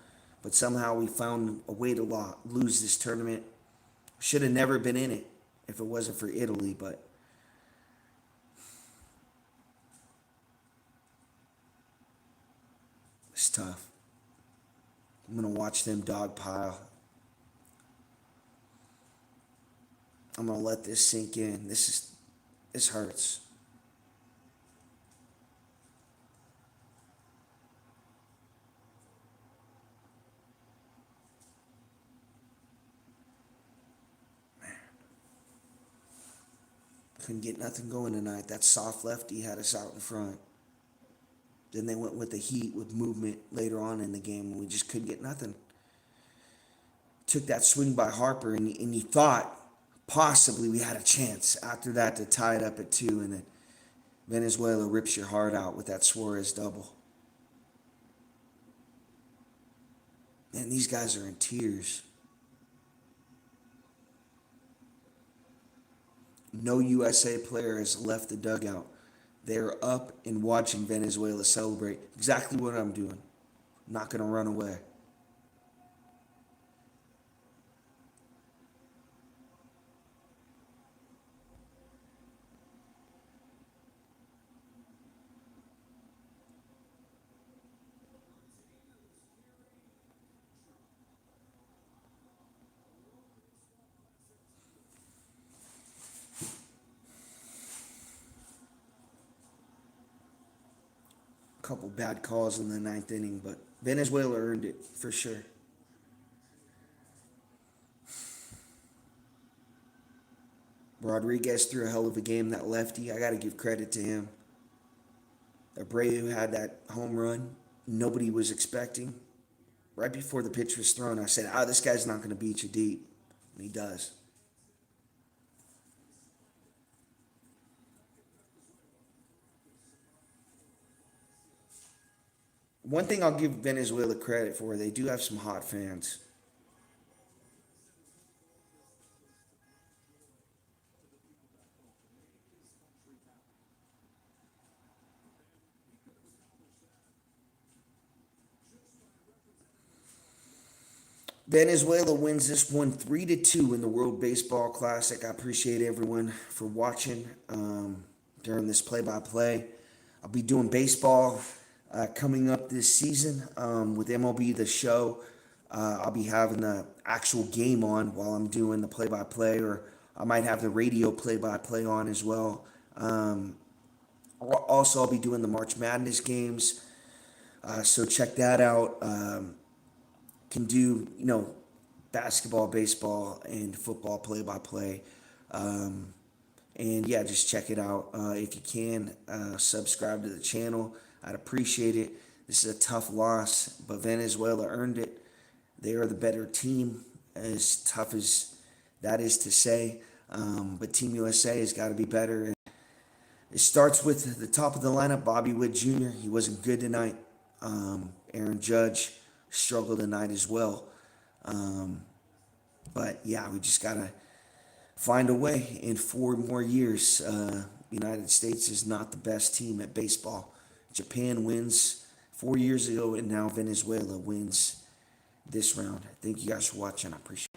but somehow we found a way to lose this tournament. Should have never been in it if it wasn't for Italy, but it's tough. I'm going to watch them dogpile. I'm going to let this sink in. This hurts. Couldn't get nothing going tonight. That soft lefty had us out in front. Then they went with the heat with movement later on in the game, and we just couldn't get nothing. Took that swing by Harper, and you thought possibly we had a chance after that to tie it up at 2, and then Venezuela rips your heart out with that Suarez double. Man, these guys are in tears. No USA player has left the dugout. They're up and watching Venezuela celebrate. Exactly what I'm doing. I'm not going to run away. Couple bad calls in the ninth inning, but Venezuela earned it for sure. Rodriguez threw a hell of a game, that lefty. I got to give credit to him. Abreu had that home run nobody was expecting. Right before the pitch was thrown, I said, this guy's not going to beat you deep. And he does. One thing I'll give Venezuela credit for, they do have some hot fans. Venezuela wins this one 3-2 in the World Baseball Classic. I appreciate everyone for watching during this play-by-play. I'll be doing baseball coming up this season with MLB The Show. I'll be having the actual game on while I'm doing the play-by-play, or I might have the radio play-by-play on as well. Also, I'll be doing the March Madness games, so check that out. Can do, basketball, baseball, and football play-by-play. And yeah, just check it out. If you can, subscribe to the channel. I'd appreciate it. This is a tough loss, but Venezuela earned it. They are the better team, as tough as that is to say. But Team USA has got to be better. It starts with the top of the lineup, Bobby Witt Jr. He wasn't good tonight. Aaron Judge struggled tonight as well. But yeah, we just got to find a way. In 4 more years, the United States is not the best team at baseball. Japan wins 4 years ago, and now Venezuela wins this round. Thank you guys for watching. I appreciate it.